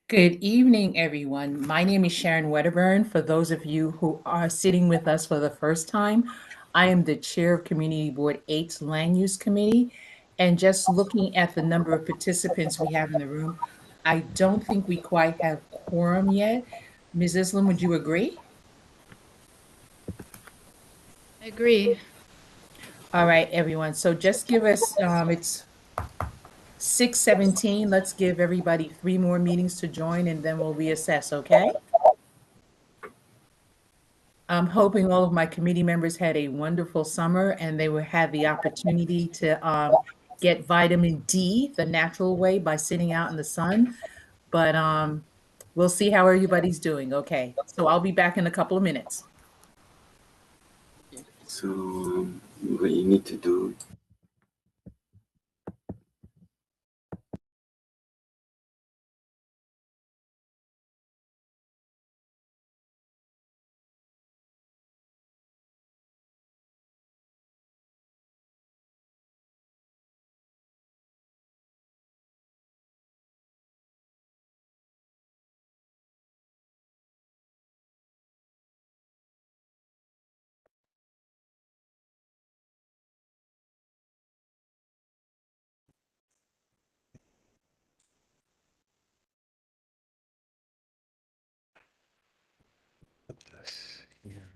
Good evening, everyone. My name is Sharon Wedderburn. For those of you who are sitting with us for the first time, I am the chair of Community Board 8's Land Use Committee. And just looking at the number of participants we have in the room, I don't think we quite have quorum yet. Ms. Islam, would you agree? I agree. All right, everyone. So just give us, it's 6:17. Let's give everybody 3 more meetings to join and then we'll reassess, okay? I'm hoping all of my committee members had a wonderful summer and they will have the opportunity to get vitamin D the natural way by sitting out in the sun. But we'll see how everybody's doing. Okay, so I'll be back in a couple of minutes. So what you need to do, put this here.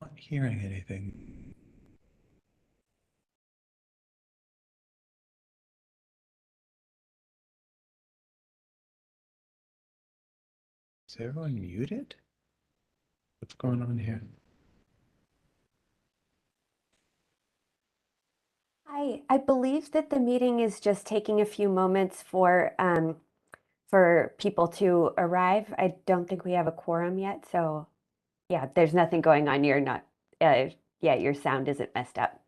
I'm not hearing anything. Is everyone muted? What's going on here? Hi, I believe that the meeting is just taking a few moments for people to arrive. I don't think we have a quorum yet, so yeah, there's nothing going on. You're not, yeah, your sound isn't messed up.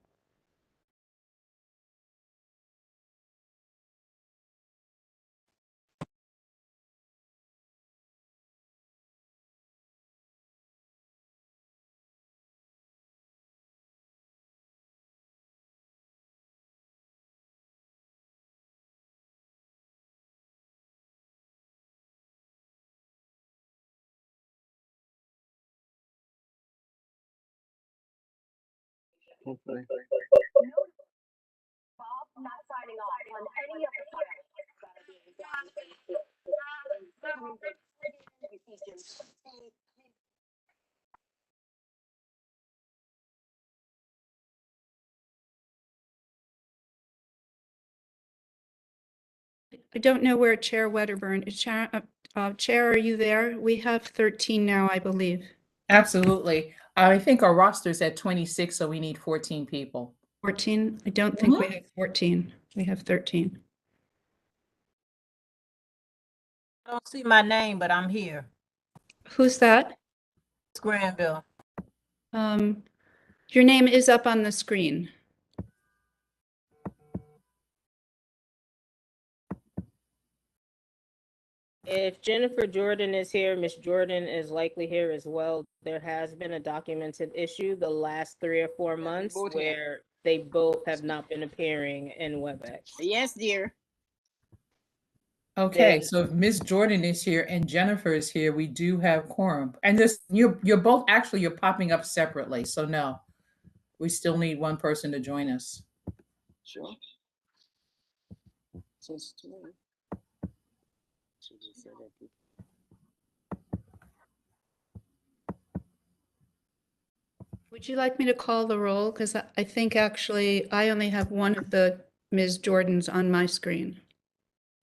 Okay. Not signing off on any of the I don't know where Chair Wedderburn is. Chair, are you there? We have 13 now, I believe. Absolutely. I think our roster's at 26, so we need 14 people. 14? I don't think we have 14. We have 13. I don't see my name, but I'm here. Who's that? It's Granville. Your name is up on the screen. If Jennifer Jordan is here, Miss Jordan is likely here as well. There has been a documented issue the last 3 or 4 months both here. where they both have not been appearing in WebEx. Yes, dear. Okay, so if Ms. Jordan is here and Jennifer is here, we do have quorum. And this, you're both, actually, you're popping up separately, so no. We still need one person to join us. Sure. Since tomorrow. So they said that people- Would you like me to call the roll? Because I think actually I only have one of the Ms. Jordans on my screen.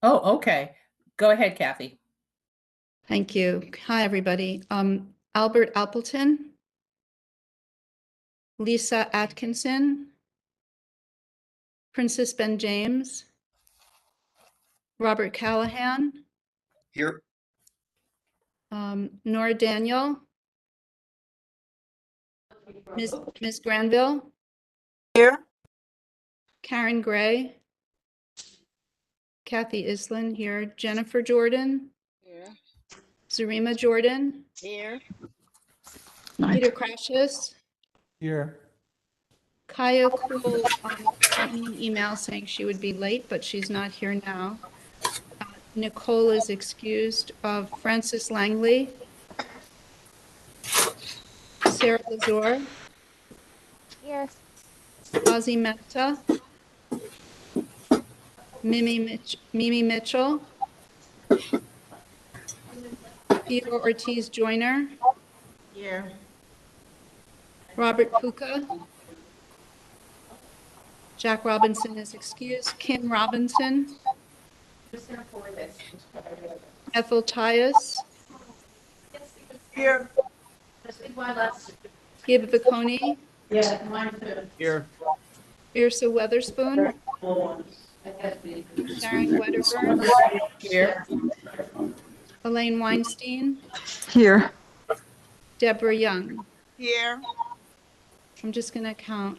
Oh, okay. Go ahead, Kathy. Thank you. Hi, everybody. Albert Appleton, Lisa Atkinson, Princess Ben James, Robert Callahan, Here. Nora Daniel, Ms. Granville, Here. Karen Gray, Kathy Island here, Jennifer Jordan, Here. Zarima Jordan, Here. Peter Crashis, Here. Kaya Cool sent me an email saying she would be late, but she's not here now. Nicole is excused. Francis Langley. Sarah Lazor. Here. Ozzy Mehta. Mimi Mitchell. Theodore Ortiz Joyner. Here. Robert Puka. Jack Robinson is excused. Kim Robinson. Ethel Tyus. Here. Gib Viconi. Here. Irsa Weatherspoon. Sharon Wedderburn. Here. Elaine Weinstein. Here. Deborah Young. Here. I'm just going to count.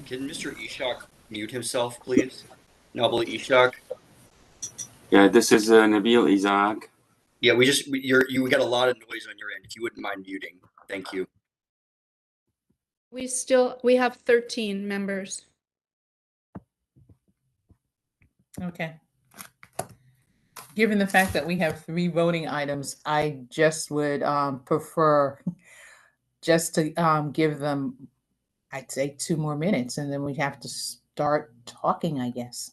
Can Mr. Ishak mute himself, please? Nabil Ishak. Yeah, this is Nabil Isaac. Yeah, we got a lot of noise on your end. If you wouldn't mind muting, thank you. We have 13 members. Okay. Given the fact that we have 3 voting items, I just would prefer just to give them, I'd say 2 more minutes, and then we have to start talking, I guess.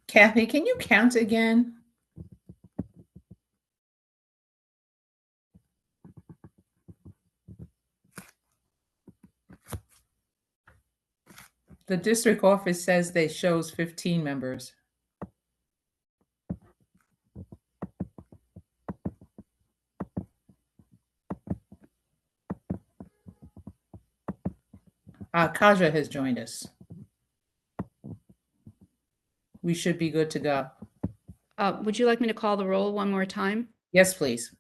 Kathy, can you count again? The district office says they shows 15 members. Kaja has joined us. We should be good to go. Would you like me to call the roll one more time? Yes, please.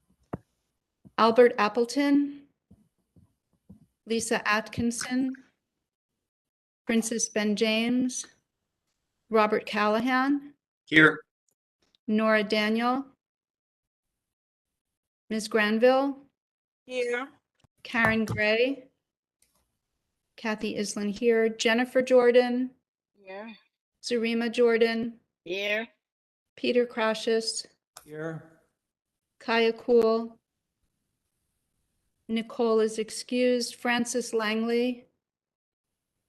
Albert Appleton. Lisa Atkinson. Princess Ben James. Robert Callahan. Here. Nora Daniel. Ms. Granville. Here. Karen Gray. Kathy Island here. Jennifer Jordan. Here. Zarima Jordan. Here. Peter Crashis. Here. Kaya Cool. Nicole is excused. Francis Langley.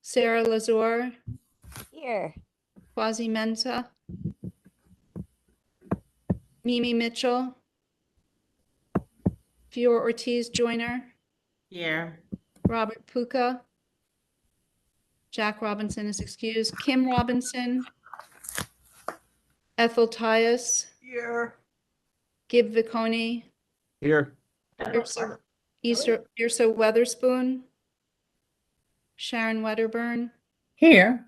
Sarah Lazor. Here. Quasi Mensa. Mimi Mitchell. Fior Ortiz Joyner. Here. Robert Puka. Jack Robinson is excused. Kim Robinson. Ethel Tyus. Here. Gib Viconi. Here. Irsa Weatherspoon. Sharon Wedderburn. Here.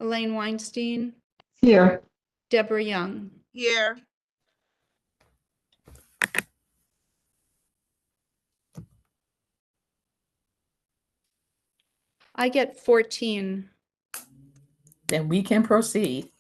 Elaine Weinstein. Here. Deborah Young. Here. I get 14. Then we can proceed.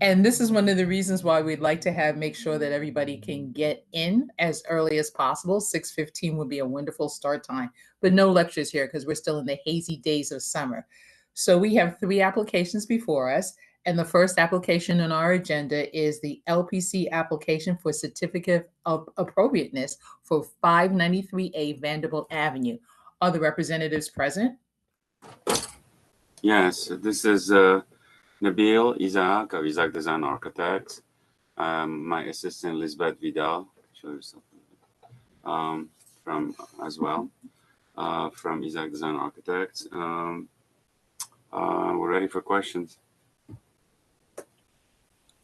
And this is one of the reasons why we'd like to make sure that everybody can get in as early as possible. 6:15 would be a wonderful start time, but no lectures here because we're still in the hazy days of summer. So we have 3 applications before us. And the first application on our agenda is the LPC application for certificate of appropriateness for 593A Vanderbilt Avenue. Are the representatives present? Yes, this is Nabil Isaac of Isaac Design Architects. My assistant Lisbeth Vidal, show yourself, from as well, from Isaac Design Architects. We're ready for questions.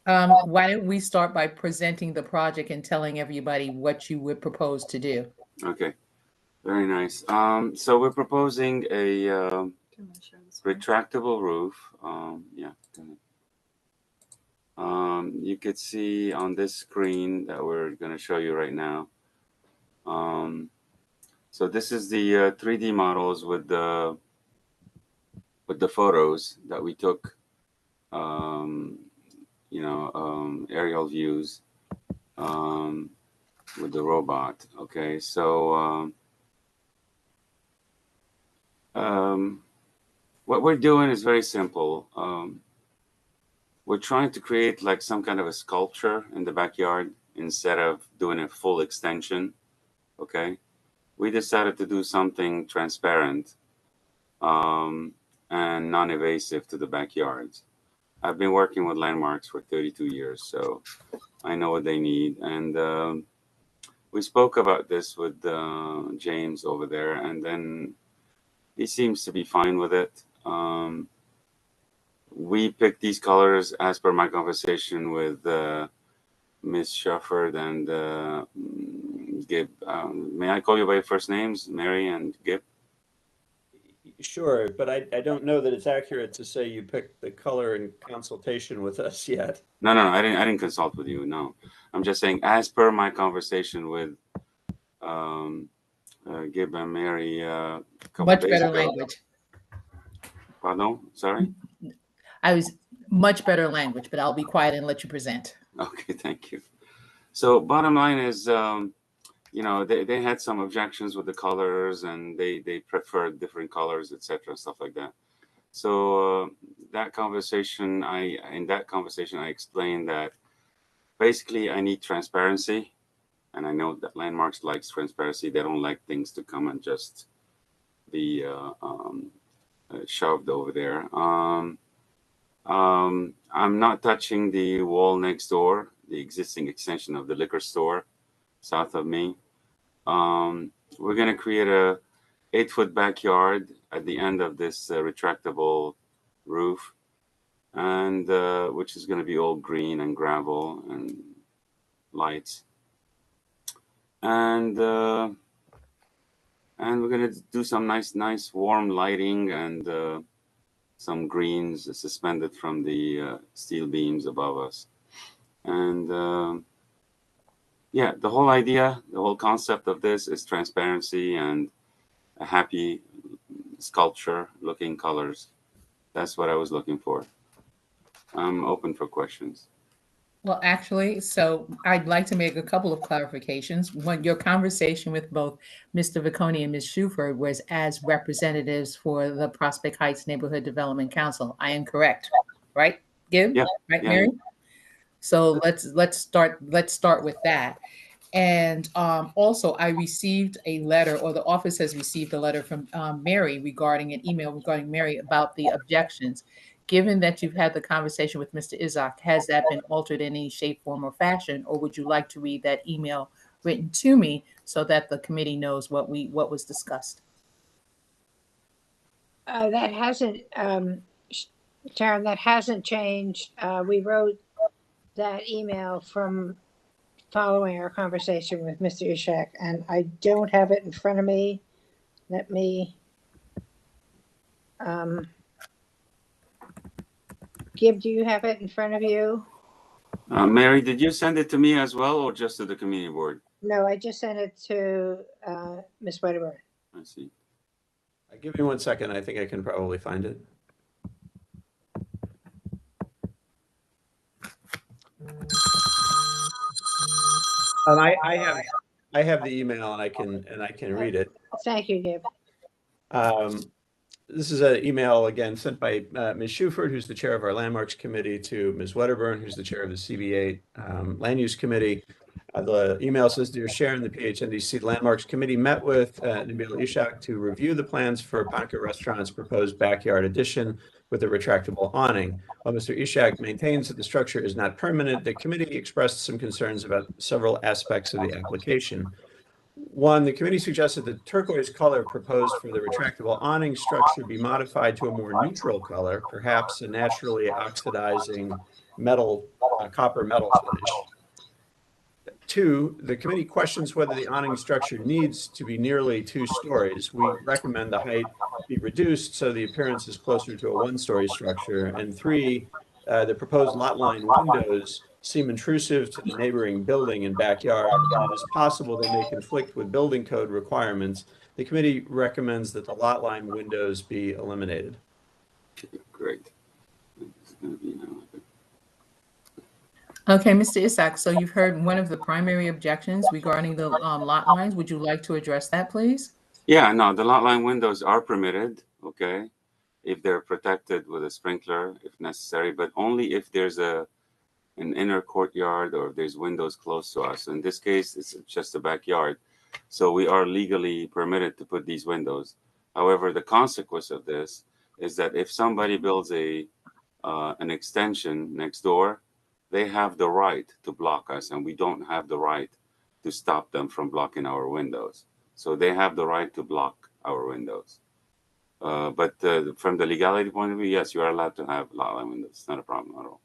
Why don't we start by presenting the project and telling everybody what you would propose to do? Okay, very nice. So we're proposing a retractable roof. Yeah. Go ahead. You could see on this screen that we're going to show you right now. So this is the 3D models with the photos that we took. Aerial views with the robot. Okay, so what we're doing is very simple. We're trying to create like some kind of a sculpture in the backyard instead of doing a full extension. Okay, we decided to do something transparent and non-invasive to the backyards. I've been working with landmarks for 32 years, so I know what they need. And we spoke about this with James over there, and then he seems to be fine with it. We picked these colors as per my conversation with Miss Shufford and Gib. May I call you by your first names, Mary and Gib? Sure, but I don't know that it's accurate to say you picked the color in consultation with us yet. No, I didn't consult with you. No, I'm just saying as per my conversation with Gib and Mary. Much better language. Pardon? Sorry? I was much better language, but I'll be quiet and let you present. Okay, thank you. So bottom line is, they had some objections with the colors, and they preferred different colors, etc., stuff like that. So in that conversation, I explained that basically I need transparency, and I know that Landmarks likes transparency. They don't like things to come and just be shoved over there. I'm not touching the wall next door, the existing extension of the liquor store south of me. We're going to create a 8-foot backyard at the end of this retractable roof, and which is going to be all green and gravel and lights. And we're going to do some nice warm lighting and some greens suspended from the steel beams above us. And yeah, the whole idea, the whole concept of this is transparency and a happy sculpture looking colors. That's what I was looking for. I'm open for questions. Well, actually, so I'd like to make a couple of clarifications. When your conversation with both Mr. Vicconi and Ms. Shuford was as representatives for the Prospect Heights Neighborhood Development Council. I am correct, right, Gib? Yeah. Right, Yeah. Mary? So let's start with that. And also, I received a letter, or the office has received a letter from Mary regarding an email regarding Mary about the objections. Given that you've had the conversation with Mr. Izak, has that been altered in any shape, form, or fashion, or would you like to read that email written to me so that the committee knows what was discussed? That hasn't, Sharon, that hasn't changed. We wrote that email from following our conversation with Mr. Ishak, and I don't have it in front of me. Let me, Gib, do you have it in front of you? Mary, did you send it to me as well, or just to the community board? No, I just sent it to Ms. Wedderburn. I see. Give me 1 second. I think I can probably find it. And I have the email, and I can read it. Thank you, Gib. This is an email, again, sent by Ms. Shuford, who's the chair of our Landmarks Committee, to Ms. Wedderburn, who's the chair of the CB8 Land Use Committee. The email says, "Dear Sharon, the PHNDC Landmarks Committee met with Nabil Ishak to review the plans for Ponca Restaurant's proposed backyard addition with a retractable awning. While Mr. Ishak maintains that the structure is not permanent, the committee expressed some concerns about several aspects of the application. One, the committee suggested the turquoise color proposed for the retractable awning structure be modified to a more neutral color, perhaps a naturally oxidizing metal, copper metal finish. Two, the committee questions whether the awning structure needs to be nearly 2 stories. We recommend the height be reduced so the appearance is closer to a 1-story structure. And three, the proposed lot line windows seem intrusive to the neighboring building and backyard, and it is possible they may conflict with building code requirements. The committee recommends that the lot line windows be eliminated. Great. It's gonna be now. Okay, Mr. Isak, so you've heard one of the primary objections regarding the lot lines. Would you like to address that, please? Yeah, no, the lot line windows are permitted, okay, if they're protected with a sprinkler, if necessary, but only if there's an inner courtyard or if there's windows close to us. In this case, it's just a backyard, so we are legally permitted to put these windows. However, the consequence of this is that if somebody builds an extension next door, they have the right to block us, and we don't have the right to stop them from blocking our windows. So they have the right to block our windows. But from the legality point of view, yes, you are allowed to have lot line windows. It's not a problem at all.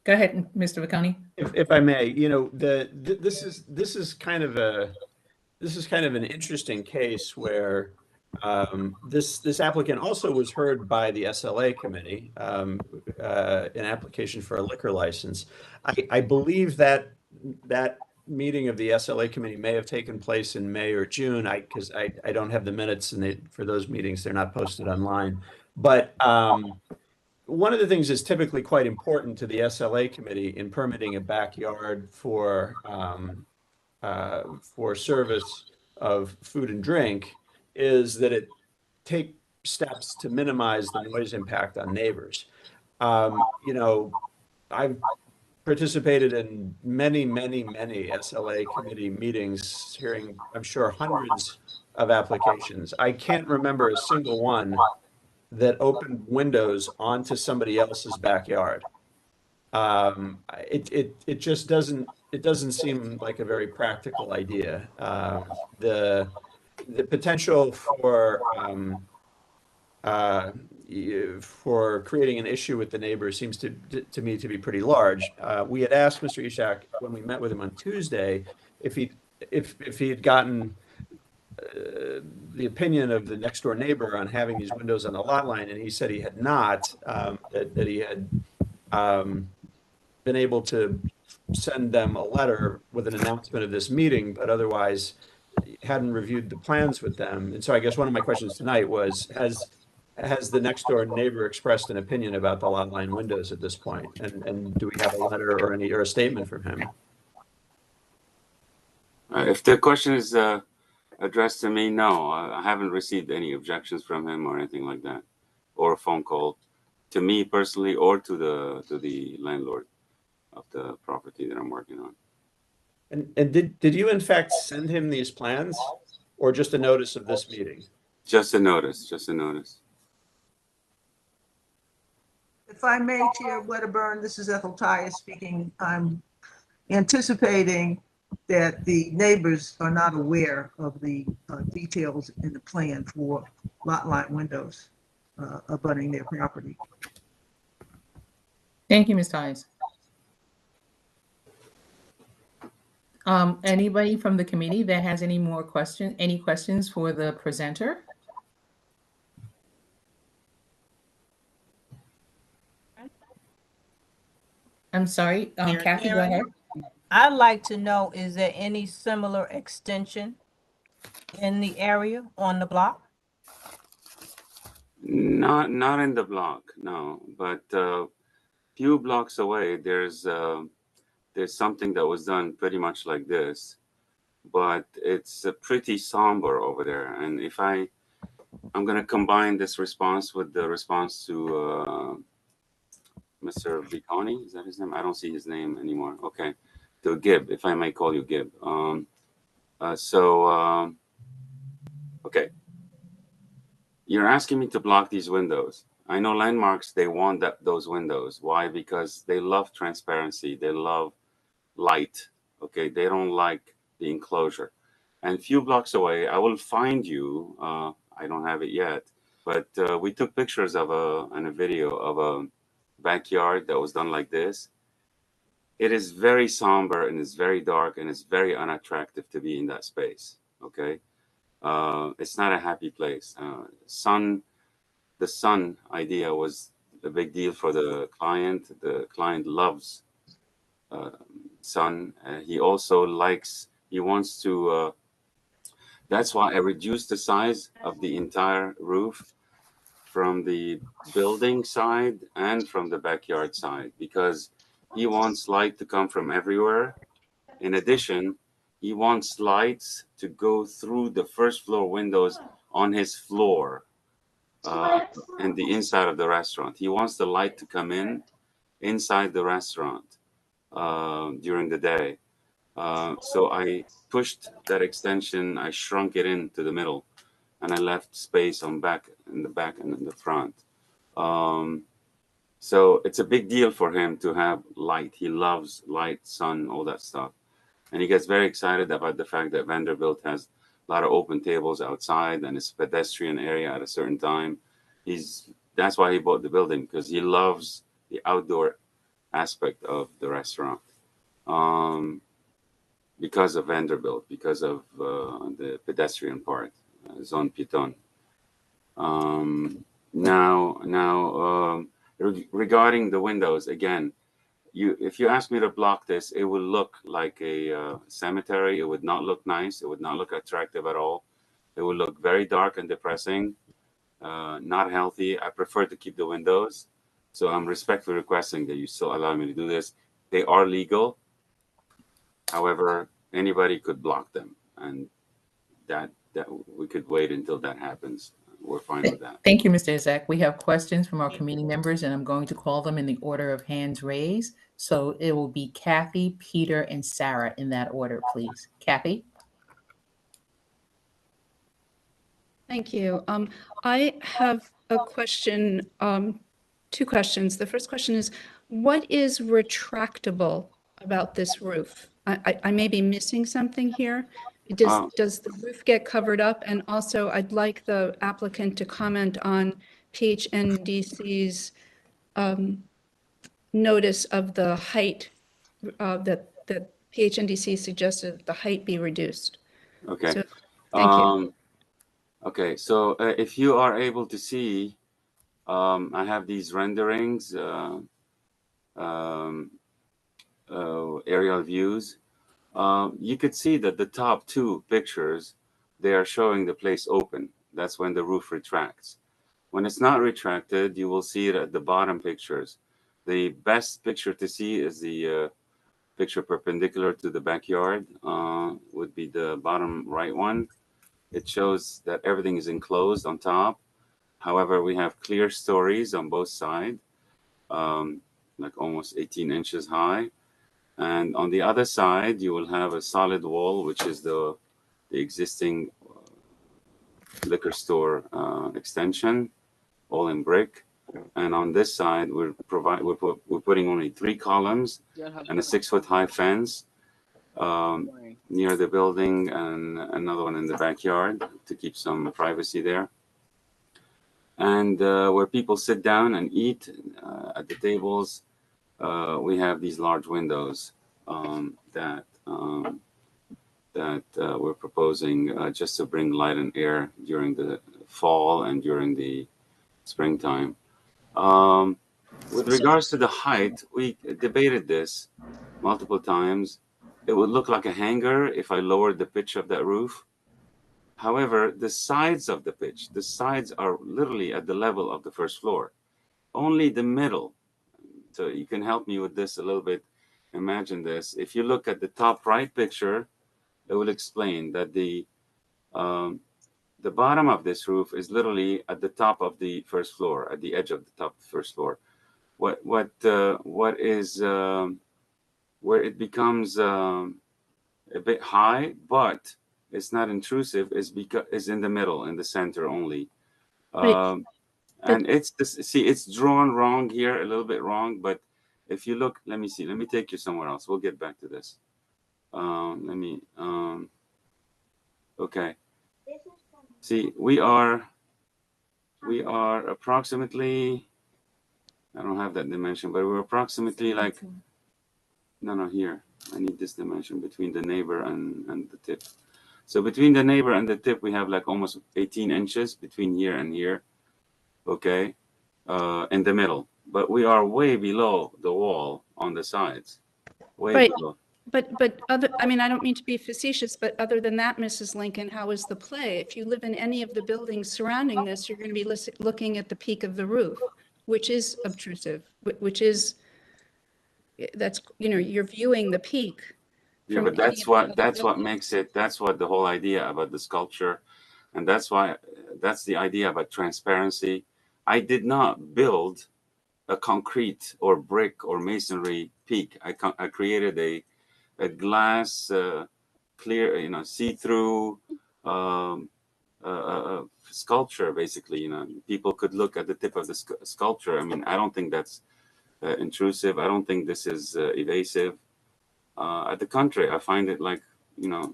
Go ahead, Mr. Vicani. If I may, you know, this is kind of an interesting case where this applicant also was heard by the SLA committee, an application for a liquor license. I believe that meeting of the SLA committee may have taken place in May or June, because I don't have the minutes, and for those meetings, they're not posted online. But one of the things that's typically quite important to the SLA committee in permitting a backyard for service of food and drink is that it take steps to minimize the noise impact on neighbors. You know, I've participated in many SLA committee meetings, hearing, I'm sure, hundreds of applications. I can't remember a single one that opened windows onto somebody else's backyard. It just doesn't seem like a very practical idea. The potential for creating an issue with the neighbors seems to me to be pretty large. We had asked Mr. Ishak when we met with him on Tuesday if he had gotten the opinion of the next door neighbor on having these windows on the lot line, and he said he had not. That he had been able to send them a letter with an announcement of this meeting, but otherwise hadn't reviewed the plans with them. And so I guess one of my questions tonight was, has the next door neighbor expressed an opinion about the lot line windows at this point? And do we have a letter or a statement from him? If the question is addressed to me, no, I haven't received any objections from him or anything like that, or a phone call to me personally or to the landlord of the property that I'm working on. And did you in fact send him these plans, or just a notice of this meeting? Just a notice, just a notice. If I may, Chair Wedderburn, this is Ethel Tyus speaking. I'm anticipating that the neighbors are not aware of the details in the plan for lot line windows abutting their property. Thank you, Ms. Tyus. Anybody from the committee that has any questions for the presenter? I'm sorry, Kathy, go ahead. I'd like to know, is there any similar extension in the area on the block? Not in the block, no. But few blocks away, there's something that was done pretty much like this, but it's pretty somber over there. And if I'm going to combine this response with the response to Mr. Vicani, is that his name? I don't see his name anymore. Okay, to Gib, if I may call you Gib. Okay. You're asking me to block these windows. I know Landmarks, they want those windows. Why? Because they love transparency. They love light. Okay, they don't like the enclosure. And a few blocks away, I will find you. I don't have it yet, but we took pictures of and a video of a backyard that was done like this. It is very somber and it's very dark and it's very unattractive to be in that space. Okay, it's not a happy place. The sun idea was a big deal for the client. The client loves sun. He also likes. He wants to. That's why I reduced the size of the entire roof from the building side and from the backyard side, because he wants light to come from everywhere. In addition, he wants lights to go through the first floor windows on his floor and the inside of the restaurant. He wants the light to come in inside the restaurant during the day. So I pushed that extension, I shrunk it into the middle, and I left space in the back and in the front. So it's a big deal for him to have light. He loves light, sun, all that stuff. And he gets very excited about the fact that Vanderbilt has a lot of open tables outside and it's a pedestrian area at a certain time. That's why he bought the building, because he loves the outdoor aspect of the restaurant. Because of Vanderbilt, because of the pedestrian part, zone piton. Regarding the windows, again, if you ask me to block this, it would look like a cemetery. It would not look nice. It would not look attractive at all. It would look very dark and depressing, not healthy. I prefer to keep the windows. So I'm respectfully requesting that you still allow me to do this. They are legal. However, anybody could block them, and that we could wait until that happens. We're fine with that. Thank you, Mr. Isaac. We have questions from our committee members, and I'm going to call them in the order of hands raised. So it will be Kathy, Peter, and Sarah in that order, please. Kathy? Thank you. I have a question, two questions. The first question is, what is retractable about this roof? I may be missing something here. Does the roof get covered up? And also, I'd like the applicant to comment on PHNDC's notice of the height, that PHNDC suggested the height be reduced. Okay. So, thank you. Okay, so if you are able to see, I have these renderings, aerial views. You could see that the top two pictures, they are showing the place open. That's when the roof retracts. When it's not retracted, you will see it at the bottom pictures. The best picture to see is the picture perpendicular to the backyard, would be the bottom right one. It shows that everything is enclosed on top. However, we have clear stories on both sides, like almost 18 inches high. And on the other side, you will have a solid wall, which is the existing liquor store extension, all in brick. And on this side, we're putting only 3 columns and a 6-foot high fence near the building, and another one in the backyard to keep some privacy there. And where people sit down and eat at the tables, we have these large windows that we're proposing just to bring light and air during the fall and during the springtime. With regards to the height, we debated this multiple times. It would look like a hangar if I lowered the pitch of that roof. However, the sides of the sides are literally at the level of the first floor. Only the middle. So you can help me with this a little bit. Imagine this. If you look at the top right picture, it will explain that the bottom of this roof is literally at the top of the first floor, at the edge of the top of the first floor. What is where it becomes a bit high, but it's not intrusive, is in the middle, in the center only. And it's drawn wrong here, a little bit wrong, but if you look, let me see, let me take you somewhere else. We'll get back to this. Okay. See, we are approximately, I don't have that dimension, but we're approximately like, no, here. I need this dimension between the neighbor and the tip. So between the neighbor and the tip, we have like almost 18 inches between here and here, okay, in the middle. But we are way below the wall on the sides, way below. But other, I mean, I don't mean to be facetious, but other than that, Mrs. Lincoln, how is the play? If you live in any of the buildings surrounding this, you're going to be looking at the peak of the roof, which is obtrusive, which is, that's, you know, you're viewing the peak. Yeah, but that's what makes it, that's what the whole idea about the sculpture, and that's the idea about transparency. I did not build a concrete or brick or masonry peak. I created a glass, clear, you know, see-through sculpture, basically. You know, people could look at the tip of the sculpture. I mean, I don't think that's intrusive. I don't think this is evasive. At the contrary, I find it like, you know,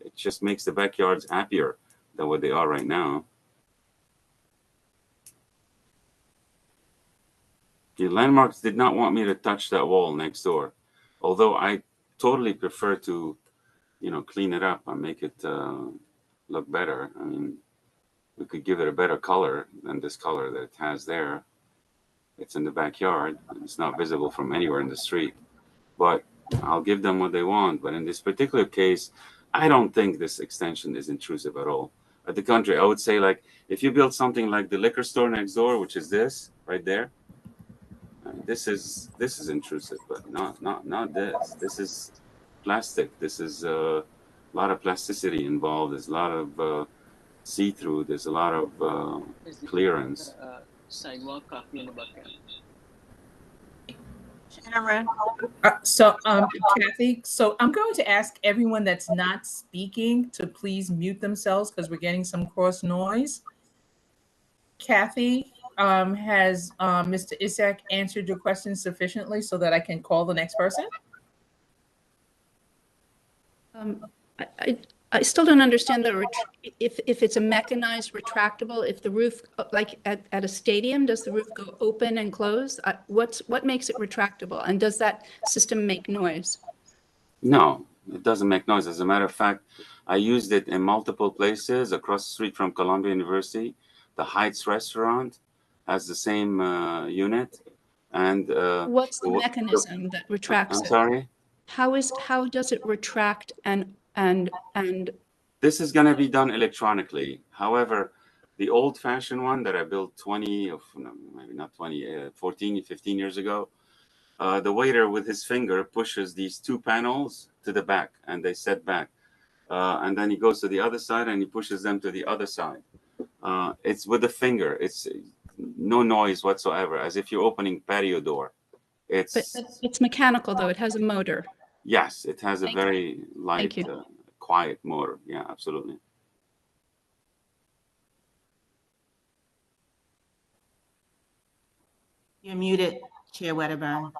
it just makes the backyards happier than what they are right now. The Landmarks did not want me to touch that wall next door, although I totally prefer to, you know, clean it up and make it look better. I mean, we could give it a better color than this color that it has there. It's in the backyard. It's not visible from anywhere in the street, but I'll give them what they want. But in this particular case, I don't think this extension is intrusive at all. At the contrary, I would say, like, if you build something like the liquor store next door, which is this right there, this is intrusive, but not this. This is plastic. This is a lot of plasticity involved. There's a lot of see-through. There's a lot of clearance. Sidewalk copy in the bucket. Sharon? Kathy, so I'm going to ask everyone that's not speaking to please mute themselves because we're getting some cross noise. Kathy, has Mr. Ishak answered your question sufficiently so that I can call the next person? I still don't understand if it's a mechanized retractable, if the roof, like at a stadium, does the roof go open and close? What makes it retractable? And does that system make noise? No, it doesn't make noise. As a matter of fact, I used it in multiple places across the street from Columbia University. The Heights restaurant has the same unit. And what's the mechanism that retracts I'm sorry? How does it retract and This is going to be done electronically. However, the old-fashioned one that I built 14, 15 years ago, the waiter with his finger pushes these two panels to the back and they set back. And then he goes to the other side and he pushes them to the other side. It's with the finger. It's no noise whatsoever, as if you're opening patio door. But it's mechanical, though. It has a motor. Yes, it has a very light, quiet motor. Yeah, absolutely. You're muted, Chair Wedderburn.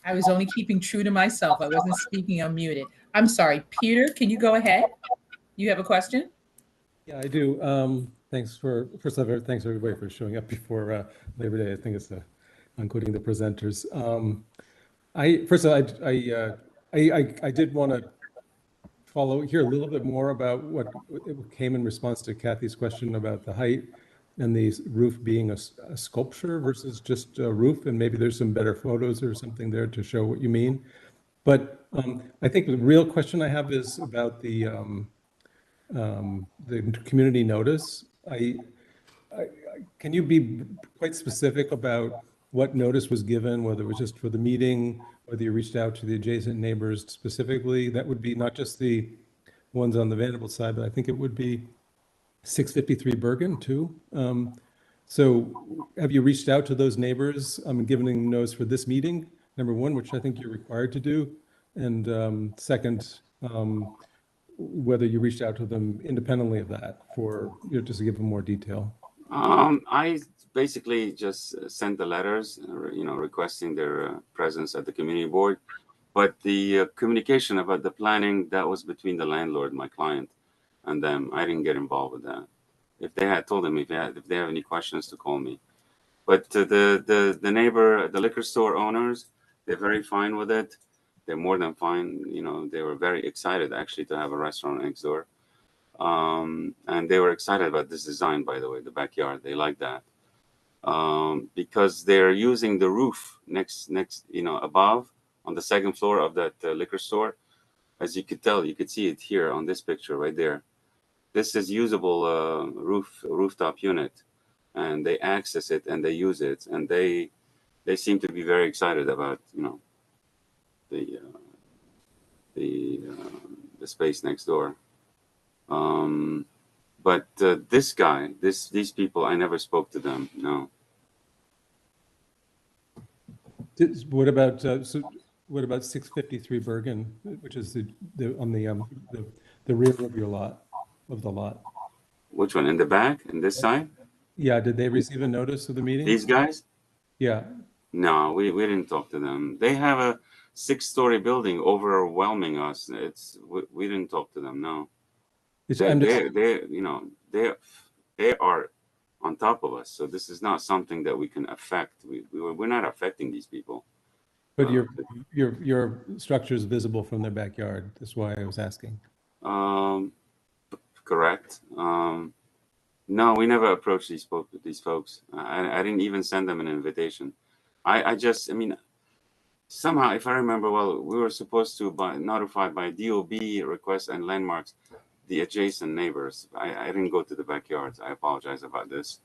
I was only keeping true to myself. I wasn't speaking unmuted. I'm sorry. Peter, can you go ahead? You have a question? Yeah, I do. Thanks first of all, thanks everybody for showing up before Labor Day. I think it's including the presenters. I did want to hear a little bit more about what came in response to Kathy's question about the height and the roof being a sculpture versus just a roof, and maybe there's some better photos or something there to show what you mean. But I think the real question I have is about the community notice. Can you be quite specific about what notice was given, whether it was just for the meeting, whether you reached out to the adjacent neighbors specifically? That would be not just the ones on the Vanderbilt side, but I think it would be 653 Bergen too. So have you reached out to those neighbors, given them notice for this meeting, number one, which I think you're required to do? And second, whether you reached out to them independently of that for, just to give them more detail. I basically just sent the letters, requesting their presence at the community board. But the communication about the planning, that was between the landlord, my client, and them. I didn't get involved with that. If they had told them if they have any questions to call me. But the neighbor, the liquor store owners, they're very fine with it. They're more than fine. They were very excited actually to have a restaurant next door. And they were excited about this design, by the way, the backyard. They like that. Because they're using the roof next, above on the second floor of that liquor store. As you could tell, you could see it here on this picture right there. This is usable rooftop unit, and they access it and they use it, and they seem to be very excited about the space next door. But this guy, these people, I never spoke to them. No. What about 653 Bergen, which is on the rear of your lot, of the lot? Which one? In the back? In this side? Yeah. Did they receive a notice of the meeting? These guys? Yeah. No, we didn't talk to them. They have a 6-story building overwhelming us. We didn't talk to them. No. They are on top of us. So this is not something that we can affect. We're not affecting these people. But your structure is visible from their backyard. That's why I was asking. Correct. No, we never approached these folks. I didn't even send them an invitation. I mean, somehow, if I remember well, we were supposed to notify by DOB requests and landmarks the adjacent neighbors. I didn't go to the backyards. I apologize about this.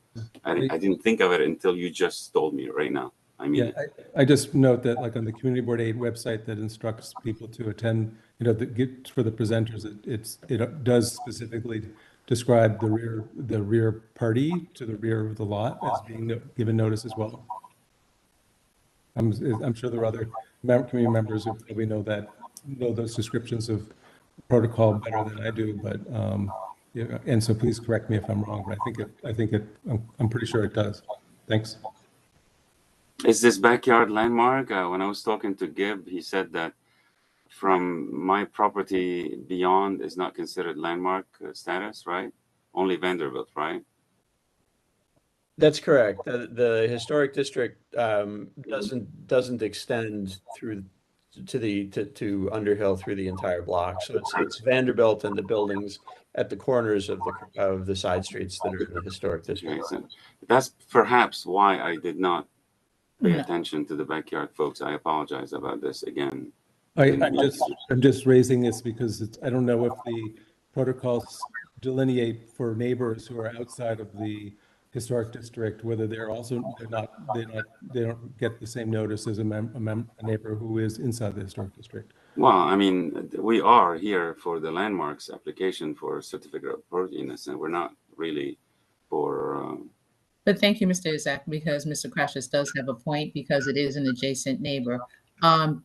I didn't think of it until you just told me right now. I mean, yeah, I just note that, like on the Community Board 8 website that instructs people to attend, for the presenters, it does specifically describe the rear party to the rear of the lot as being given notice as well. I'm sure there are other community members who probably know those descriptions of protocol better than I do, but and so please correct me if I'm wrong, but I'm pretty sure it does. Thanks. Is this backyard landmark? When I was talking to Gib, he said that from my property beyond is not considered landmark status, right? Only Vanderbilt, right? That's correct. The historic district doesn't extend through to Underhill through the entire block. So it's Vanderbilt and the buildings at the corners of the side streets that are in the historic district. That's perhaps why I did not pay attention to the backyard folks. I apologize about this again. I'm just raising this because I don't know if the protocols delineate for neighbors who are outside of the historic district whether they don't get the same notice as a neighbor who is inside the historic district. Well, I mean, we are here for the landmarks application for certificate of worthiness, and we're not really for. But thank you, Mr. Isaac, because Mr. Crashes does have a point because it is an adjacent neighbor.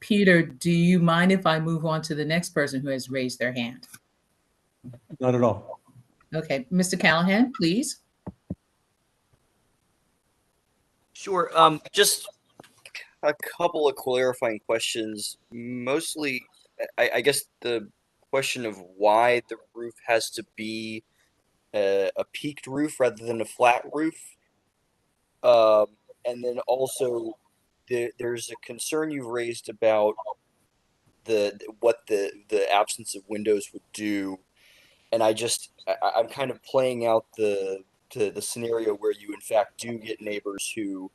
Peter, do you mind if I move on to the next person who has raised their hand? Not at all. Okay, Mr. Callahan, please. Sure. Just a couple of clarifying questions. Mostly, I guess the question of why the roof has to be a peaked roof rather than a flat roof. And then also, there's a concern you've raised about what the absence of windows would do, and I'm kind of playing out the scenario where you in fact do get neighbors who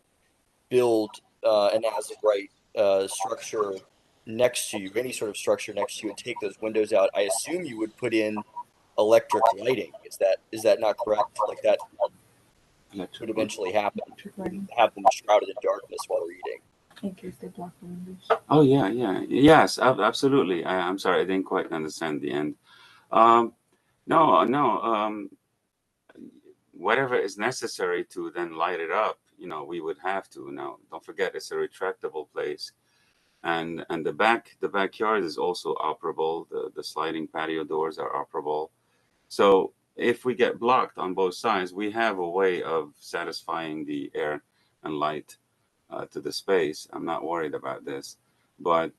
build an as-of-right structure next to you, any sort of structure next to you, and take those windows out. I assume you would put in electric lighting. Is that not correct? Like that would eventually happen. Have them shrouded in darkness while they're eating. In case they block the windows. Oh yeah, yes, absolutely. I'm sorry, I didn't quite understand the end. No. Whatever is necessary to then light it up, we would have to. Now, don't forget, it's a retractable place, and the backyard is also operable. The sliding patio doors are operable. So if we get blocked on both sides, we have a way of satisfying the air and light to the space. I'm not worried about this. But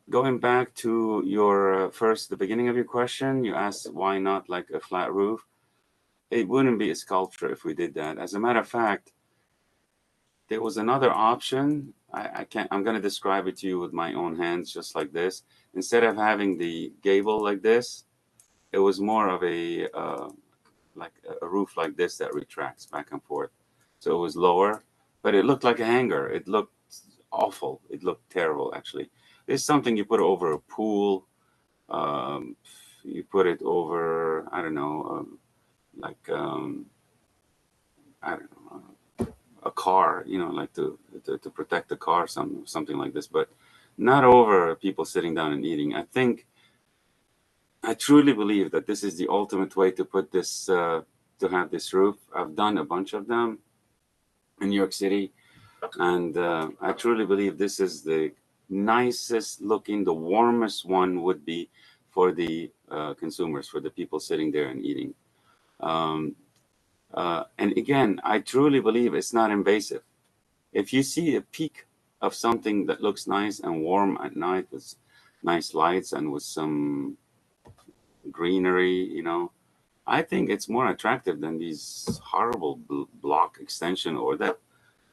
going back to your the beginning of your question, you asked why not like a flat roof. It wouldn't be a sculpture if we did that. As a matter of fact, there was another option. I'm going to describe it to you with my own hands, just like this. Instead of having the gable like this, it was more of a like a roof like this that retracts back and forth. So it was lower, but it looked like a hangar. It looked awful. It looked terrible, actually. It's something you put over a pool. You put it over, I don't know, I don't know, a car, you know, like to protect the car, something like this, but not over people sitting down and eating. I truly believe that this is the ultimate way to put this, to have this roof. I've done a bunch of them in New York City, and I truly believe this is the nicest looking, the warmest one would be for the consumers, for the people sitting there and eating. And again, I truly believe it's not invasive. If you see a peak of something that looks nice and warm at night with nice lights and with some greenery, you know, I think it's more attractive than these horrible block extension or that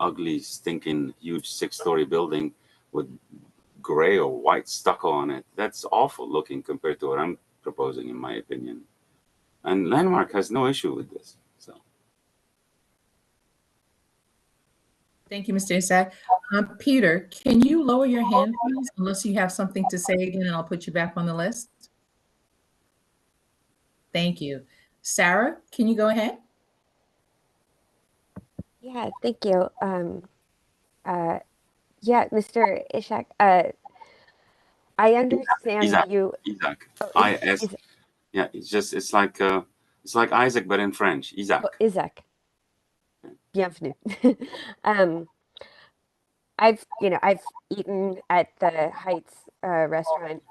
ugly, stinking, huge 6-story building with gray or white stucco on it. That's awful looking compared to what I'm proposing, in my opinion. And Landmark has no issue with this. So, Thank you, Mr. Ishak. Peter, can you lower your hand, please, unless you have something to say again, and I'll put you back on the list. Thank you. Sarah, can you go ahead? Yeah, thank you. Yeah, Mr. Ishak, I understand Isaac, you. Isaac, Oh, IS. Yeah, it's like Isaac, but in French. Isaac. Oh, Isaac. Bienvenue. I've eaten at the Heights restaurant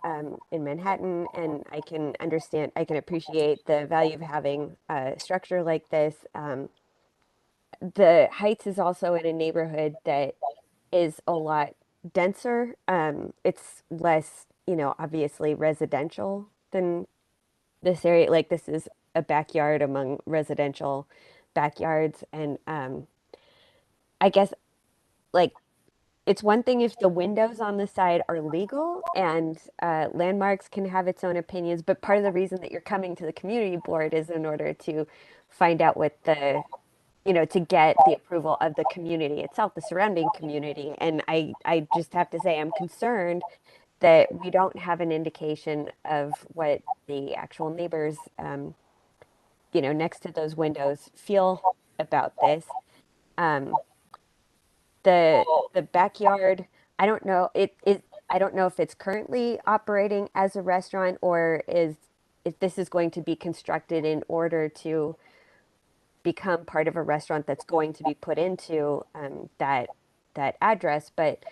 in Manhattan, and I can appreciate the value of having a structure like this. The Heights is also in a neighborhood that is a lot denser. It's less, obviously residential than this area. Like, this is a backyard among residential backyards, and I guess, like, it's one thing if the windows on the side are legal and Landmarks can have its own opinions, but part of the reason that you're coming to the community board is in order to find out what the, to get the approval of the community itself, the surrounding community. And I just have to say, I'm concerned that we don't have an indication of what the actual neighbors, next to those windows feel about this. The backyard, I don't know. I don't know if it's currently operating as a restaurant or if this is going to be constructed in order to become part of a restaurant that's going to be put into that address. But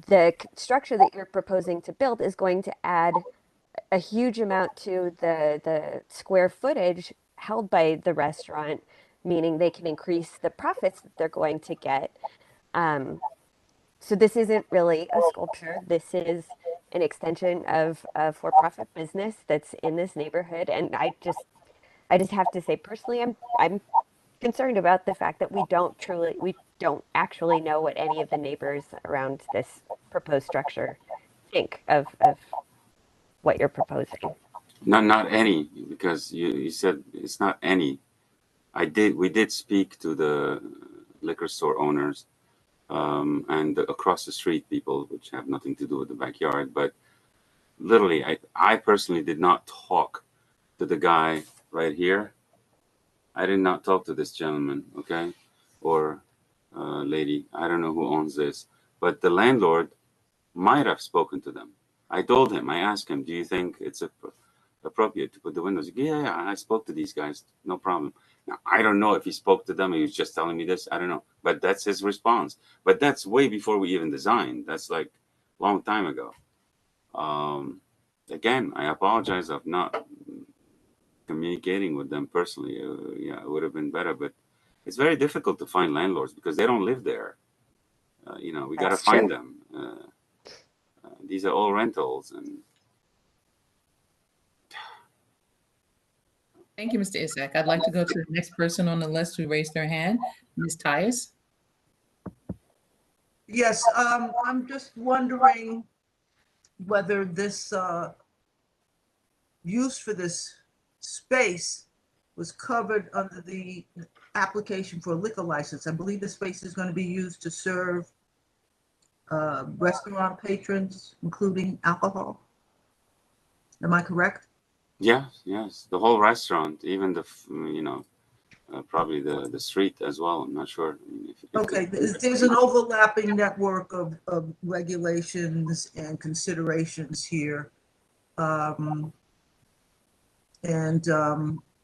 the structure that you're proposing to build is going to add a huge amount to the square footage held by the restaurant, meaning they can increase the profits that they're going to get. So this isn't really a sculpture. This is an extension of a for-profit business that's in this neighborhood. And I just have to say, personally, I'm concerned about the fact that we don't actually know what any of the neighbors around this proposed structure think of what you're proposing. Not any, because you said it's not any. We did speak to the liquor store owners and the across the street people, which have nothing to do with the backyard. But literally, I personally did not talk to the guy right here. I did not talk to this gentleman, okay, or lady. I don't know who owns this, but the landlord might have spoken to them. I told him, I asked him, do you think it's appropriate to put the windows? Yeah, I spoke to these guys, no problem. Now, I don't know if he spoke to them, he was just telling me this, I don't know. But that's his response. But that's way before we even designed. That's like a long time ago. again, I apologize of not communicating with them personally. Yeah, it would have been better, but it's very difficult to find landlords because they don't live there. You know, we got to That's find true. them. These are all rentals, and Thank you, Mr. Isak. I'd like to go to the next person on the list who raised their hand, Ms. Tyus. Yes, I'm just wondering whether this use for this space was covered under the application for a liquor license. I believe the space is going to be used to serve restaurant patrons, including alcohol. Am I correct? yes, the whole restaurant, even the you know, probably the street as well. I'm not sure. I mean, if Okay, there's an overlapping network of regulations and considerations here.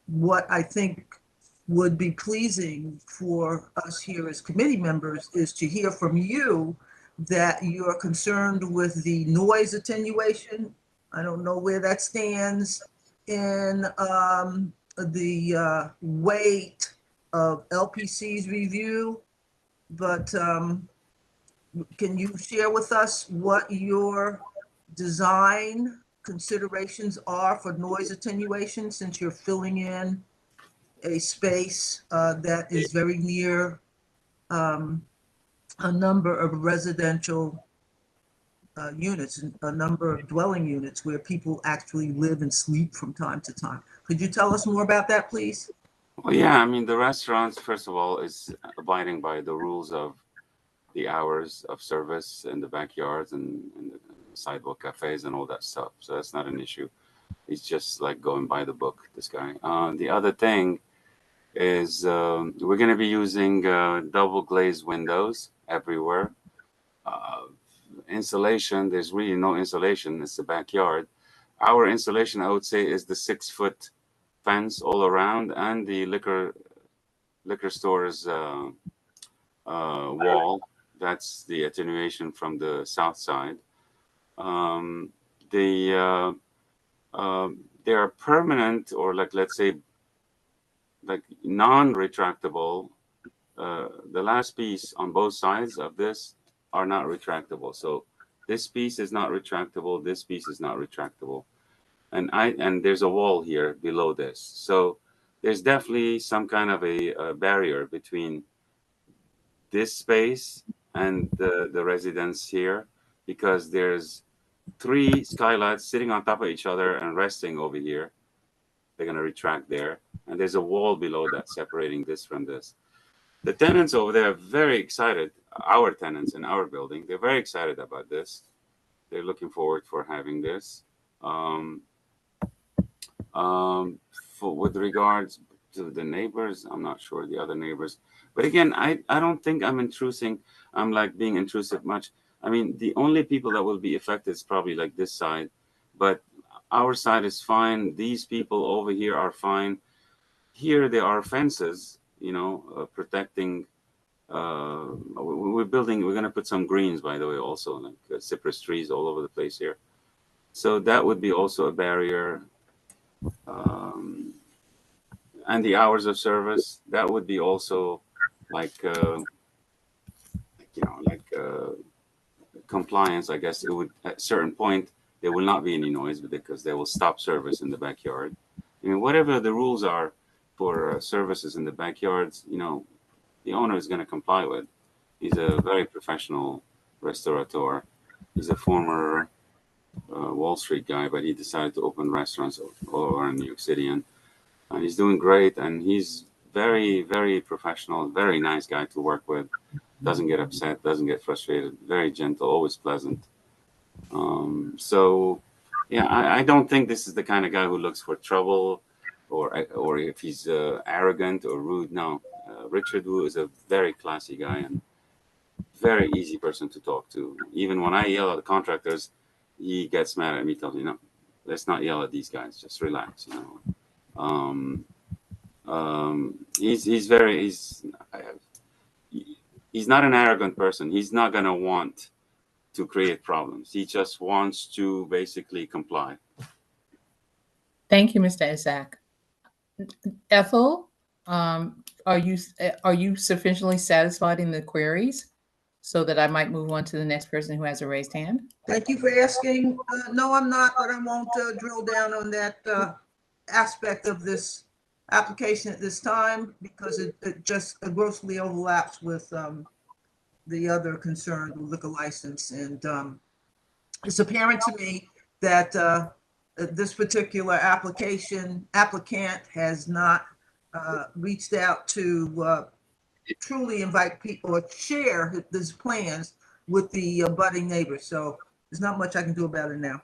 What I think would be pleasing for us here as committee members is to hear from you that you are concerned with the noise attenuation. I don't know where that stands in the weight of LPC's review, but can you share with us what your design considerations are for noise attenuation, since you're filling in a space that is very near a number of residential units, a number of dwelling units where people actually live and sleep from time to time? Could you tell us more about that, please? Well, yeah, I mean, the restaurants, first of all, is abiding by the rules of the hours of service in the backyards and the sidewalk cafes and all that stuff. So that's not an issue. He's just like going by the book, this guy. The other thing is we're going to be using double glazed windows everywhere. Insulation, there's really no insulation. It's the backyard. Our insulation, I would say, is the 6-foot fence all around and the liquor store's wall. That's the attenuation from the south side. They are permanent, or like, let's say, like non-retractable. The last piece on both sides of this are not retractable. So this piece is not retractable. This piece is not retractable. And there's a wall here below this. So there's definitely some kind of a barrier between this space and the residents here, because there's 3 skylights sitting on top of each other and resting over here. They're going to retract there. And there's a wall below that separating this from this. The tenants over there are very excited. Our tenants in our building, they're very excited about this. They're looking forward for having this. With regards to the neighbors, I'm not sure the other neighbors. But again, I don't think I'm intruding. I'm like being intrusive much. I mean, the only people that will be affected is probably like this side, but our side is fine. These people over here are fine. Here there are fences, you know, protecting. We're going to put some greens, by the way, also like cypress trees all over the place here. So that would be also a barrier. And the hours of service, that would be also like, compliance. I guess it would, at a certain point, there will not be any noise because they will stop service in the backyard. I mean, whatever the rules are for services in the backyards, you know, the owner is going to comply with. He's a very professional restaurateur. He's a former Wall Street guy, but he decided to open restaurants all around New York City, and he's doing great. And he's very, very professional, very nice guy to work with. Doesn't get upset, doesn't get frustrated. Very gentle, always pleasant. So, yeah, I don't think this is the kind of guy who looks for trouble, or if he's arrogant or rude. No, Richard Wu is a very classy guy and very easy person to talk to. Even when I yell at the contractors, he gets mad at me, tells me, "No, let's not yell at these guys. Just relax." You know, he's not an arrogant person. He's not gonna want to create problems. He just wants to basically comply. Thank you, Mr. Isaac. Ethel, are you sufficiently satisfied in the queries so that I might move on to the next person who has a raised hand? Thank you for asking. No, I'm not, but I won't drill down on that aspect of this application at this time because it just grossly overlaps with the other concern, the liquor license. And it's apparent to me that this particular applicant has not reached out to truly invite people or share his plans with the budding neighbors. So there's not much I can do about it now.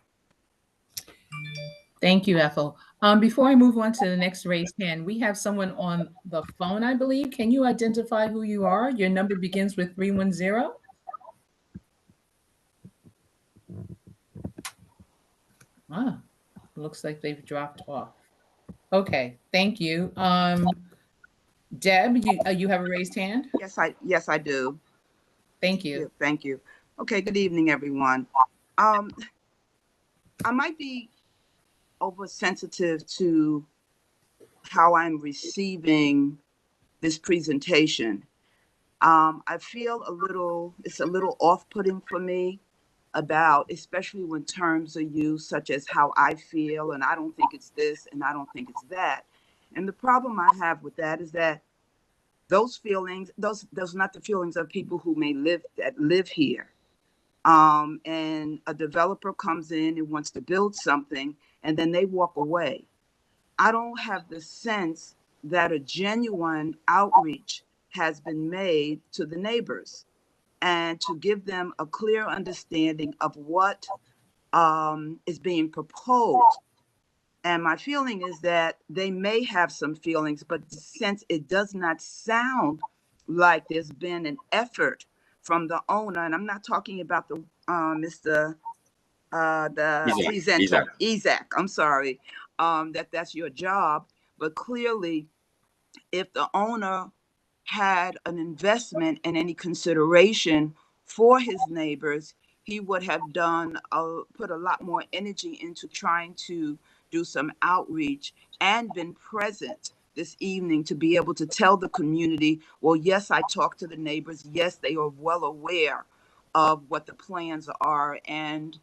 Thank you, Ethel. Before I move on to the next raised hand, we have someone on the phone, I believe. Can you identify who you are? Your number begins with 310. Looks like they've dropped off. Okay, thank you. Deb, you have a raised hand? Yes, I do. Thank you. Yeah, thank you. Okay, good evening, everyone. I might be oversensitive to how I'm receiving this presentation. I feel it's a little off-putting for me about, especially when terms are used such as how I feel, and I don't think it's this, and I don't think it's that. And the problem I have with that is that those feelings, those are not the feelings of people who may live here. And a developer comes in and wants to build something, and then they walk away. I don't have the sense that a genuine outreach has been made to the neighbors and to give them a clear understanding of what is being proposed. And my feeling is that they may have some feelings, but since it does not sound like there's been an effort from the owner, and I'm not talking about the presenter, Isaac, I'm sorry, that's your job, but clearly if the owner had an investment and any consideration for his neighbors, he would have put a lot more energy into trying to do some outreach and been present this evening to be able to tell the community, well, yes, I talked to the neighbors. Yes, they are well aware of what the plans are, and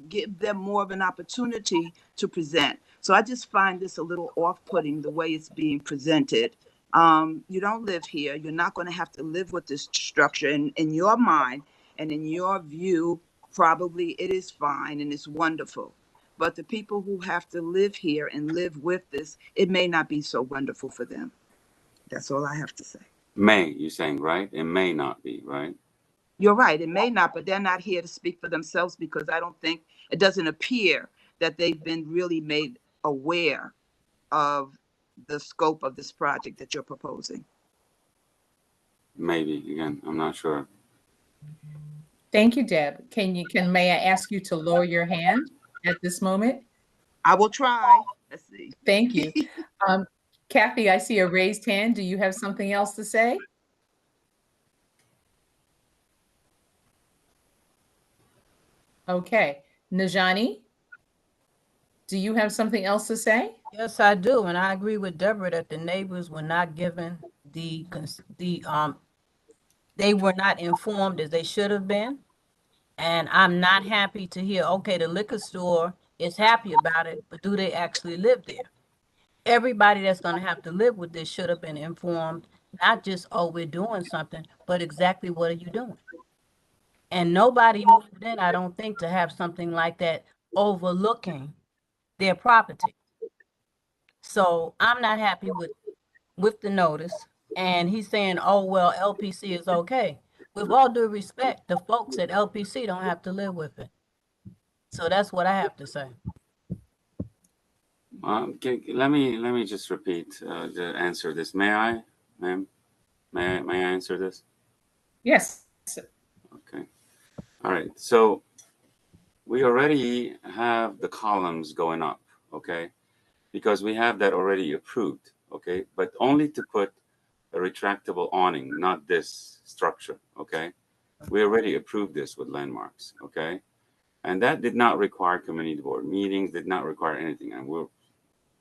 give them more of an opportunity to present. So I just find this a little off-putting, the way it's being presented. You don't live here. You're not going to have to live with this structure. And in your mind and in your view, probably it is fine and it's wonderful. But the people who have to live here and live with this, it may not be so wonderful for them. That's all I have to say. You're saying, right? It may not be, right? You're right. It may not, but they're not here to speak for themselves because I don't think, it doesn't appear that they've been really made aware of the scope of this project that you're proposing. Maybe, again, I'm not sure. Thank you, Deb. May I ask you to lower your hand at this moment? I will try. Let's see. Thank you. Kathy, I see a raised hand. Do you have something else to say? Okay. Najani, do you have something else to say? Yes, I do. And I agree with Deborah that the neighbors were not given they were not informed as they should have been. And I'm not happy to hear, okay, the liquor store is happy about it, but do they actually live there? Everybody that's going to have to live with this should have been informed, not just, oh, we're doing something, but exactly what are you doing? And nobody moved in, I don't think, to have something like that overlooking their property. So I'm not happy with the notice. And he's saying, oh, well, LPC is okay. With all due respect, the folks at LPC don't have to live with it. So that's what I have to say. Let me just repeat the answer this. May I, ma'am? May I answer this? Yes. Okay. All right. So we already have the columns going up, okay? Because we have that already approved, okay? But only to put a retractable awning, not this structure, okay? We already approved this with Landmarks, okay? And that did not require community board meetings, did not require anything. And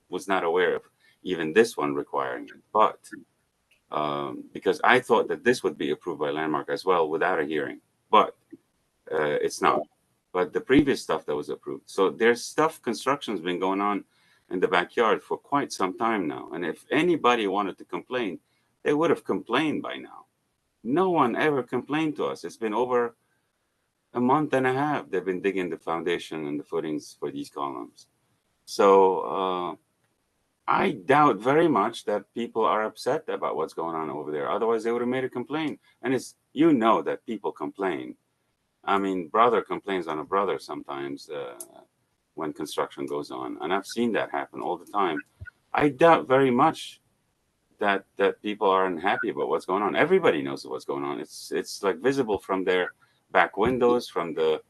was not aware of even this one requiring it. But because I thought that this would be approved by Landmark as well without a hearing, but it's not. But the previous stuff that was approved. So there's construction's been going on in the backyard for quite some time now. And if anybody wanted to complain, they would have complained by now. No one ever complained to us. It's been over a month and a half. They've been digging the foundation and the footings for these columns. So I doubt very much that people are upset about what's going on over there. Otherwise, they would have made a complaint. And it's, you know, that people complain. I mean, brother complains on a brother sometimes when construction goes on. And I've seen that happen all the time. I doubt very much that people are unhappy about what's going on. Everybody knows what's going on. It's like visible from their back windows, from the,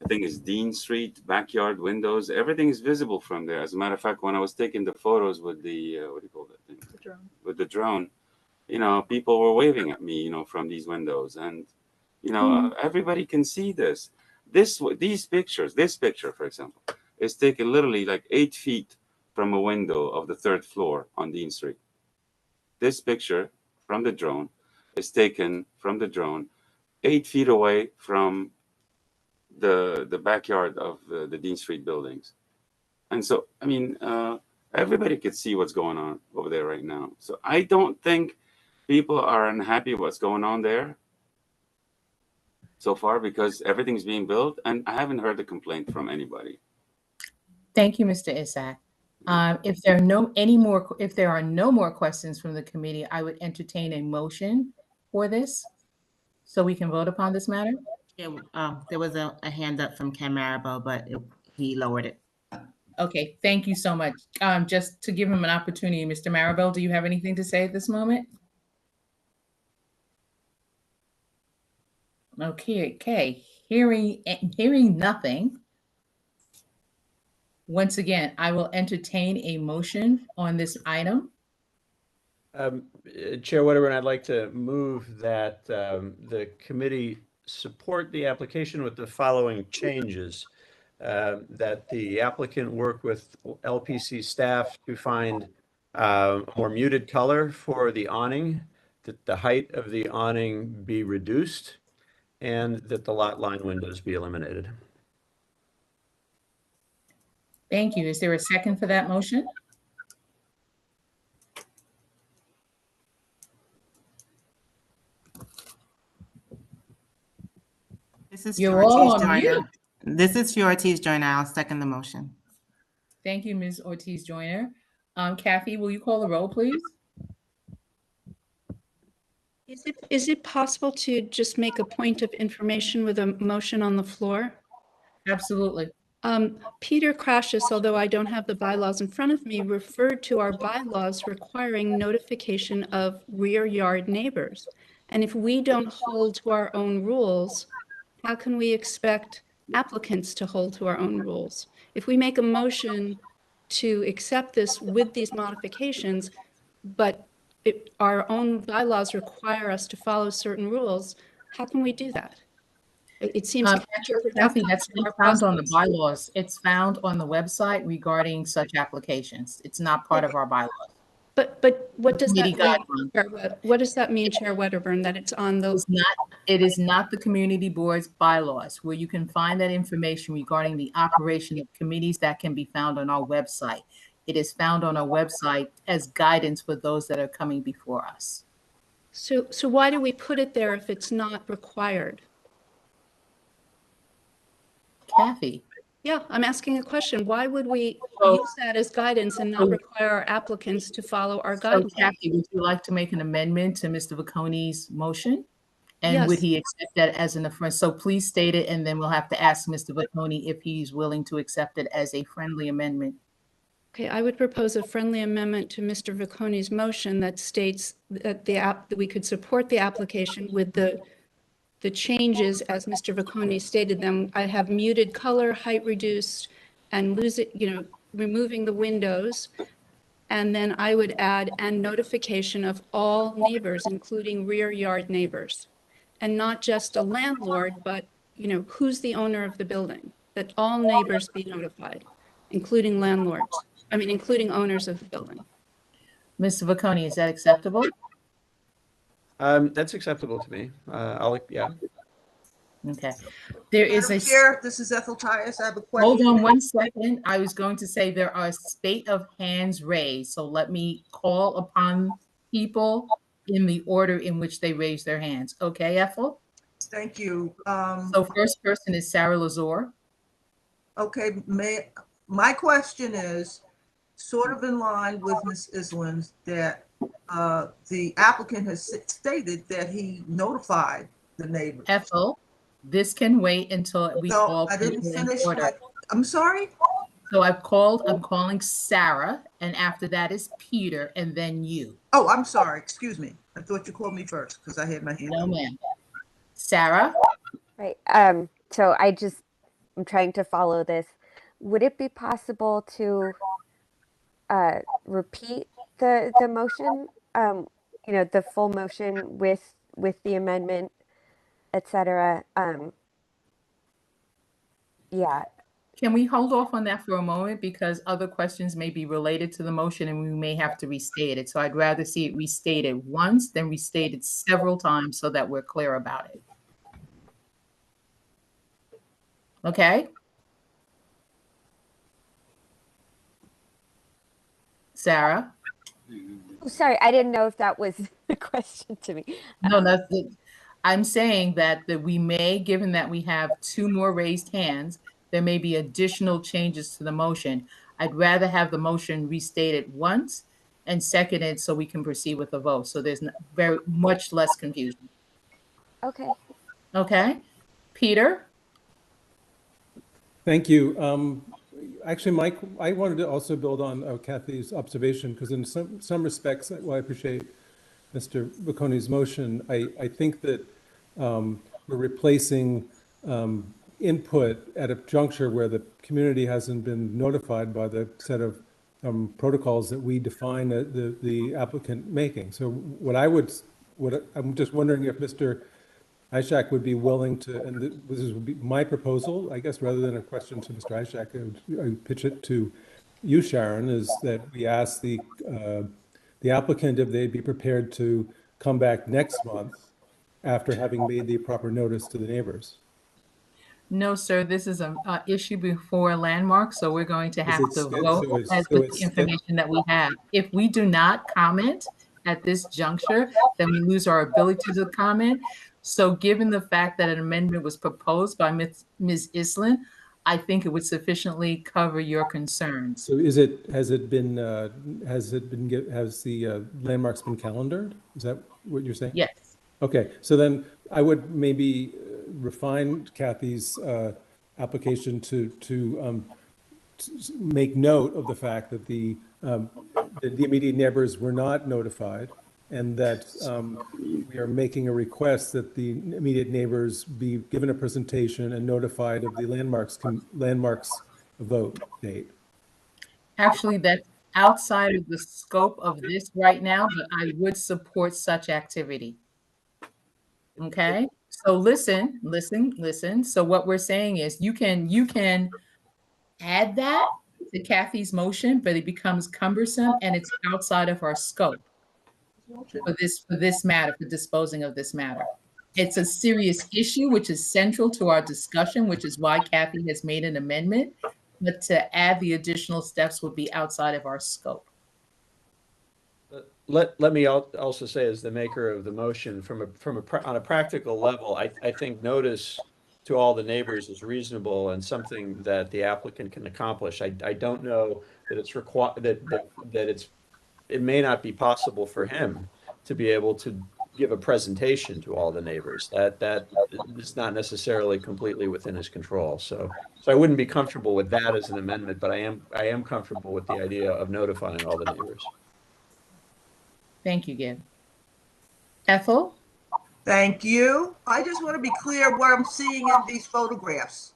I think it's Dean Street backyard windows. Everything is visible from there. As a matter of fact, when I was taking the photos with the, what do you call that thing? The drone. With the drone, you know, people were waving at me, you know, from these windows. And, you know, everybody can see this. These pictures, this picture, for example, is taken literally like 8 feet from a window of the 3rd floor on Dean Street. This picture from the drone is taken from the drone 8 feet away from the backyard of the Dean Street buildings. And so, I mean, everybody could see what's going on over there right now. So I don't think people are unhappy what's going on there so far because everything's being built, and I haven't heard a complaint from anybody. Thank you, Mr. Isaac. If there are no more questions from the committee, I would entertain a motion for this so we can vote upon this matter. Yeah, there was a hand up from Ken Marable, but he lowered it. Okay, thank you so much. Just to give him an opportunity, Mr. Marable, do you have anything to say at this moment? Okay. Hearing nothing. Once again, I will entertain a motion on this item. Chair Wedderburn, I'd like to move that the committee support the application with the following changes. That the applicant work with LPC staff to find a more muted color for the awning, that the height of the awning be reduced, and that the lot line windows be eliminated. Thank you. Is there a second for that motion? This is You're all Ortiz on Joyner. mute. This is Ortiz Joyner. I'll second the motion. Thank you, Ms. Ortiz Joyner. Kathy, will you call the roll, please? Is it possible to just make a point of information with a motion on the floor? Absolutely. Peter Crashis, although I don't have the bylaws in front of me, referred to our bylaws requiring notification of rear yard neighbors. And if we don't hold to our own rules, how can we expect applicants to hold to our own rules? If we make a motion to accept this with these modifications, but our own bylaws require us to follow certain rules, how can we do that? It seems Kathy, that's not found on the bylaws. It's found on the website regarding such applications. It's not part of our bylaws. But what does that mean? What does that mean, Chair Wedderburn, that it's on those? It is not the community board's bylaws where you can find that information regarding the operation of committees that can be found on our website. It is found on our website as guidance for those that are coming before us. So why do we put it there if it's not required? Kathy. Yeah, I'm asking a question. Why would we use that as guidance and not require our applicants to follow our guidance? So Kathy, would you like to make an amendment to Mr. Vicconi's motion? And Yes. would he accept that as an affirmative? So please state it, and then we'll have to ask Mr. Vicconi if he's willing to accept it as a friendly amendment. Okay, I would propose a friendly amendment to Mr. Vicconi's motion that states that that we could support the application with the changes as Mr. Vicconi stated them. I have muted color, height reduced, and removing the windows. And then I would add and notification of all neighbors, including rear yard neighbors. And not just a landlord, but who's the owner of the building, that all neighbors be notified, including landlords, including owners of the building. Mr. Bocconi, is that acceptable? That's acceptable to me. Yeah. Okay. There is Madam a, Chair, this is Ethel Tias. I have a question. hold on one second. I was going to say there are a spate of hands raised, so let me call upon people in the order in which they raise their hands. Okay, Ethel? Thank you. So first person is Sarah Lazar. Okay, my question is sort of in line with Ms. Islin's, that the applicant has stated that he notified the neighbors. Ethel, this can wait until we No, call I didn't people in finish order. I'm sorry? So I'm calling Sarah, and after that is Peter, and then you. Oh, I'm sorry. Excuse me. I thought you called me first because I had my hand No, up. ma'am. Sarah? Right. So I'm trying to follow this. Would it be possible to repeat the motion? The full motion with the amendment, etc. Yeah. Can we hold off on that for a moment, because other questions may be related to the motion and we may have to restate it. So I'd rather see it restated once than restated several times so that we're clear about it. Okay? Sarah? Oh, sorry, I didn't know if that was the question to me. No, that's it. I'm saying that we may, given that we have two more raised hands, there may be additional changes to the motion. I'd rather have the motion restated once and seconded so we can proceed with the vote. So there's very much less confusion. Okay. Okay? Peter? Thank you. Actually, Mike, I wanted to also build on Kathy's observation, because in some respects, well, I appreciate Mr. Bocconi's motion. I think that we're replacing input at a juncture where the community hasn't been notified by the set of protocols that we define the applicant making. So I'm just wondering if Mr. Ishak would be willing to, and this would be my proposal, I guess, rather than a question to Mr. Ishak, I would pitch it to you, Sharon, is that we ask the applicant if they'd be prepared to come back next month after having made the proper notice to the neighbors. No, sir, this is an issue before Landmark, so we're going to have to vote as with the information that we have. If we do not comment at this juncture, then we lose our ability to comment. So given the fact that an amendment was proposed by Ms. Islin, I think it would sufficiently cover your concerns. So has the landmarks been calendared? Is that what you're saying? Yes. Okay, so then I would maybe refine Kathy's application to make note of the fact that the immediate neighbors were not notified, and that we are making a request that the immediate neighbors be given a presentation and notified of the landmarks vote date. Actually, that's outside of the scope of this right now, but I would support such activity. Okay, so listen. So what we're saying is you can add that to Kathy's motion, but it becomes cumbersome and it's outside of our scope for this matter, for disposing of this matter. It's a serious issue, which is central to our discussion, which is why Kathy has made an amendment, but to add the additional steps would be outside of our scope. Let me also say, as the maker of the motion, on a practical level, I think notice to all the neighbors is reasonable and something that the applicant can accomplish. I don't know that it's required that it may not be possible for him to be able to give a presentation to all the neighbors. That is not necessarily completely within his control. So I wouldn't be comfortable with that as an amendment, but I am comfortable with the idea of notifying all the neighbors. Thank you, Gib. Ethel? Thank you. I just want to be clear what I'm seeing in these photographs.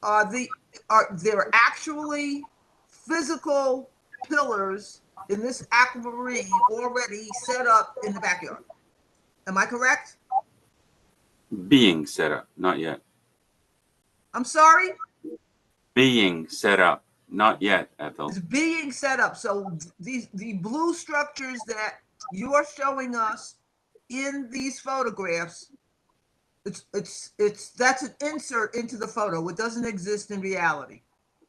Are there actually physical pillars in this aquamarine already set up in the backyard? Am I correct? Being set up, not yet. I'm sorry? Being set up, not yet, Ethel. It's being set up. So the blue structures that you are showing us in these photographs, that's an insert into the photo. It doesn't exist in reality.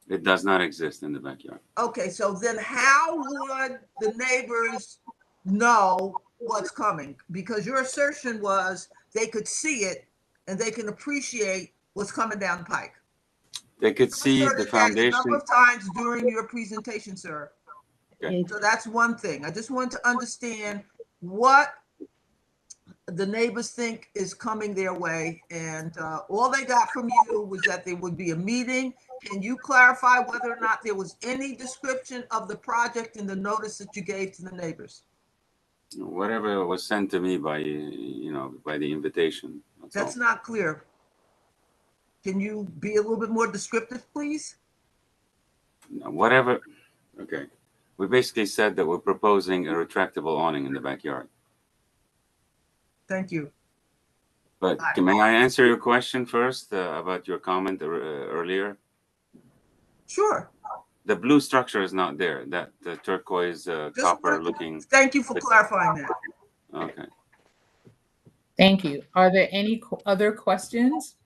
It does not exist in the backyard. Okay, so then how would the neighbors know what's coming? Because your assertion was they could see it and they can appreciate what's coming down the pike. They could see the Asserted that a foundation. number of times during your presentation, sir. Okay. So that's one thing. I just want to understand what the neighbors think is coming their way. And all they got from you was that there would be a meeting. Can you clarify whether or not there was any description of the project in the notice that you gave to the neighbors? Whatever was sent to me by, by the invitation. That's not clear. Can you be a little bit more descriptive, please? Whatever. Okay. We basically said that we're proposing a retractable awning in the backyard. Thank you. But may I answer your question first about your comment earlier? Sure. The blue structure is not there. That the turquoise copper looking. Thank you for clarifying that. Okay. Thank you. Are there any other questions?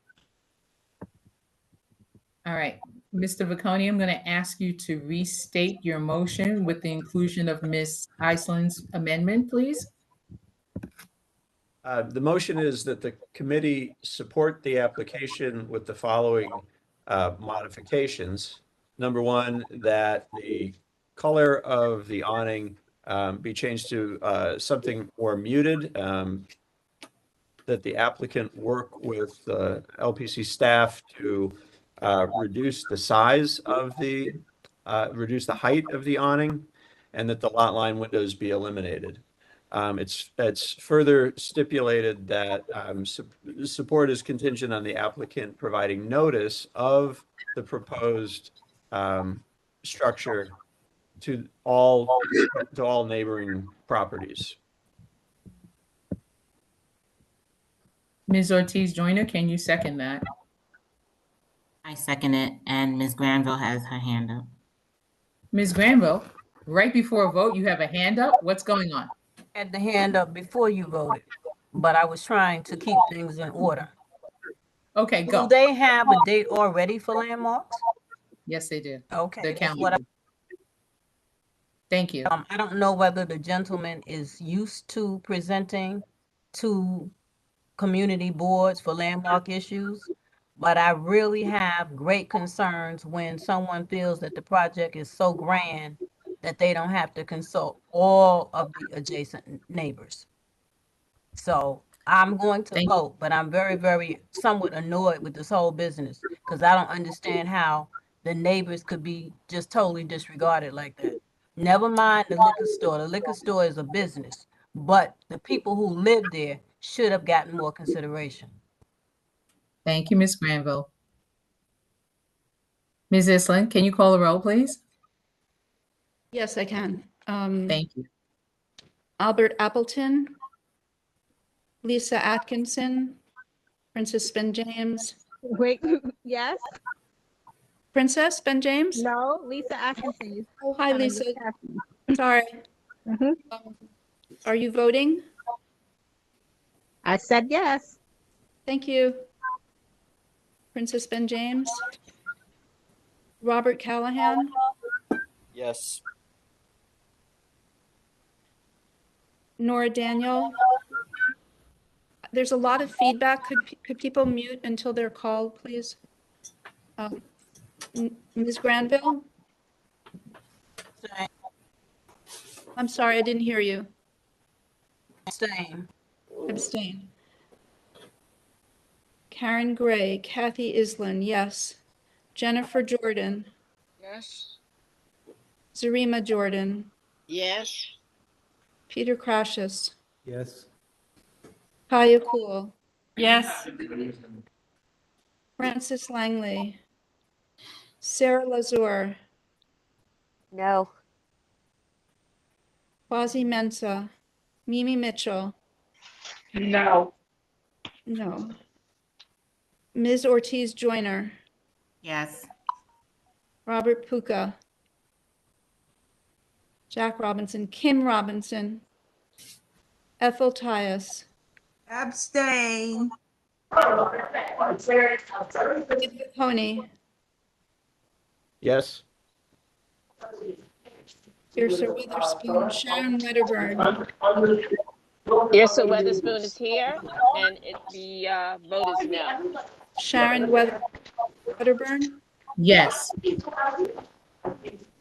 All right, Mr. Vacconi, I'm going to ask you to restate your motion with the inclusion of Ms. Iceland's amendment, please. The motion is that the committee support the application with the following modifications. Number one, that the color of the awning be changed to something more muted, that the applicant work with LPC staff to reduce the size of reduce the height of the awning, and that the lot line windows be eliminated. It's further stipulated that support is contingent on the applicant providing notice of the proposed structure to all neighboring properties. Ms. Ortiz Joyner, can you second that? I second it, and Ms. Granville has her hand up. Ms. Granville, right before a vote, you have a hand up. What's going on? Had the hand up before you voted, but I was trying to keep things in order. Okay, go. Do they have a date already for landmarks? Yes, they do. Okay. The that's county. what Thank you. I don't know whether the gentleman is used to presenting to community boards for landmark issues, but I really have great concerns when someone feels that the project is so grand that they don't have to consult all of the adjacent neighbors. So I'm going to vote, but I'm very, very somewhat annoyed with this whole business because I don't understand how the neighbors could be just totally disregarded like that. Never mind the liquor store. The liquor store is a business, but the people who live there should have gotten more consideration. Thank you, Ms. Granville. Ms. Island, can you call the roll, please? Yes, I can. Thank you. Albert Appleton, Lisa Atkinson, Princess Ben James. Wait, yes? Princess Ben James? No, Lisa Atkinson. Oh, hi, Lisa. Sorry. Are you voting? I said yes. Thank you. Princess Ben James. Robert Callahan. Yes. Nora Daniel. There's a lot of feedback. Could people mute until they're called, please? Ms. Granville? I'm sorry, I didn't hear you. Abstain. Abstain. Karen Gray, Kathy Island, yes. Jennifer Jordan, Yes. Zarima Jordan, Yes. Peter Crashus, Yes. Kaya Cool, Yes. Francis Langley, Sarah Lazur, No. Quasi Mensa, Mimi Mitchell, No. No. Ms. Ortiz Joyner, Yes. Robert Puka, Jack Robinson, Kim Robinson, Ethel Tyus, Abstain. David Coney, Yes. Tirsa Witherspoon, Sharon Wedderburn, Tirsa Weatherspoon is here, and the vote is no. Sharon Wedderburn, Yes.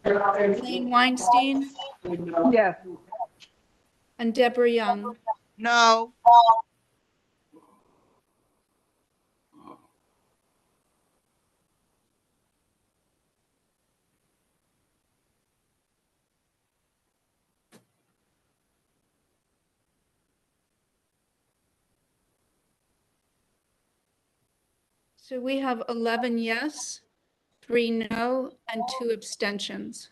Elaine Weinstein, Yes. and Deborah Young. No. So we have 11 yes, 3 no, and 2 abstentions.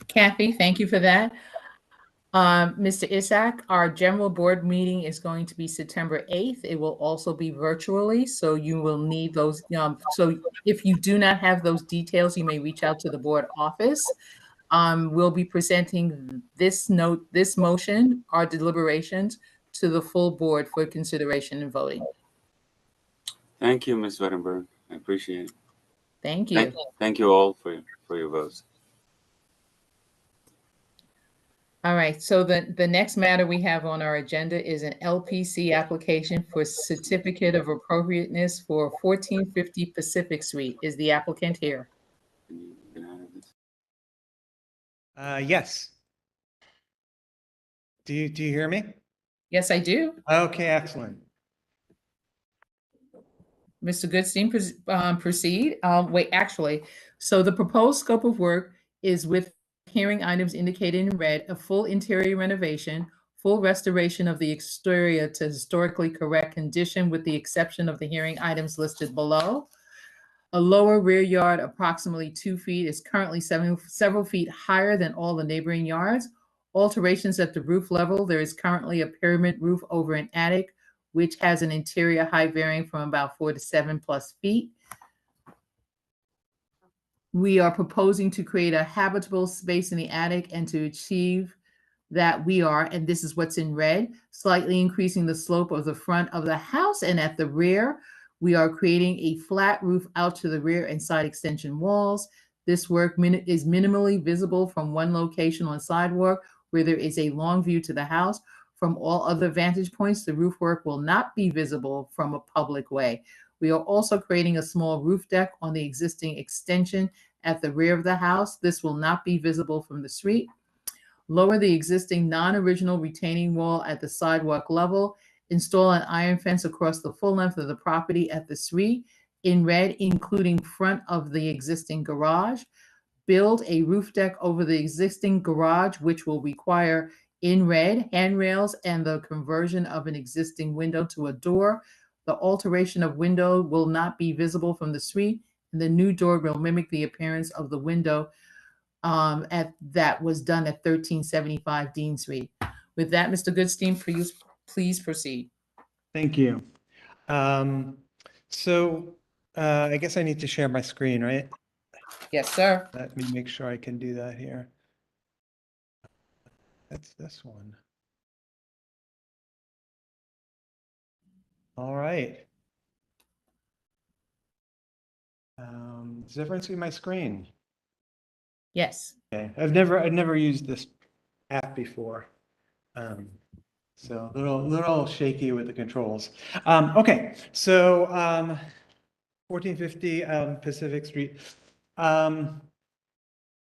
Kathy, thank you for that. Mr. Isak, our general board meeting is going to be September 8th. It will also be virtually, so you will need those. So if you do not have those details, you may reach out to the board office. We'll be presenting this motion, our deliberations, to the full board for consideration and voting. Thank you, Ms. Wedderburn. I appreciate it. Thank you. Thank you all for your votes. All right, so the next matter we have on our agenda is an LPC application for certificate of appropriateness for 1450 Pacific Street. Is the applicant here? Yes. Do you hear me? Yes, I do. Okay, excellent. Mr. Goodstein, proceed. Wait, actually, so the proposed scope of work is with hearing items indicated in red: a full interior renovation, full restoration of the exterior to historically correct condition with the exception of the hearing items listed below. A lower rear yard approximately 2 feet is currently several feet higher than all the neighboring yards. Alterations at the roof level: there is currently a pyramid roof over an attic, which has an interior height varying from about 4 to 7+ feet. We are proposing to create a habitable space in the attic, and to achieve that we are, and this is what's in red, slightly increasing the slope of the front of the house, and at the rear, we are creating a flat roof out to the rear and side extension walls. This work is minimally visible from one location on sidewalk where there is a long view to the house. From all other vantage points, the roof work will not be visible from a public way. We are also creating a small roof deck on the existing extension at the rear of the house. This will not be visible from the street. Lower the existing non-original retaining wall at the sidewalk level. Install an iron fence across the full length of the property at the street in red, including front of the existing garage. Build a roof deck over the existing garage, which will require, in red, handrails and the conversion of an existing window to a door. The alteration of window will not be visible from the street, and the new door will mimic the appearance of the window that was done at 1375 Dean Street. With that, Mr. Goodstein, please proceed. Thank you. I guess I need to share my screen, right? Yes, sir. Let me make sure I can do that here. That's this one. All right. Does everyone see my screen? Yes. Okay. I've never used this app before. So a little shaky with the controls. Okay, so 1450 Pacific Street.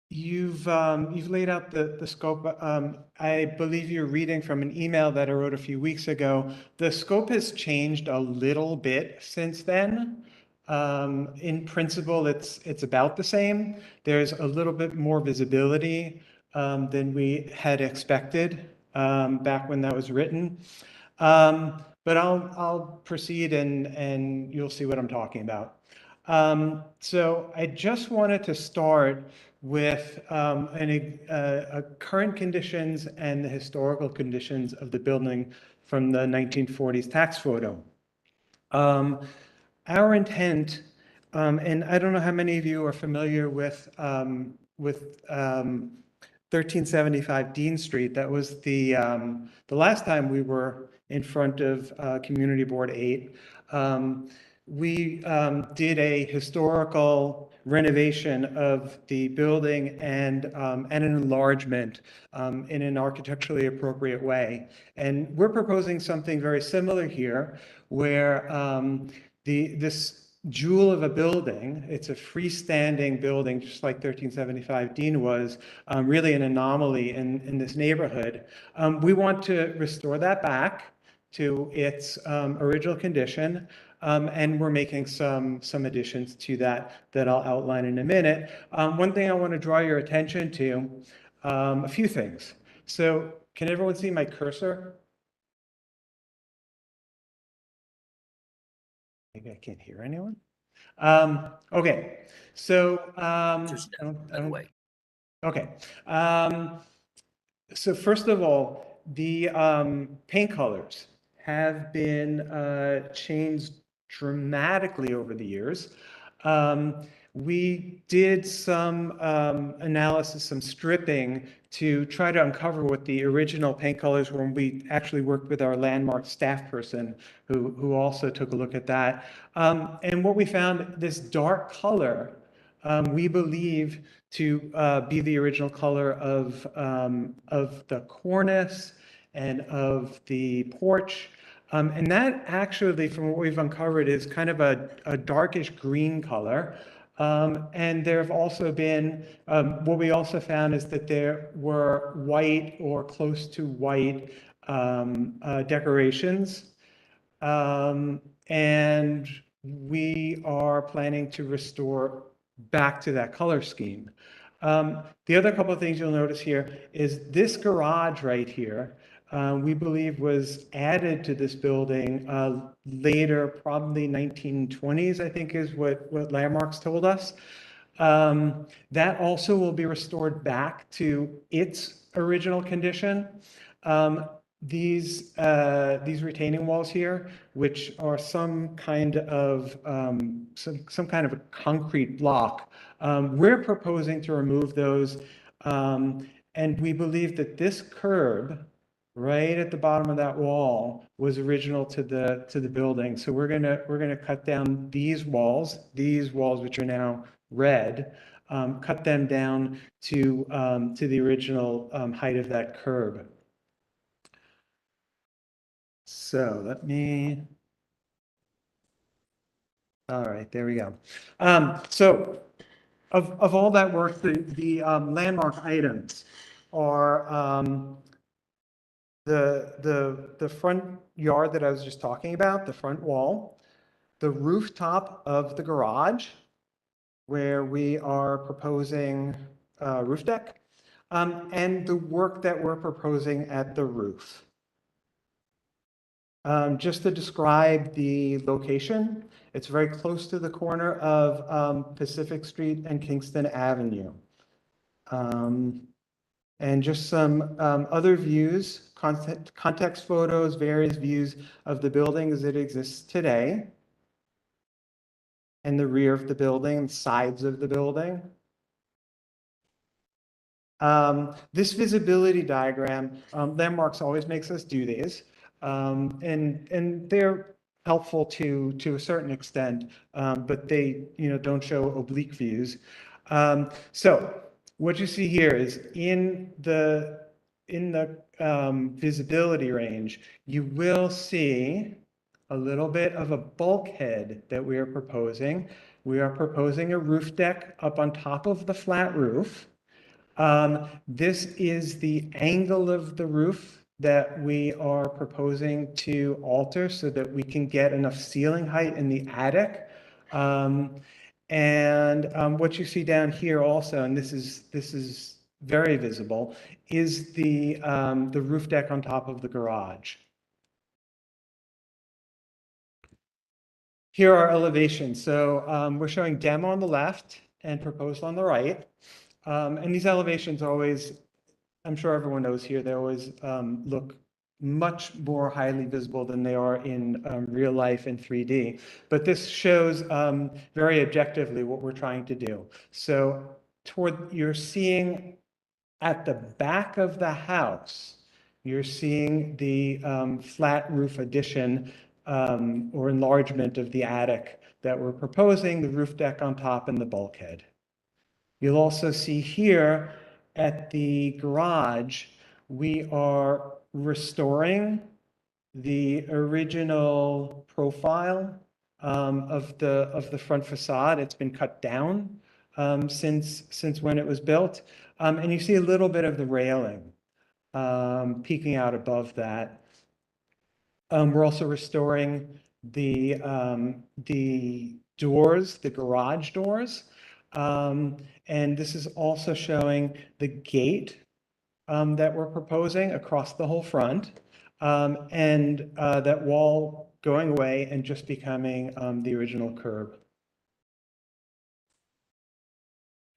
You've laid out the scope. I believe you're reading from an email that I wrote a few weeks ago. The scope has changed a little bit since then. In principle, it's about the same. There's a little bit more visibility than we had expected back when that was written. But I'll proceed and you'll see what I'm talking about. So I just wanted to start with current conditions and the historical conditions of the building from the 1940s tax photo. Our intent, and I don't know how many of you are familiar with 1375 Dean Street. That was the last time we were in front of Community Board 8. We did a historical renovation of the building and an enlargement in an architecturally appropriate way. And we're proposing something very similar here, where this jewel of a building, it's a freestanding building, just like 1375 Dean was, really an anomaly in this neighborhood. We want to restore that back to its original condition. And we're making some additions to that I'll outline in a minute. One thing I want to draw your attention to, a few things. So can everyone see my cursor? Maybe I can't hear anyone. Okay, so okay. So first of all, the paint colors have been changed dramatically over the years. We did some analysis, some stripping to try to uncover what the original paint colors were, and we actually worked with our Landmark staff person who also took a look at that. And what we found, this dark color, we believe to be the original color of the cornice and of the porch. And that actually, from what we've uncovered, is kind of a darkish green color. And there have also been, what we also found is that there were white or close to white decorations. And we are planning to restore back to that color scheme. The other couple of things you'll notice here is this garage right here, we believe was added to this building later, probably 1920s, I think is what Landmarks told us. That also will be restored back to its original condition. These retaining walls here, which are some kind of a concrete block, we're proposing to remove those, and we believe that this curb right at the bottom of that wall was original to the building. So we're gonna cut down these walls which are now red, cut them down to the original height of that curb. So all right, there we go. So of all that work, the landmark items are the front yard that I was just talking about, the front wall, the rooftop of the garage, where we are proposing a roof deck, and the work that we're proposing at the roof. Just to describe the location, it's very close to the corner of Pacific Street and Kingston Avenue. And just some other views, context photos, various views of the building as it exists today, and the rear of the building, sides of the building. This visibility diagram, Landmarks always makes us do these. And they're helpful to a certain extent, but they don't show oblique views. So what you see here is in the visibility range, you will see a little bit of a bulkhead that we are proposing. We are proposing a roof deck up on top of the flat roof. This is the angle of the roof that we are proposing to alter so that we can get enough ceiling height in the attic. And what you see down here also, and this is very visible, is the roof deck on top of the garage. Here are elevations. So we're showing demo on the left and proposed on the right. And these elevations always, I'm sure everyone knows here, they always look much more highly visible than they are in real life in 3D. But this shows very objectively what we're trying to do. So you're seeing at the back of the house, you're seeing the flat roof addition or enlargement of the attic that we're proposing, the roof deck on top and the bulkhead. You'll also see here at the garage, we are restoring the original profile of the front facade. It's been cut down since when it was built. And you see a little bit of the railing peeking out above that. We're also restoring the doors, the garage doors. And this is also showing the gate that we're proposing across the whole front, and that wall going away and just becoming the original curb.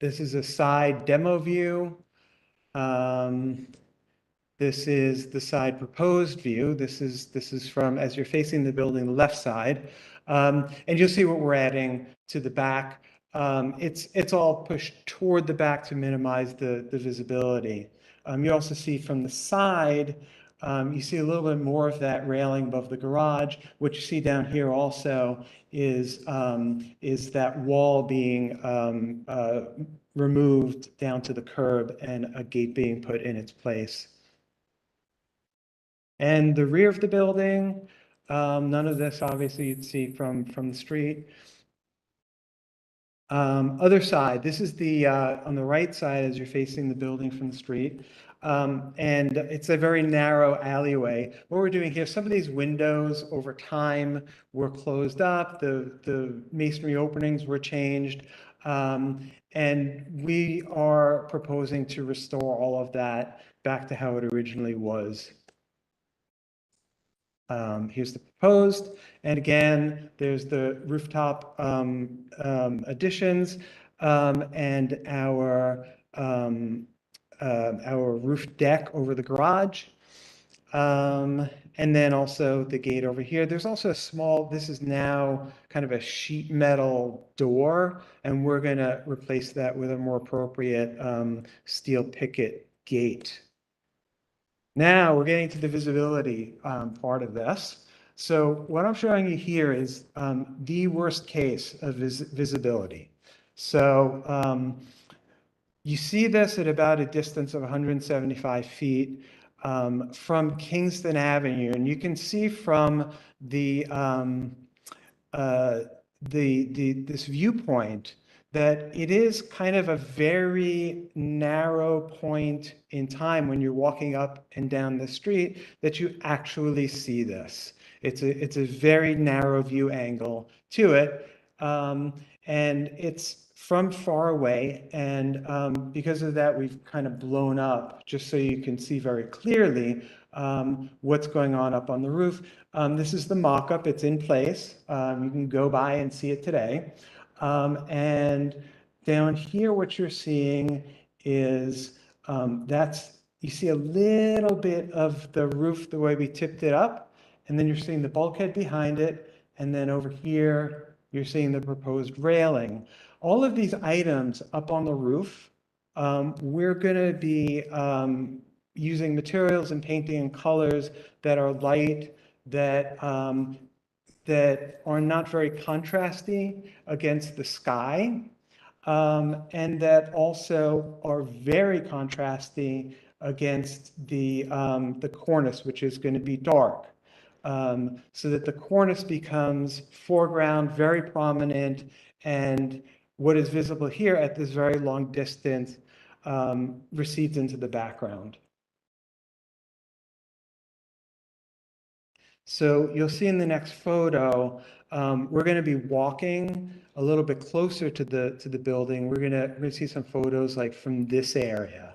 This is a side demo view. This is the side proposed view. This is from as you're facing the building, the left side, and you'll see what we're adding to the back. It's all pushed toward the back to minimize the visibility. You also see from the side, you see a little bit more of that railing above the garage. What you see down here also is that wall being removed down to the curb and a gate being put in its place. And the rear of the building, none of this obviously you'd see from the street. Other side, this is the on the right side as you're facing the building from the street. And it's a very narrow alleyway. What we're doing here, some of these windows over time were closed up, the masonry openings were changed, and we are proposing to restore all of that back to how it originally was. Here's the proposed, and again, there's the rooftop additions and our roof deck over the garage, and then also the gate over here. There's also a small, this is now kind of a sheet metal door, and we're going to replace that with a more appropriate steel picket gate. Now we're getting to the visibility part of this. So what I'm showing you here is the worst case of visibility. So you see this at about a distance of 175 feet from Kingston Avenue, and you can see from this viewpoint that it is kind of a very narrow point in time when you're walking up and down the street that you actually see this. It's a very narrow view angle to it, and it's from far away, and because of that, we've kind of blown up just so you can see very clearly what's going on up on the roof. This is the mock-up. It's in place. You can go by and see it today. And down here, what you're seeing is you see a little bit of the roof the way we tipped it up, and then you're seeing the bulkhead behind it, and then over here, you're seeing the proposed railing. All of these items up on the roof, we're going to be using materials and painting and colors that are light, that are not very contrasty against the sky, and that also are very contrasty against the cornice, which is going to be dark, so that the cornice becomes foreground, very prominent, and what is visible here at this very long distance recedes into the background. So you'll see in the next photo, we're going to be walking a little bit closer to the building. We're going to see some photos like from this area.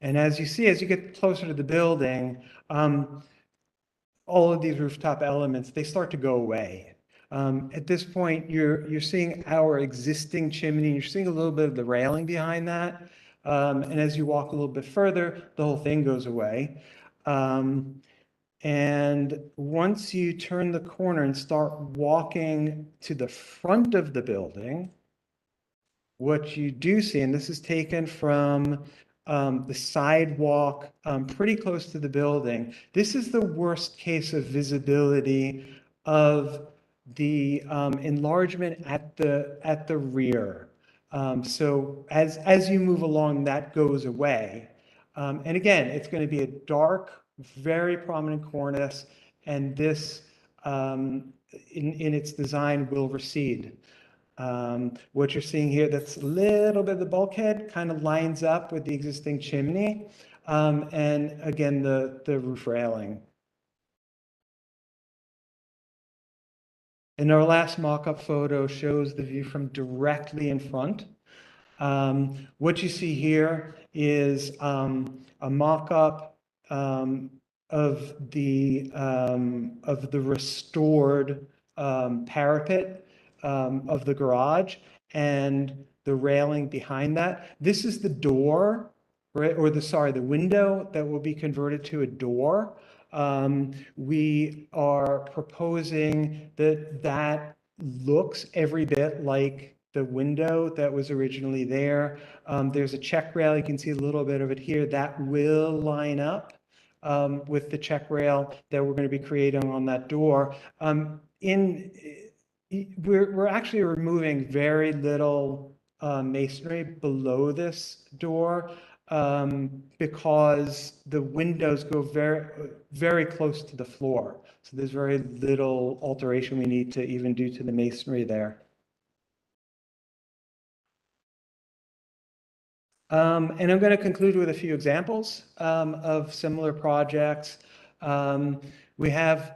And as you see, as you get closer to the building, all of these rooftop elements, they start to go away. At this point, you're seeing our existing chimney. You're seeing a little bit of the railing behind that. And as you walk a little bit further, the whole thing goes away. And once you turn the corner and start walking to the front of the building, what you do see, and this is taken from the sidewalk pretty close to the building, this is the worst case of visibility of the enlargement at the rear. So as you move along, that goes away. And again, it's going to be a dark, very prominent cornice, and this in its design will recede. What you're seeing here, that's a little bit of the bulkhead, kind of lines up with the existing chimney, and again, the roof railing. And our last mock-up photo shows the view from directly in front. What you see here is a mock-up of the restored parapet of the garage and the railing behind that. This is the door, right? Or the window that will be converted to a door. We are proposing that looks every bit like the window that was originally there. There's a check rail. You can see a little bit of it here. That will line up with the check rail that we're going to be creating on that door. We're actually removing very little masonry below this door because the windows go very, very close to the floor. So there's very little alteration we need to even do to the masonry there. And I'm going to conclude with a few examples of similar projects. We have,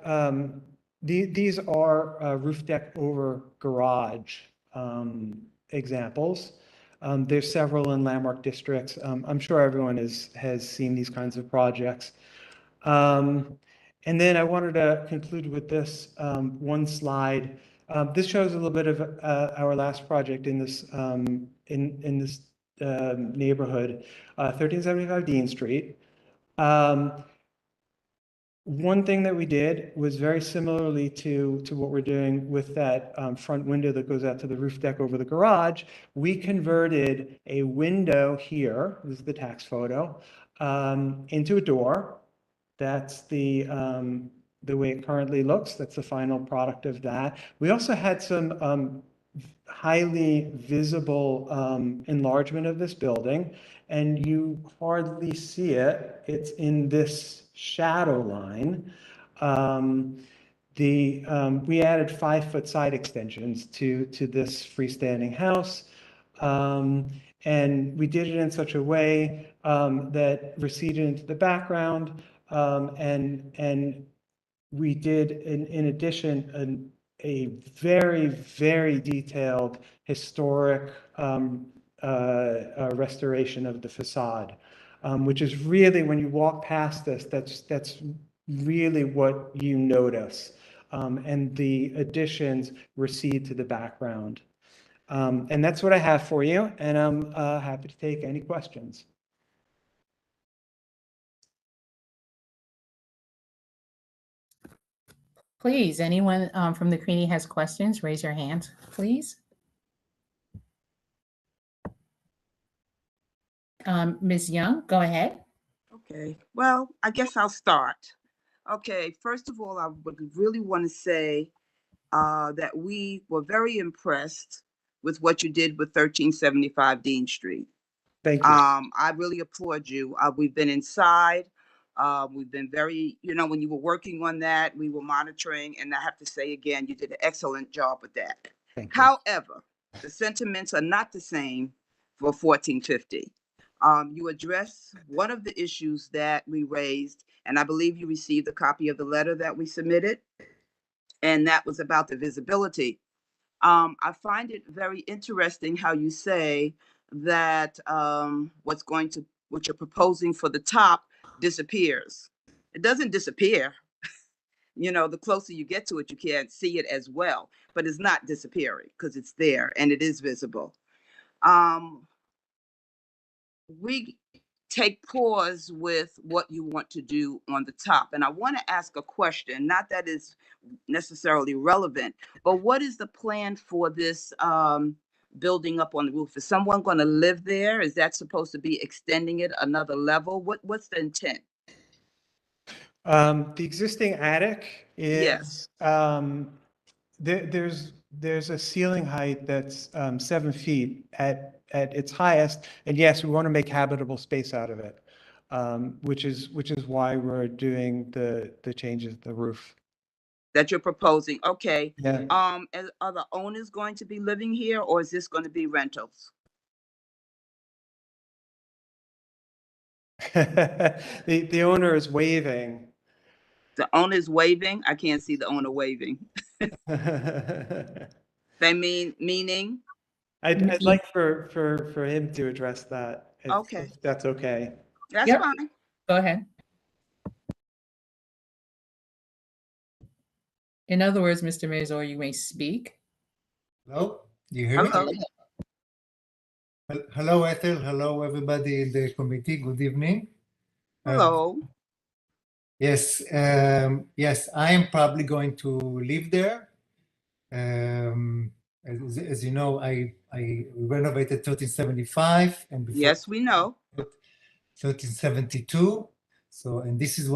these are roof deck over garage examples. There's several in landmark districts. I'm sure everyone has seen these kinds of projects. And then I wanted to conclude with this one slide. This shows a little bit of our last project in this neighborhood, 1375 Dean Street. One thing that we did was very similarly to what we're doing with that front window that goes out to the roof deck over the garage. We converted a window here, this is the tax photo, into a door. That's the way it currently looks. That's the final product of that. We also had some highly visible enlargement of this building, and you hardly see it. It's in this shadow line. We added 5-foot side extensions to this freestanding house, and we did it in such a way that receded into the background, and we did in addition a very, very detailed historic restoration of the facade, which is really, when you walk past this, that's really what you notice. And the additions recede to the background. And that's what I have for you, and I'm happy to take any questions. Please, anyone from the community has questions, raise your hand, please. Ms. Young, go ahead. Okay, well, I guess I'll start. Okay, first of all, I would really want to say that we were very impressed with what you did with 1375 Dean Street. Thank you. I really applaud you. We've been inside. We've been very, when you were working on that, we were monitoring, and I have to say again, you did an excellent job with that. Thank you. However, the sentiments are not the same for 1450. You addressed one of the issues that we raised, and I believe you received a copy of the letter that we submitted, and that was about the visibility. I find it very interesting how you say that what you're proposing for the top disappears. It doesn't disappear. The closer you get to it, you can't see it as well, but it's not disappearing because it's there and it is visible. we take pause with what you want to do on the top. And I want to ask a question, not that it's necessarily relevant, but what is the plan for this building up on the roof? Is someone going to live there? Is that supposed to be extending it another level? What's the intent? The existing attic Yes. is, there's a ceiling height that's 7 feet at its highest. And yes, we want to make habitable space out of it, which is why we're doing the changes to the roof. That you're proposing. Okay. Yeah. Are the owners going to be living here, or is this going to be rentals? The owner is waving. The owner is waving? I can't see the owner waving. They meaning? I'd like for him to address that. Okay. If that's okay. That's Yep. fine. Go ahead. In other words, Mr. Mazur, you may speak. Hello, you hear me? Hello. Hello, Ethel. Hello, everybody in the committee. Good evening. Hello. Yes, yes, I am probably going to live there. As you know, I renovated 1375 and before Yes, we know. 1372. So, and this is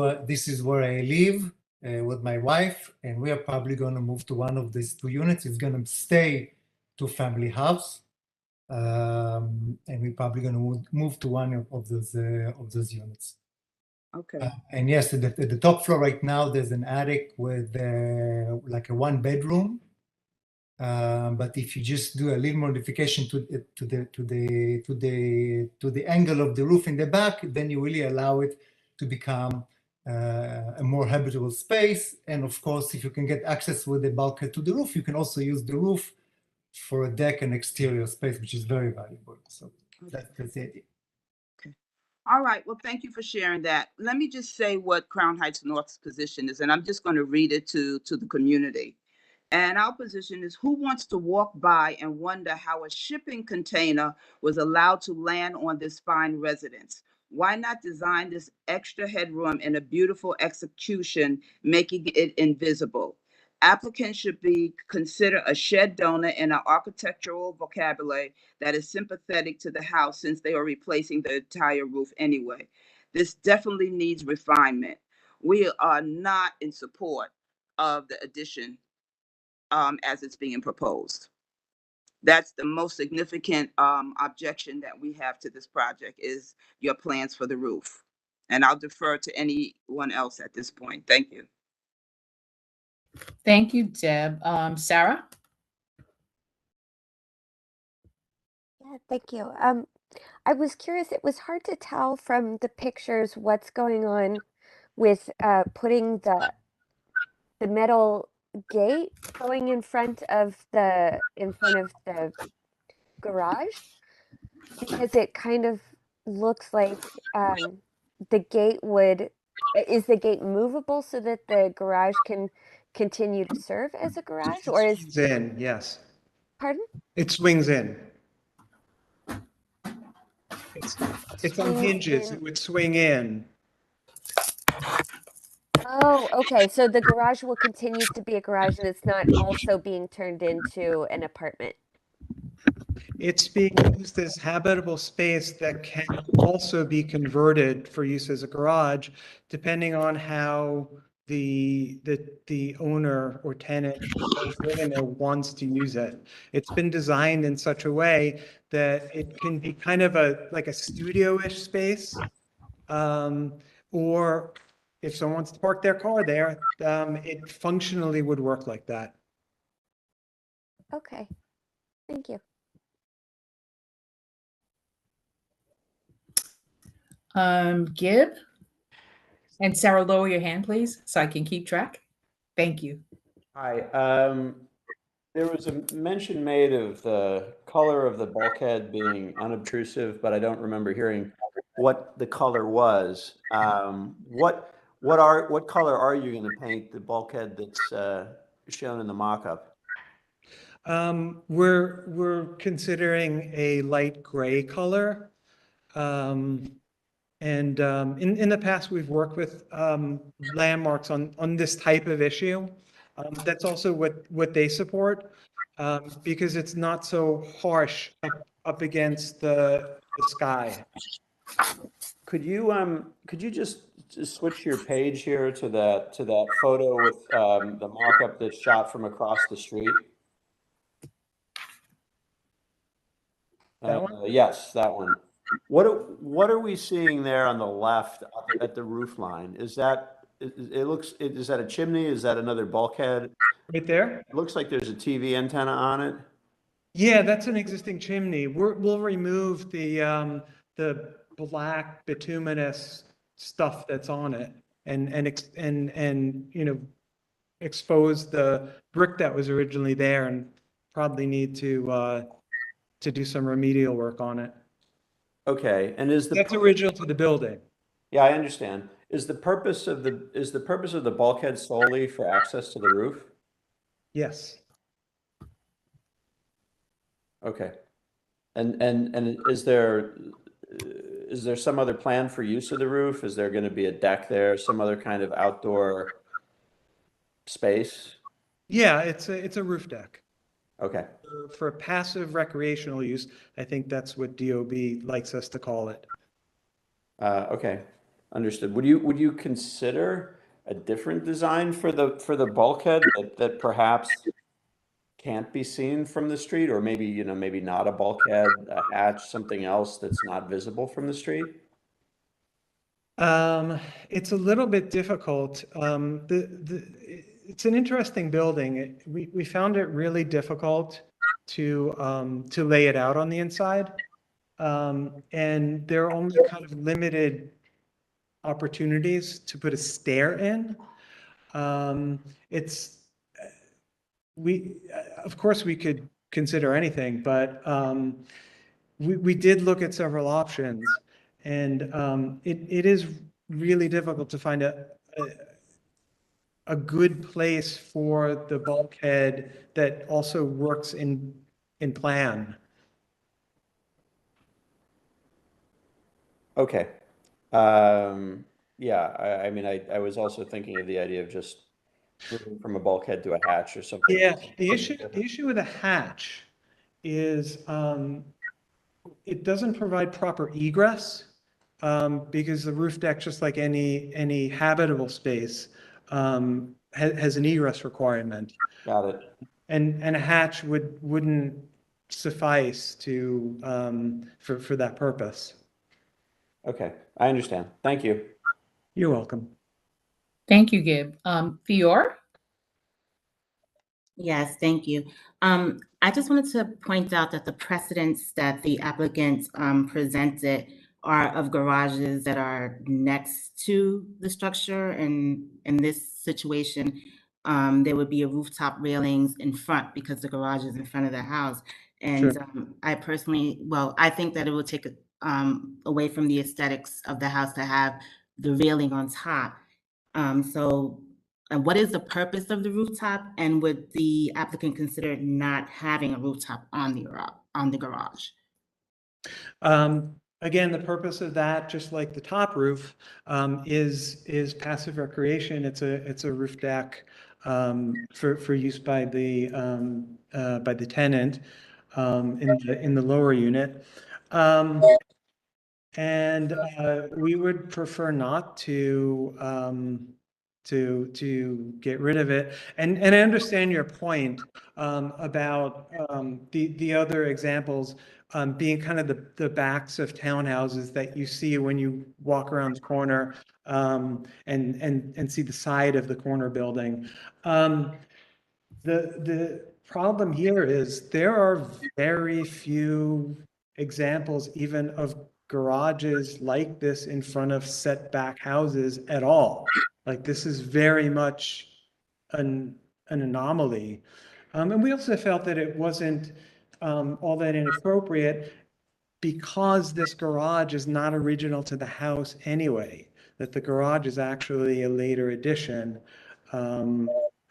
where I live with my wife, and we are probably going to move to one of these 2 units. It's going to stay 2-family house, and we're probably going to move to one of those units. Okay. And yes, at the top floor right now, there's an attic with like a 1-bedroom. But if you just do a little modification to the angle of the roof in the back, then you really allow it to become a more habitable space. And of course, if you can get access with the bulkhead to the roof, you can also use the roof for a deck and exterior space, which is very valuable. So that's the idea. All right. Well, thank you for sharing that. Let me just say what Crown Heights North's position is, and I'm just going to read it to the community. And our position is, who wants to walk by and wonder how a shipping container was allowed to land on this fine residence? Why not design this extra headroom in a beautiful execution, making it invisible? Applicants should be considered a shed donor in an architectural vocabulary that is sympathetic to the house, since they are replacing the entire roof anyway. This definitely needs refinement. We are not in support of the addition as it's being proposed. That's the most significant objection that we have to this project, is your plans for the roof. And I'll defer to anyone else at this point. Thank you. Thank you, Deb. Sarah? Yeah, thank you. I was curious, it was hard to tell from the pictures what's going on with putting the metal gate going in front of the garage, because it kind of looks like the gate is the gate movable so that the garage can continue to serve as a garage, or is Swings in, yes. Pardon? It swings in. It's on Swings hinges. in. It would swing in. Oh, okay. So the garage will continue to be a garage, and it's not also being turned into an apartment. It's being used as habitable space that can also be converted for use as a garage, depending on how the owner or tenant who's living there wants to use it. It's been designed in such a way that it can be kind of like a studio-ish space, or if someone wants to park their car there, it functionally would work like that. Okay. Thank you. Gib? And Sarah, lower your hand, please, so I can keep track. Thank you. Hi. There was a mention made of the color of the bulkhead being unobtrusive, but I don't remember hearing what the color was. What color are you going to paint the bulkhead that's shown in the mock-up? We're considering a light gray color. In the past, we've worked with landmarks on this type of issue. That's also what they support, because it's not so harsh up against the sky. Could you just switch your page here to that photo with the mock-up that's shot from across the street? That one? Yes, that one. What are we seeing there on the left at the roof line? Is that is that a chimney? Is that another bulkhead? Right there? It looks like there's a TV antenna on it. Yeah, that's an existing chimney. We'll remove the black bituminous stuff that's on it and you know, expose the brick that was originally there, and probably need to do some remedial work on it. Okay, and that's original to the building? Yeah, I understand. Is the purpose of the bulkhead solely for access to the roof? Yes. Okay. And is there some other plan for use of the roof? Is there going to be a deck there, some other kind of outdoor space? Yeah, it's a roof deck. Okay. For passive recreational use, I think that's what DOB likes us to call it. Okay, understood. Would you consider a different design for the bulkhead that perhaps can't be seen from the street, or maybe, you know, maybe not a bulkhead, a hatch, something else that's not visible from the street? It's a little bit difficult. It's an interesting building. We found it really difficult to lay it out on the inside, and there are only kind of limited opportunities to put a stair in. Of course we could consider anything, but we did look at several options, and it is really difficult to find a good place for the bulkhead that also works in plan. Okay. Yeah, I mean, I was also thinking of the idea of just moving from a bulkhead to a hatch or something. Yeah, the issue with a hatch is it doesn't provide proper egress, because the roof deck, just like any habitable space, has an egress requirement. Got it. And a hatch wouldn't suffice to for that purpose. Okay, I understand. Thank you. You're welcome. Thank you, Gib. Fior? Yes, thank you. I just wanted to point out that the precedents that the applicants presented are of garages that are next to the structure. And in this situation, there would be a rooftop railings in front because the garage is in front of the house. And Sure. I personally, well, I think that it would take away from the aesthetics of the house to have the railing on top. So what is the purpose of the rooftop, and would the applicant consider not having a rooftop on the garage? Again, the purpose of that, just like the top roof, is passive recreation. It's a roof deck for use by the tenant in the lower unit. And we would prefer not to get rid of it. And I understand your point about the other examples being kind of the backs of townhouses that you see when you walk around the corner and see the side of the corner building. The problem here is there are very few examples even of garages like this in front of setback houses at all. Like, this is very much an anomaly. And we also felt that it wasn't all that inappropriate because this garage is not original to the house anyway, that the garage is actually a later addition.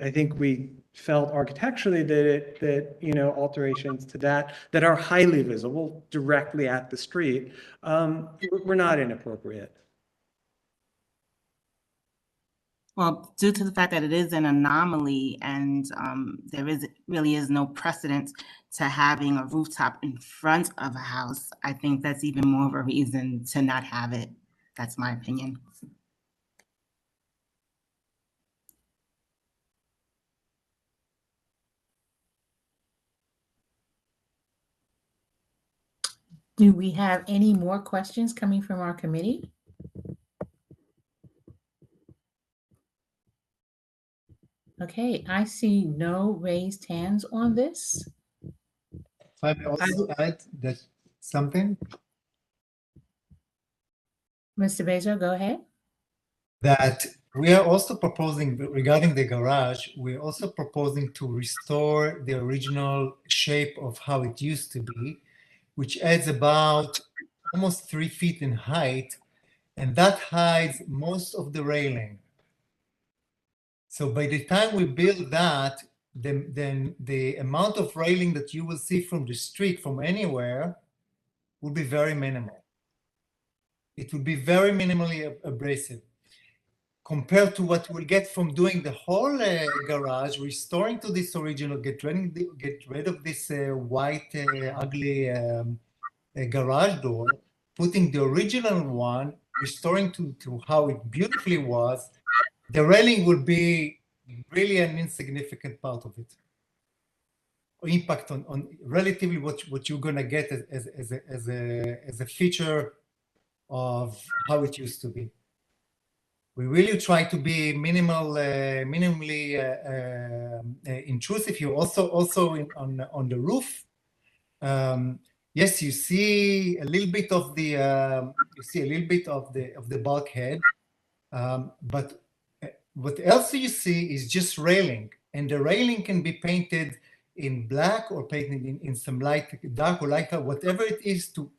I think we felt architecturally that alterations to that are highly visible directly at the street were not inappropriate. Well, due to the fact that it is an anomaly and there really is no precedent to having a rooftop in front of a house, I think that's even more of a reason to not have it. That's my opinion. Do we have any more questions coming from our committee? Okay, I see no raised hands on this. If I may also add that something, Mr. Bezo, go ahead. that we are also proposing regarding the garage, we're also proposing to restore the original shape of how it used to be, which adds about almost 3 feet in height, and that hides most of the railing. So by the time we build that, then the amount of railing that you will see from the street, from anywhere, will be very minimal. It will be very minimally abrasive compared to what we'll get from doing the whole garage, restoring to this original, get rid of this white, ugly garage door, putting the original one, restoring to how it beautifully was. The railing will be really an insignificant part of it. Impact on relatively what you're gonna get as a feature of how it used to be. We really try to be minimally intrusive. You also on the roof. Yes, you see a little bit of the bulkhead, but what else you see is just railing, and the railing can be painted in black or painted in some light, dark or light, whatever it is to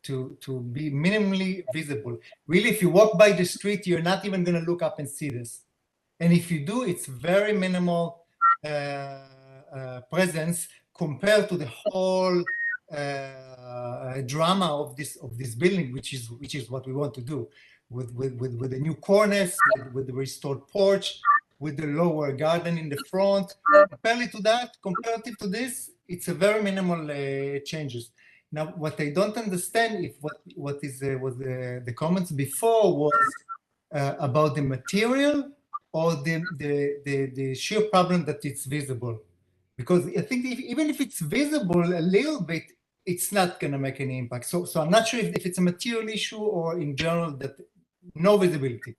be minimally visible. Really, if you walk by the street, you're not even going to look up and see this. And if you do, it's very minimal presence compared to the whole drama of this building, which is what we want to do with the new cornice, with the restored porch, with the lower garden in the front. Comparative to this, it's a very minimal changes. Now, what I don't understand if what was the comments before was about the material or the sheer problem that it's visible. Because I think even if it's visible a little bit, it's not going to make any impact. So I'm not sure if it's a material issue or in general that no visibility.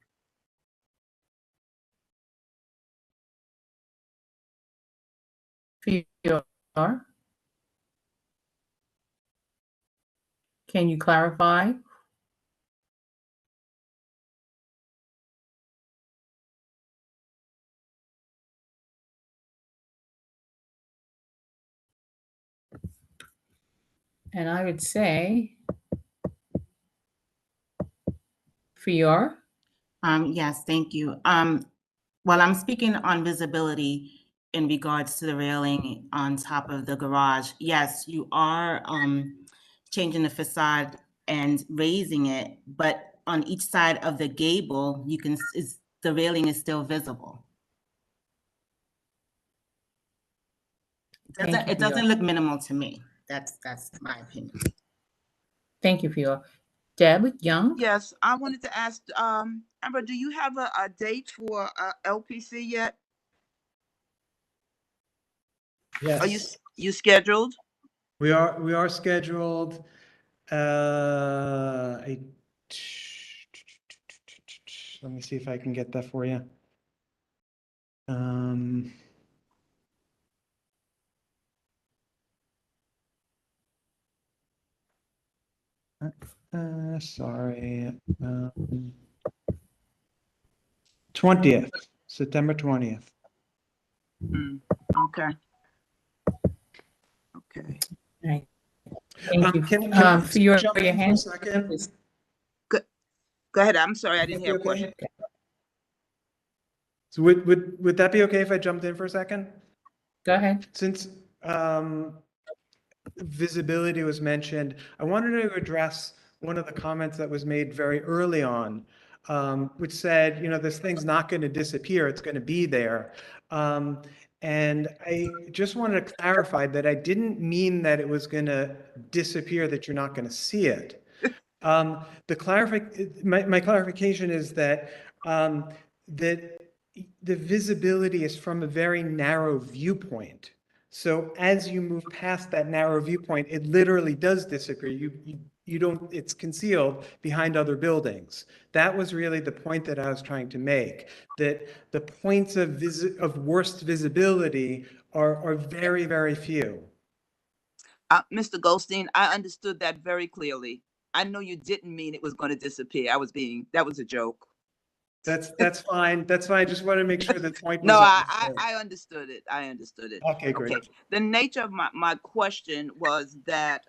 Can you clarify? And I would say, Fior? Yes, thank you. Well, I'm speaking on visibility in regards to the railing on top of the garage. Yes, you are changing the facade and raising it, but on each side of the gable, the railing is still visible. It doesn't look minimal to me. That's my opinion. Thank you, Fior. Deb Young? Yes, I wanted to ask, Amber, do you have a date for LPC yet? Yes. Are you scheduled? We are scheduled. Let me see if I can get that for you. Sorry. 20th, September 20th. Okay. Okay. Right. Thank you. Can for your jump in hand. for a second? Go ahead. I'm sorry, I didn't hear a question. So would that be okay if I jumped in for a second? Go ahead. Since visibility was mentioned, I wanted to address one of the comments that was made very early on, which said, you know, this thing's not going to disappear, it's going to be there. And I just wanted to clarify that I didn't mean that it was going to disappear, that you're not going to see it. My clarification is that that the visibility is from a very narrow viewpoint. So as you move past that narrow viewpoint, it literally does disappear. You don't, it's concealed behind other buildings. That was really the point that I was trying to make, that the points of worst visibility are very, very few. Mr. Goldstein, I understood that very clearly. I know you didn't mean it was going to disappear. That was a joke. That's fine. That's fine. I just want to make sure the point was No, understood. I understood it. I understood it. Okay, great. The nature of my question was that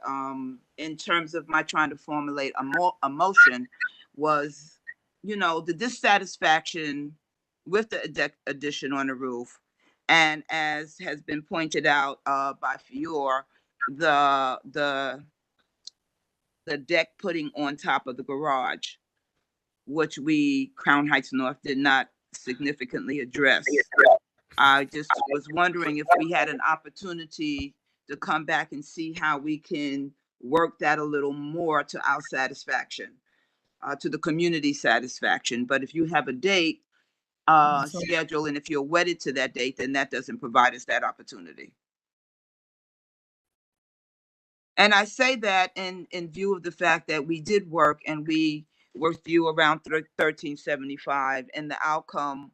in terms of my trying to formulate a motion was, you know, the dissatisfaction with the addition on the roof. And as has been pointed out by Fior, the deck putting on top of the garage, which we, Crown Heights North, did not significantly address. I just was wondering if we had an opportunity to come back and see how we can work that a little more to our satisfaction, to the community satisfaction. But if you have a date schedule, and if you're wedded to that date, then that doesn't provide us that opportunity. And I say that in view of the fact that we did work, and we worked with you around 1375, and the outcome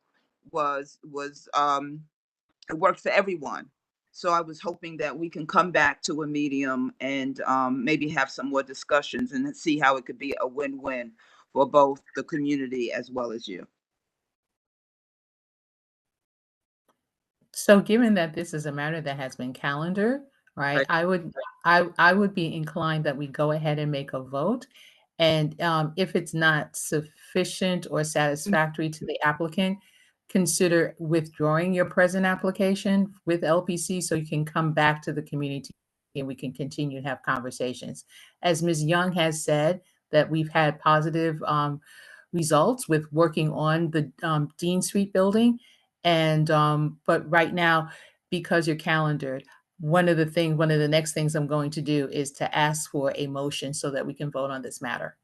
was it worked for everyone. So I was hoping that we can come back to a medium and maybe have some more discussions and see how it could be a win-win for both the community as well as you. So given that this is a matter that has been calendared, right, I would be inclined that we go ahead and make a vote. And if it's not sufficient or satisfactory to the applicant, consider withdrawing your present application with LPC so you can come back to the community and we can continue to have conversations. As Ms. Young has said, that we've had positive results with working on the Dean Street building. And but right now, because you're calendared, one of the next things I'm going to do is to ask for a motion so that we can vote on this matter.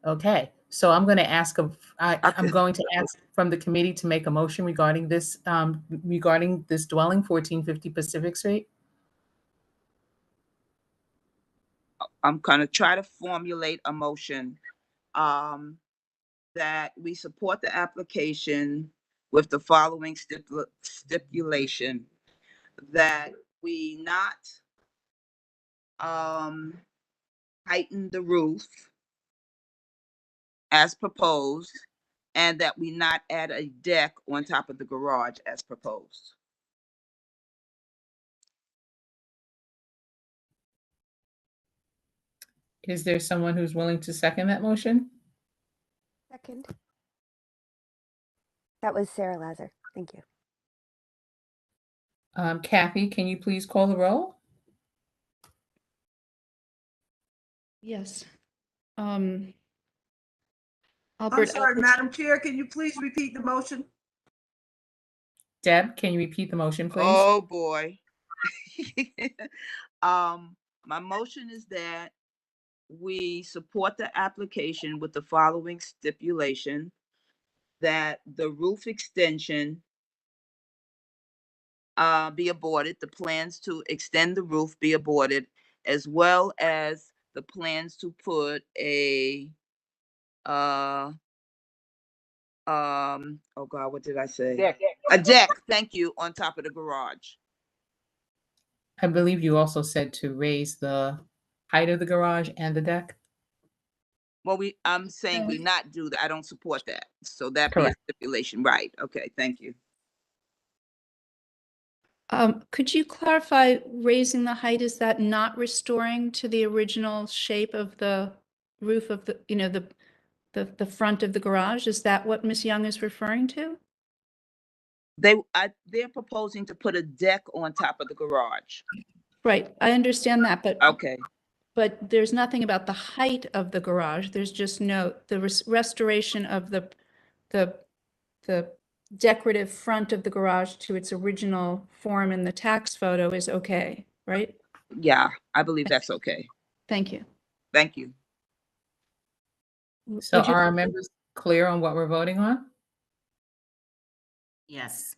Okay, so I'm going to ask I'm going to ask from the committee to make a motion regarding this dwelling, 1450 Pacific Street. I'm going to try to formulate a motion that we support the application with the following stipulation, that we not heighten the roof as proposed, and that we not add a deck on top of the garage as proposed. Is there someone who's willing to second that motion? Second. That was Sarah Lazar. Thank you. Kathy, can you please call the roll? Yes. I'm Albert sorry, Elbert. Madam Chair, can you please repeat the motion? Deb, can you repeat the motion, please? Oh, boy. My motion is that we support the application with the following stipulation, that the roof extension be aborted, the plans to extend the roof be aborted, as well as the plans to put a oh God, what did I say? Deck. A deck, thank you, on top of the garage. I believe you also said to raise the height of the garage and the deck. Well, I'm saying we not do that. I don't support that. So that be a Correct. stipulation, right? Okay, thank you. Could you clarify, raising the height, is that not restoring to the original shape of the roof of the, the front of the garage. Is that what Ms. Young is referring to? They're proposing to put a deck on top of the garage. Right, I understand that, but Okay. but there's nothing about the height of the garage. There's just the restoration of the decorative front of the garage to its original form in the tax photo is okay, right? Yeah, I believe that's okay. Thank you. Thank you. So Would you- are our members clear on what we're voting on? Yes.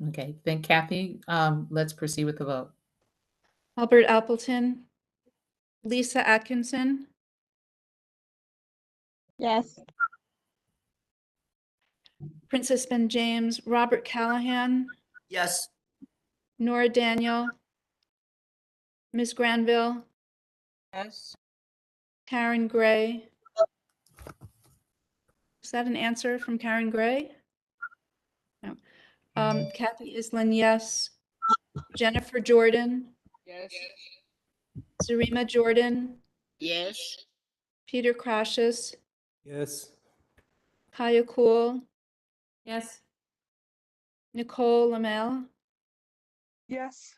Okay, then Kathy, let's proceed with the vote. Albert Appleton, Lisa Atkinson, Yes. Princess Ben James, Robert Callahan, Yes. Nora Daniel, Ms. Granville, Yes. Karen Gray. Is that an answer from Karen Gray? No. Kathy Island, yes. Jennifer Jordan, Yes. Zarima Jordan, Yes. Peter Crashes, Yes. Kaya Cool, Yes. Nicole Lamel, Yes.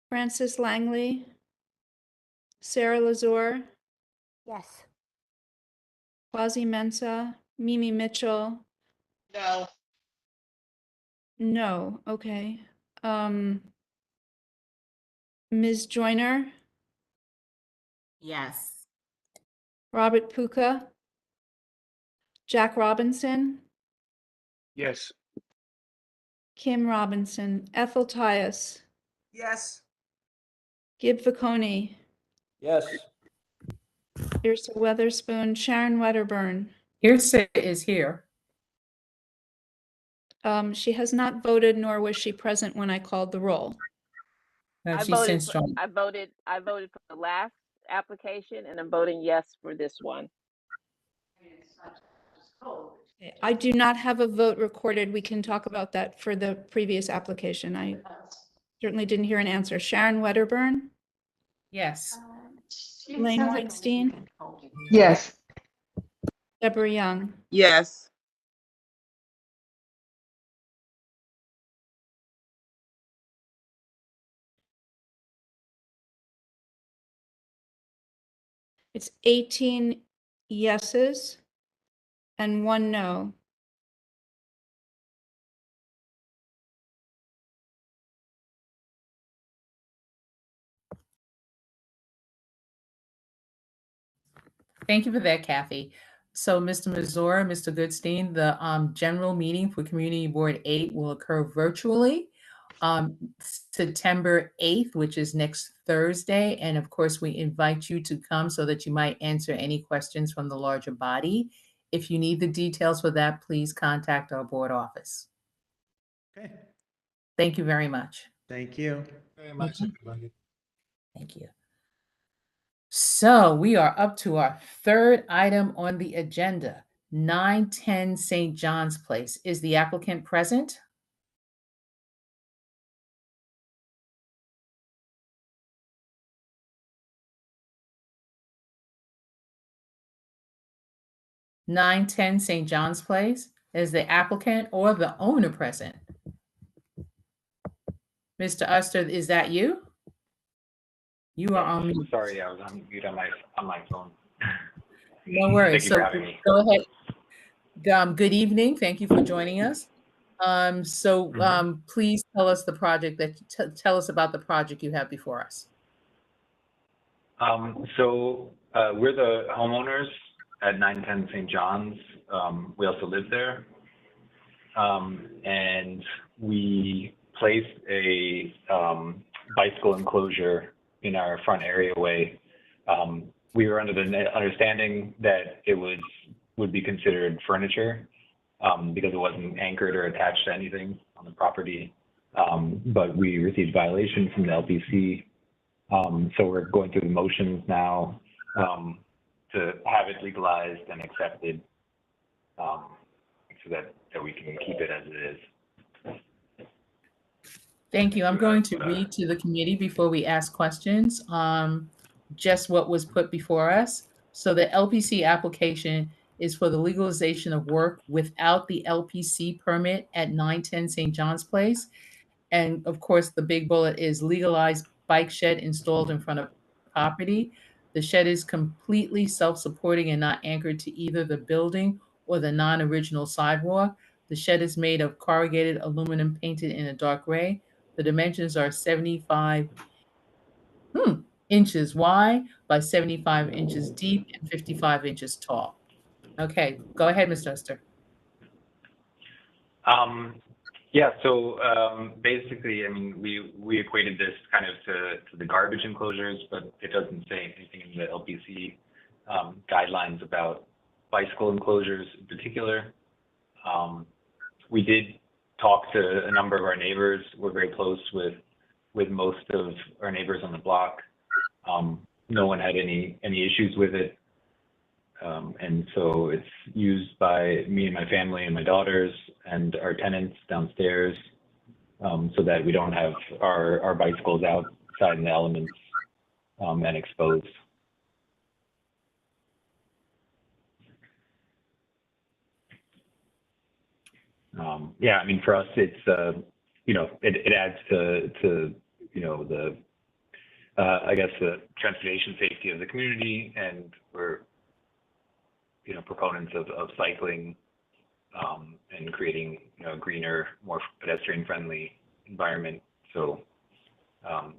Francis Langley, Sarah Lazore, Yes. Quasi Mensa, Mimi Mitchell. No. No, okay. Ms. Joyner, Yes. Robert Puka, Jack Robinson, Yes. Kim Robinson, Ethel Tyus, Yes. Gib Viconi, Yes. Yrsa Weatherspoon, Sharon Wedderburn. Hearsay is here. She has not voted, nor was she present when I called the roll. No, I she's voted since for, joined. I voted for the last application, and I'm voting yes for this one. I do not have a vote recorded. We can talk about that for the previous application. I certainly didn't hear an answer. Sharon Wedderburn, Yes. Elaine Weinstein, Yes. Deborah Young. Yes. It's 18 yeses and 1 no. Thank you for that, Kathy. So, Mr. Mazur, Mr. Goodstein, the general meeting for Community Board 8 will occur virtually September 8th, which is next Thursday. And of course, we invite you to come so that you might answer any questions from the larger body. If you need the details for that, please contact our board office. Okay. Thank you very much. Thank you. Very much, everybody. Thank you. So we are up to our third item on the agenda, 910 St. John's Place. Is the applicant present? (910 St. John's Place). Is the applicant or the owner present? Mr. Uster, is that you? You are on mute. Sorry, I was on mute on my phone. No worries. Thank you for having me. Go ahead. Good evening. Thank you for joining us. Please tell us the project tell us about the project you have before us. We're the homeowners at 910 St. John's. We also live there. And we placed a bicycle enclosure in our front areaway. We were under the understanding that it would be considered furniture because it wasn't anchored or attached to anything on the property. But we received violation from the LPC. So we're going through the motions now to have it legalized and accepted so that we can keep it as it is. Thank you. I'm going to read to the committee before we ask questions, just what was put before us. So the LPC application is for the legalization of work without the LPC permit at 910 St. John's Place. And of course, the big bullet is legalized bike shed installed in front of property. The shed is completely self-supporting and not anchored to either the building or the non-original sidewalk. The shed is made of corrugated aluminum painted in a dark gray. The dimensions are 75 inches wide by 75 inches deep and 55 inches tall. Okay, go ahead, Mr. Oster. Yeah, so basically, I mean, we equated this kind of to the garbage enclosures, but it doesn't say anything in the LPC guidelines about bicycle enclosures in particular. We did talk to a number of our neighbors. We're very close with most of our neighbors on the block. No one had any issues with it. And so it's used by me and my family and my daughters and our tenants downstairs, so that we don't have our bicycles outside in the elements and exposed. Yeah, I mean, for us, it's, you know, it adds to, you know, the, I guess, the transportation safety of the community, and we're, you know, proponents of cycling and creating, you know, a greener, more pedestrian-friendly environment. So,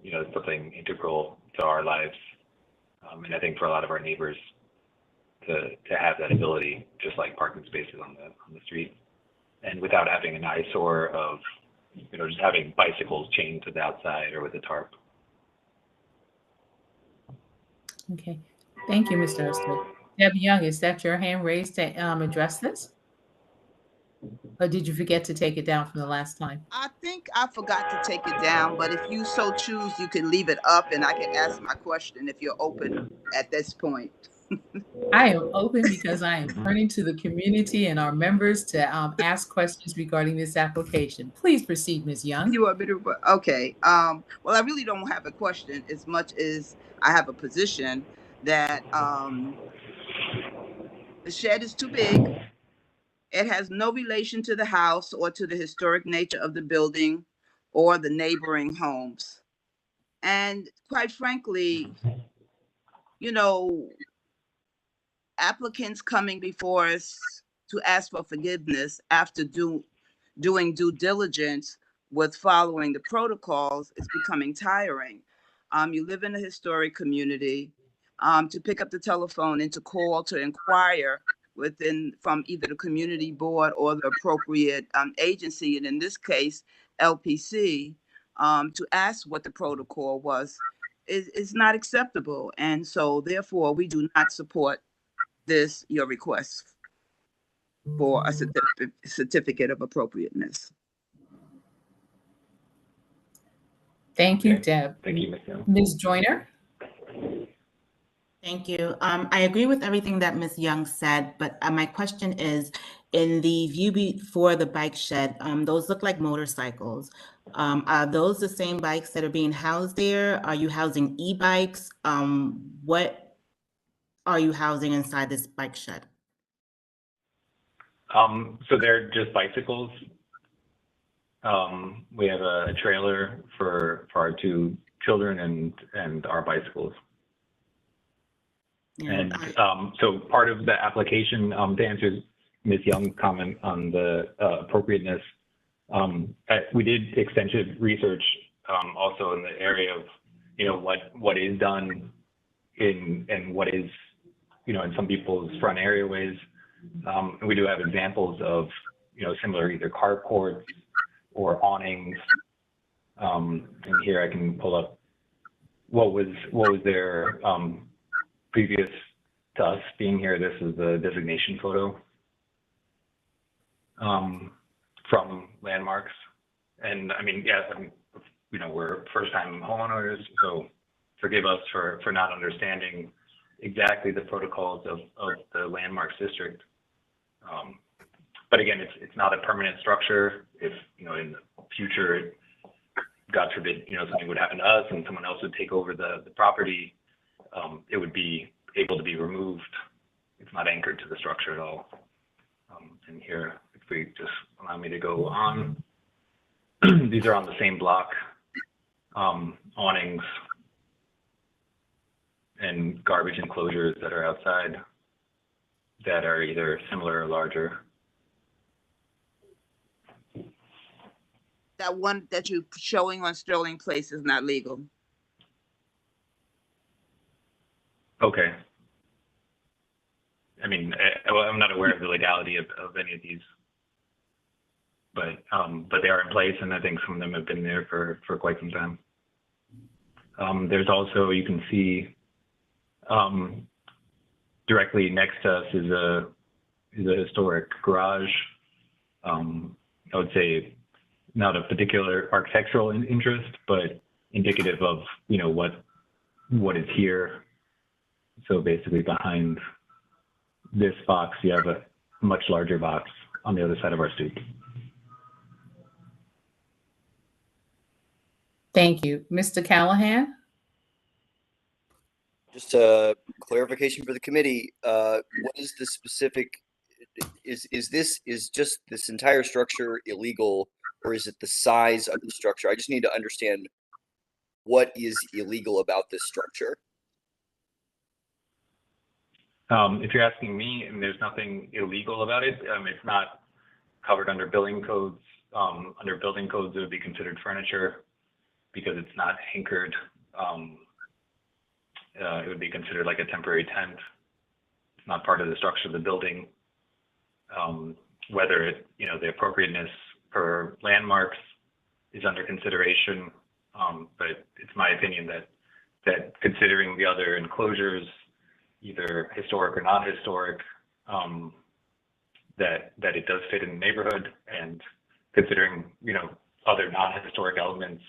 you know, it's something integral to our lives, and I think for a lot of our neighbors to have that ability, just like parking spaces on the street, and without having an eyesore of, you know, just having bicycles chained to the outside or with a tarp. Okay, thank you, Mr. Oster. Deb Young, is that your hand raised to address this? Or did you forget to take it down from the last time? I think I forgot to take it down, but if you so choose, you can leave it up and I can ask my question if you're open at this point. I am open because I am turning to the community and our members to ask questions regarding this application. Please proceed, Ms. Young. You want me to? Okay. Well, I really don't have a question as much as I have a position that the shed is too big. It has no relation to the house or to the historic nature of the building or the neighboring homes. And quite frankly, you know, applicants coming before us to ask for forgiveness after doing due diligence with following the protocols is becoming tiring. You live in a historic community. To pick up the telephone and to call to inquire from either the community board or the appropriate agency, and in this case, LPC, to ask what the protocol was, is not acceptable. And so therefore, we do not support your request for a certificate of appropriateness. Thank you, Deb. Thank you, Ms. Young. Ms. Joyner? Thank you. I agree with everything that Ms. Young said, but my question is, in the view before the bike shed, those look like motorcycles. Are those the same bikes that are being housed there? Are you housing e-bikes? What are you housing inside this bike shed? So they're just bicycles. We have a trailer for our two children and our bicycles. Yeah, and so part of the application, to answer Ms. Young's comment on the appropriateness, we did extensive research also in the area of, you know, what is done and what is, you know, in some people's front areaways. And we do have examples of, you know, similar either carports or awnings. And here I can pull up what was their previous to us being here. This is the designation photo from Landmarks. And I mean, yeah, I mean, you know, we're first-time homeowners, so forgive us for not understanding exactly the protocols of the Landmarks district. But again, it's not a permanent structure. If, you know, in the future, God forbid, you know, something would happen to us and someone else would take over the property, it would be able to be removed. It's not anchored to the structure at all. And here, if we just allow me to go on, these are on the same block, awnings and garbage enclosures that are outside that are either similar or larger. That one that you're showing on Sterling Place is not legal. Okay. I mean, well, I'm not aware of the legality of any of these, but they are in place, and I think some of them have been there for quite some time. There's also, you can see directly next to us is a historic garage. I would say not a particular architectural interest, but indicative of, you know, what is here. So basically behind this box, you have a much larger box on the other side of our stoop. Thank you. Mr. Callahan? Just a clarification for the committee. What is the specific, is just this entire structure illegal, or is it the size of the structure? I just need to understand what is illegal about this structure. If you're asking me, and there's nothing illegal about it, it's not covered under building codes. Under building codes, it would be considered furniture because it's not anchored. It would be considered like a temporary tent. It's not part of the structure of the building. Whether it, you know, the appropriateness for landmarks is under consideration, but it's my opinion that considering the other enclosures, either historic or not historic, that it does fit in the neighborhood, and considering, you know, other non-historic elements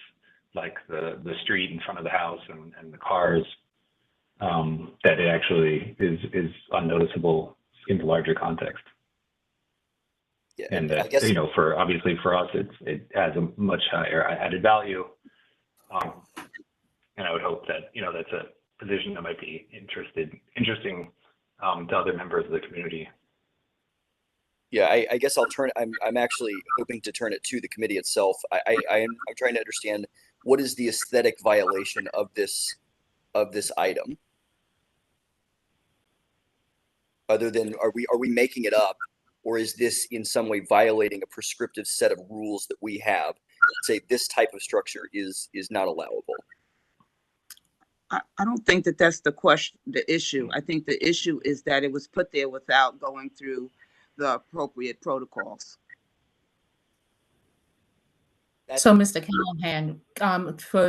like the street in front of the house and the cars, that it actually is unnoticeable in the larger context. Yeah, and I guess, you know, obviously for us, it has a much higher added value, and I would hope that, you know, that's a position that might be interesting to other members of the community. Yeah, I guess I'm actually hoping to turn it to the committee itself. I'm trying to understand what is the aesthetic violation of this item, other than are we making it up, or is this in some way violating a prescriptive set of rules that we have that say this type of structure is not allowable? I don't think that that's the issue. I think the issue is that it was put there without going through the appropriate protocols. So, Mr. Callahan,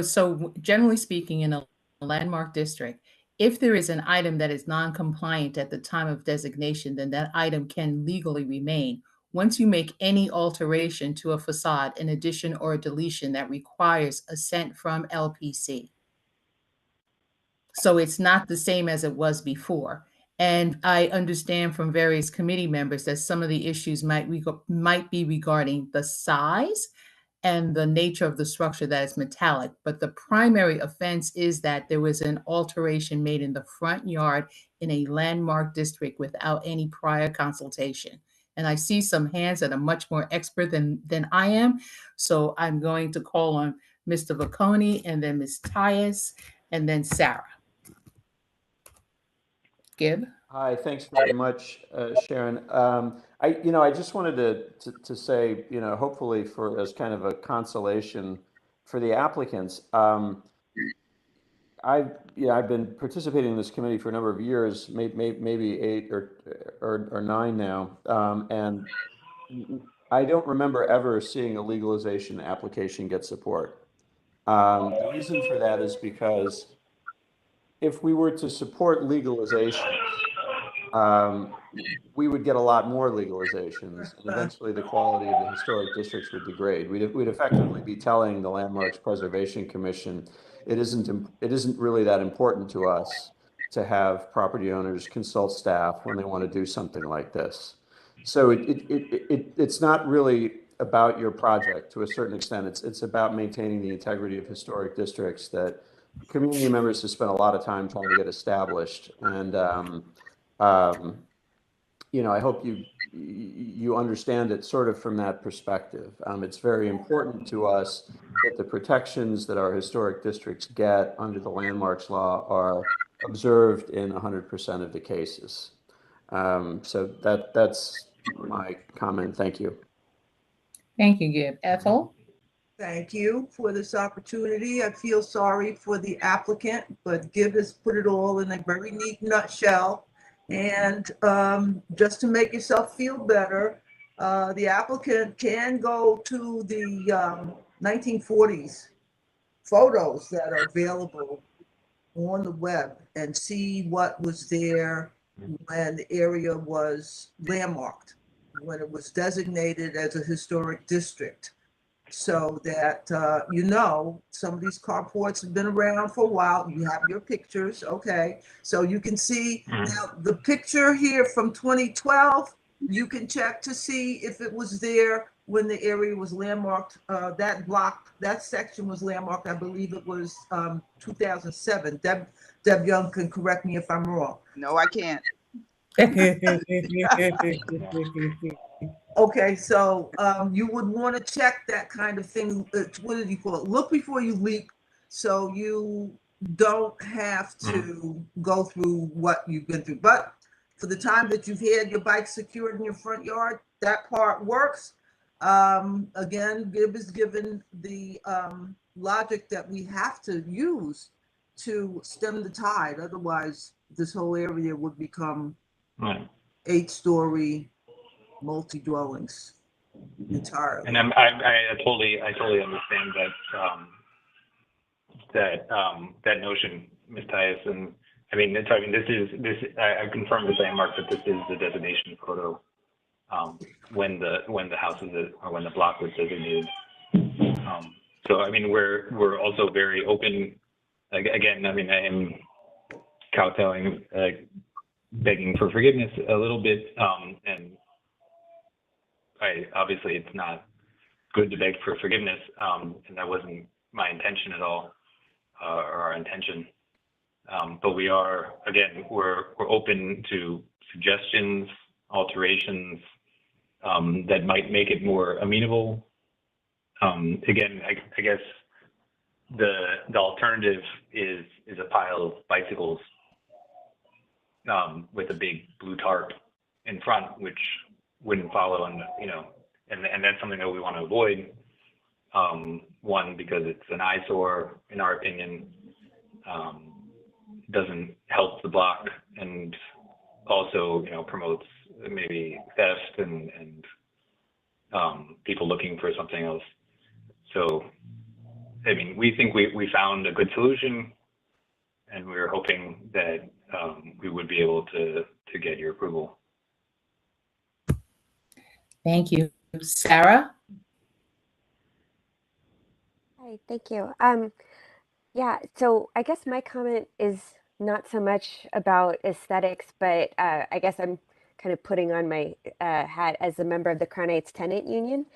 so generally speaking, in a landmark district, if there is an item that is non-compliant at the time of designation, then that item can legally remain. Once you make any alteration to a facade, an addition or a deletion that requires assent from LPC. So it's not the same as it was before. And I understand from various committee members that some of the issues might be regarding the size and the nature of the structure that is metallic. But the primary offense is that there was an alteration made in the front yard in a landmark district without any prior consultation. And I see some hands that are much more expert than I am. So I'm going to call on Mr. Vacconi and then Ms. Tyus and then Sarah. Gib? Hi, thanks very much, Sharon. I just wanted to say, you know, hopefully as kind of a consolation for the applicants, I've been participating in this committee for a number of years, maybe 8 or 9 now, and I don't remember ever seeing a legalization application get support. The reason for that is because if we were to support legalization, we would get a lot more legalizations, and eventually the quality of the historic districts would degrade. We'd effectively be telling the Landmarks Preservation Commission it isn't really that important to us to have property owners consult staff when they want to do something like this. So it's not really about your project to a certain extent. It's about maintaining the integrity of historic districts that community members have spent a lot of time trying to get established, and you know, I hope you understand it sort of from that perspective. It's very important to us that the protections that our historic districts get under the landmarks law are observed in 100% of the cases. So that's my comment. Thank you. Thank you, Gib. Ethel? Thank you for this opportunity. I feel sorry for the applicant, but Gib has put it all in a very neat nutshell. And just to make yourself feel better, the applicant can go to the 1940s photos that are available on the web and see what was there when the area was landmarked, when it was designated as a historic district. So that, you know, some of these carports have been around for a while. You have your pictures, okay? So you can see now the picture here from 2012, you can check to see if it was there when the area was landmarked. That block, that section was landmarked, I believe it was 2007. Deb Young can correct me if I'm wrong. No, I can't. Okay, so you would want to check that kind of thing. What do you call it? Look before you leap, so you don't have to go through what you've been through. But for the time that you've had your bike secured in your front yard, that part works. Again, Gib is given the logic that we have to use to stem the tide. Otherwise, this whole area would become 8-story multi-dwellings entirely. And I totally understand that notion, Ms. Tyus. And I mean, I confirm with landmark that this is the designation photo when the house is or when the block was designated. So I mean, we're also very open. Again, I mean, I am kowtowing, begging for forgiveness a little bit, and obviously it's not good to beg for forgiveness, and that wasn't my intention at all, or our intention. But we are, again, we're open to suggestions, alterations that might make it more amenable. Again, I guess the alternative is a pile of bicycles with a big blue tarp in front, which wouldn't follow on, you know, and that's something that we want to avoid. One, because it's an eyesore, in our opinion, doesn't help the block, and also, you know, promotes maybe theft and people looking for something else. So, I mean, we think we found a good solution, and we were hoping that we would be able to get your approval. Thank you. Sarah? Hi, thank you. Yeah, so I guess my comment is not so much about aesthetics, but I guess I'm kind of putting on my hat as a member of the Crown Heights Tenant Union.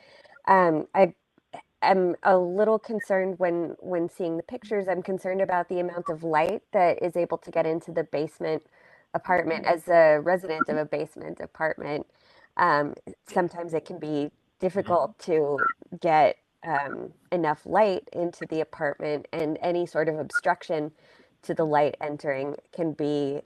I'm a little concerned when seeing the pictures. I'm concerned about the amount of light that is able to get into the basement apartment. As a resident of a basement apartment, sometimes it can be difficult to get enough light into the apartment, and any sort of obstruction to the light entering can be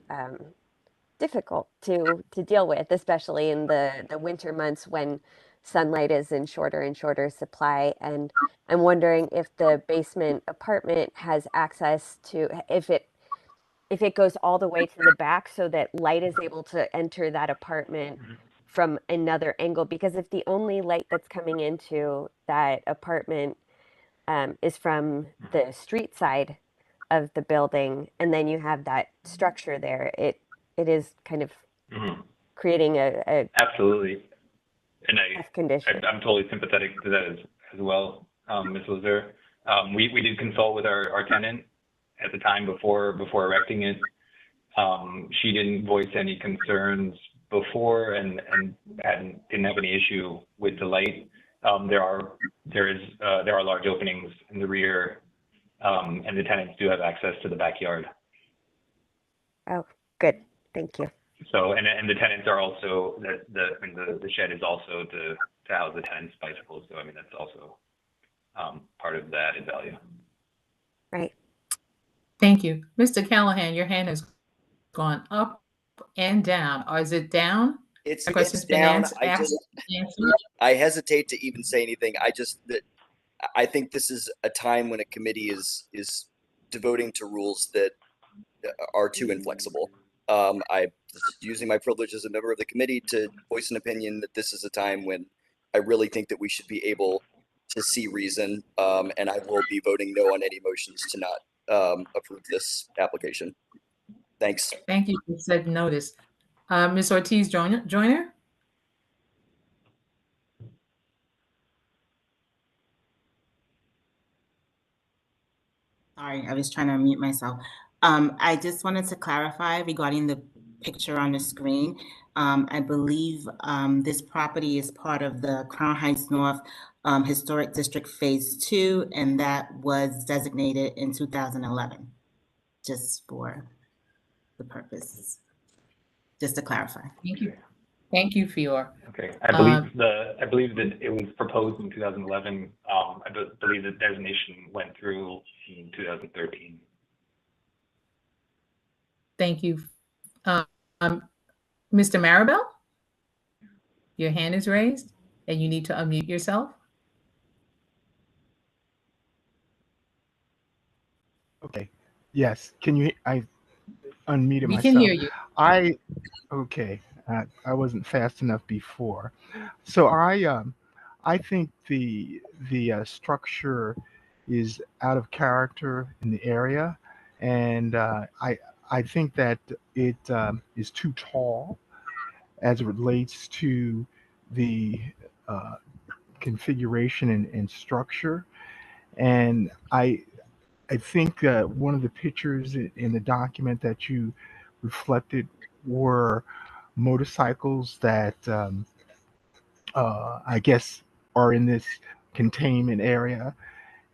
difficult to deal with, especially in the winter months when sunlight is in shorter and shorter supply. And I'm wondering if the basement apartment has access to, if it goes all the way to the back so that light is able to enter that apartment from another angle, because if the only light that's coming into that apartment is from the street side of the building, and then you have that structure there, it is kind of creating a absolutely. And condition. I'm totally sympathetic to that as well, Ms. Lazar. We did consult with our tenant at the time before erecting it. She didn't voice any concerns before, and didn't have any issue with the light. There are large openings in the rear and the tenants do have access to the backyard. Oh, good. Thank you. So, and the tenants are also, the shed is also to house the tenants' bicycles. So, I mean, that's also part of the added value. Right. Thank you. Mr. Callahan, your hand has gone up and down. Or is it down? It's Question's been down. answered. I hesitate to even say anything. I think this is a time when a committee is devoting to rules that are too inflexible. I'm using my privilege as a member of the committee to voice an opinion that this is a time when I really think that we should be able to see reason, and I will be voting no on any motions to not approve this application. Thanks. Thank you for said notice. Ms. Ortiz Joyner? Sorry, I was trying to unmute myself. I just wanted to clarify regarding the picture on the screen. I believe this property is part of the Crown Heights North Historic District Phase 2, and that was designated in 2011, just for the purpose, just to clarify. Thank you. Thank you, Fior. Okay, I believe that it was proposed in 2011. I believe the designation went through in 2013. Thank you. Mr. Maribel? Your hand is raised and you need to unmute yourself. Okay. Yes. Can you? I unmuted myself. We can hear you. Okay. I wasn't fast enough before. So I think the structure is out of character in the area, and I think that it is too tall as it relates to the configuration and structure. And I think one of the pictures in the document that you reflected were motorcycles that I guess are in this containment area,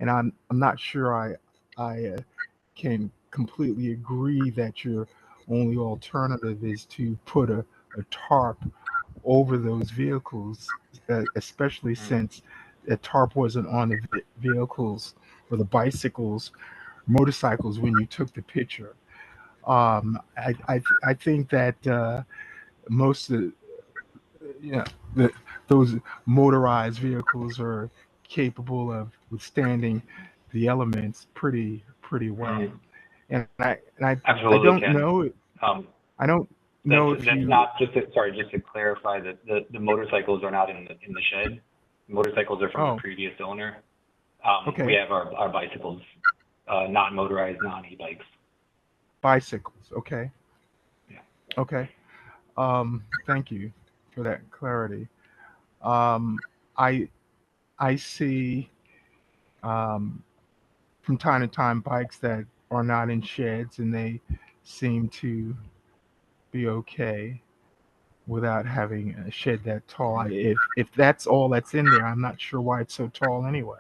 and I'm not sure I can completely agree that your only alternative is to put a tarp over those vehicles, especially since the tarp wasn't on the vehicles or the motorcycles when you took the picture. I think that most of those motorized vehicles are capable of withstanding the elements pretty well. And I don't know. I don't know if that's you. not just to clarify that the motorcycles are not in the shed. Motorcycles are from the previous owner. Okay. We have our bicycles, not motorized, non-e-bikes. Bicycles. Okay. Yeah. Okay. Thank you for that clarity. I see from time to time bikes that are not in sheds, and they seem to be okay without having a shed that tall. If that's all that's in there, I'm not sure why it's so tall anyway.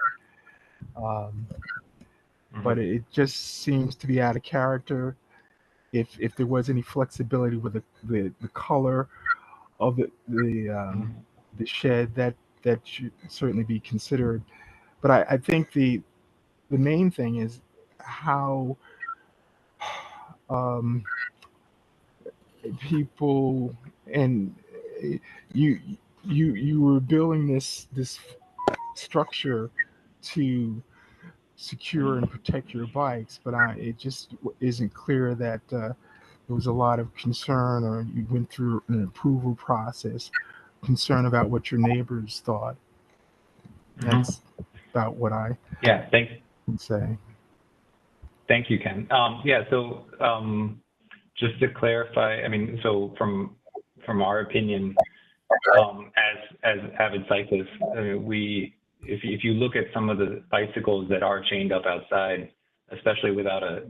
But it just seems to be out of character. If there was any flexibility with the color of the shed, that should certainly be considered. But I think the main thing is how people, and you were building this structure to secure and protect your bikes, but it just isn't clear that there was a lot of concern, or you went through an approval process, concern about what your neighbors thought. That's about what I can say. Thank you, Ken. So just to clarify, I mean, so from our opinion, as avid cyclists, if you look at some of the bicycles that are chained up outside, especially without a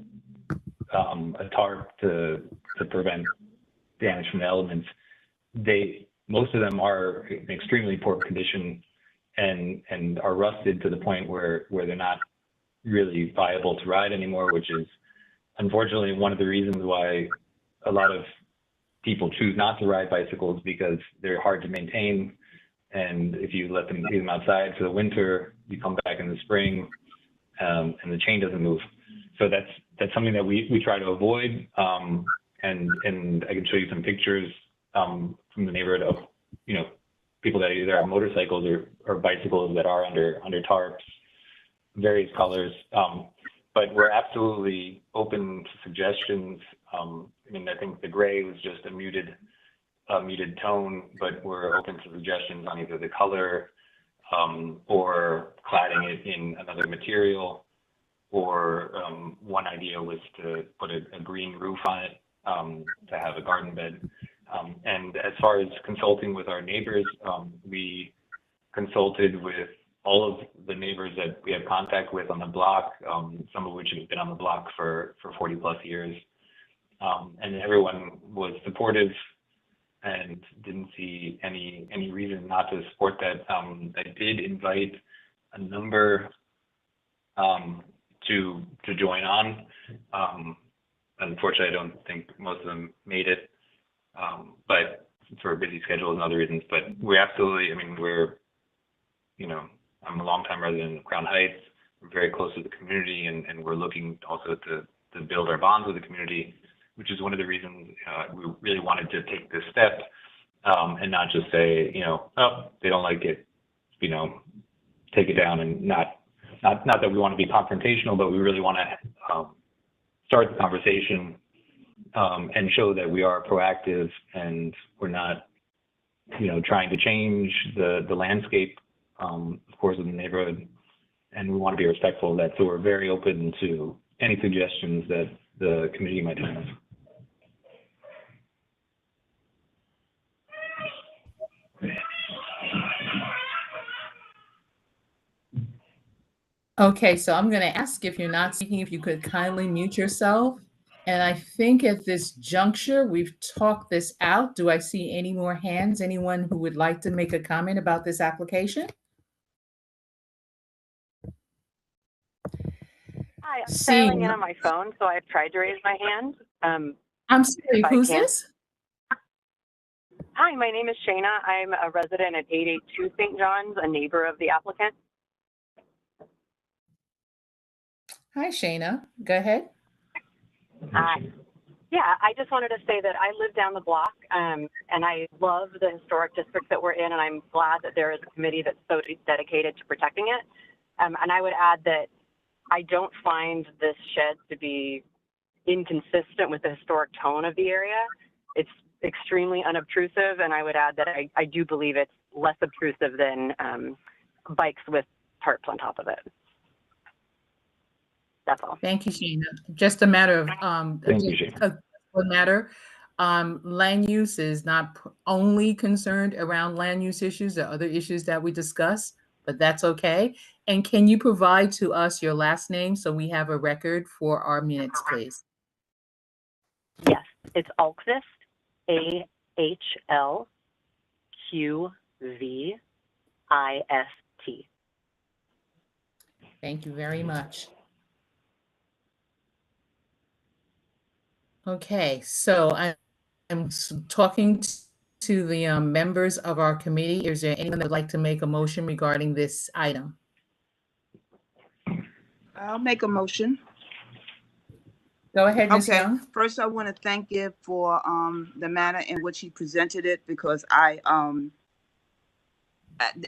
tarp to prevent damage from the elements, most of them are in extremely poor condition and are rusted to the point where they're not really viable to ride anymore, which is unfortunately one of the reasons why a lot of people choose not to ride bicycles, because they're hard to maintain. And if you let them leave them outside for the winter, you come back in the spring, and the chain doesn't move. So that's something that we try to avoid. And I can show you some pictures from the neighborhood of, you know, people that either have motorcycles or bicycles that are under tarps, various colors. But we're absolutely open to suggestions. I mean, I think the gray was just a muted tone, but we're open to suggestions on either the color or cladding it in another material. Or one idea was to put a green roof on it, to have a garden bed. And as far as consulting with our neighbors, we consulted with all of the neighbors that we have contact with on the block, some of which have been on the block for 40 plus years. And everyone was supportive and didn't see any reason not to support that. I did invite a number to join on. Unfortunately, I don't think most of them made it, but for busy schedules and other reasons. But we absolutely, I mean, you know, I'm a longtime resident of Crown Heights. We're very close to the community, and we're looking also to build our bonds with the community, which is one of the reasons we really wanted to take this step, and not just say, you know, oh, they don't like it, you know, take it down, and not that we want to be confrontational, but we really want to start the conversation and show that we are proactive and we're not, you know, trying to change the landscape, of course, in the neighborhood, and we want to be respectful of that. So we're very open to any suggestions that the community might have. Okay, so I'm going to ask, if you're not speaking, if you could kindly mute yourself. And I think at this juncture, we've talked this out. Do I see any more hands? Anyone who would like to make a comment about this application? Hi, I'm Seeing dialing in on my phone, so I've tried to raise my hand. I'm sorry, if I who's can't- this? Hi, my name is Shayna. I'm a resident at 882 St. John's, a neighbor of the applicant. Hi, Shayna. Go ahead. Yeah, I just wanted to say that I live down the block, and I love the historic district that we're in, and I'm glad that there is a committee that's so dedicated to protecting it. And I would add that I don't find this shed to be inconsistent with the historic tone of the area. It's extremely unobtrusive, and I would add that I do believe it's less obtrusive than bikes with tarps on top of it. That's all. Thank you, Sheena. Just a matter of Thank you, Sheena. a matter. Land use is not only concerned around land use issues. There are other issues that we discuss, but that's okay. And can you provide to us your last name so we have a record for our minutes, please? Yes, it's Ahlqvist, AHLQVIST. Thank you very much. Okay, so I'm talking to the members of our committee. Is there anyone that would like to make a motion regarding this item? I'll make a motion. Go ahead, Ms. Okay, Young. first I want to thank Gibb for the manner in which he presented it, because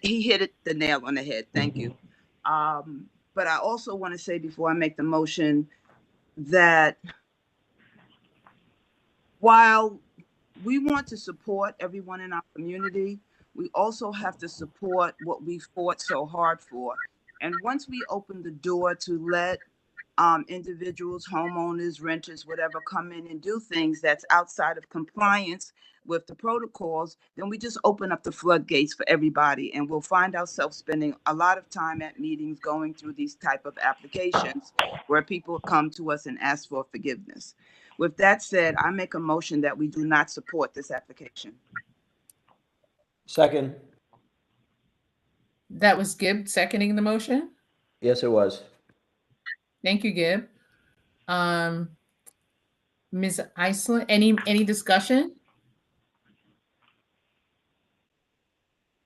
he hit the nail on the head. Thank you. But I also want to say before I make the motion that while we want to support everyone in our community, we also have to support what we fought so hard for. And once we open the door to let individuals, homeowners, renters, whatever, come in and do things that's outside of compliance with the protocols, then we just open up the floodgates for everybody, and we'll find ourselves spending a lot of time at meetings going through these type of applications where people come to us and ask for forgiveness. With that said, I make a motion that we do not support this application. Second. That was Gibb seconding the motion? Yes, it was. Thank you, Gib. Ms. Iceland, any discussion?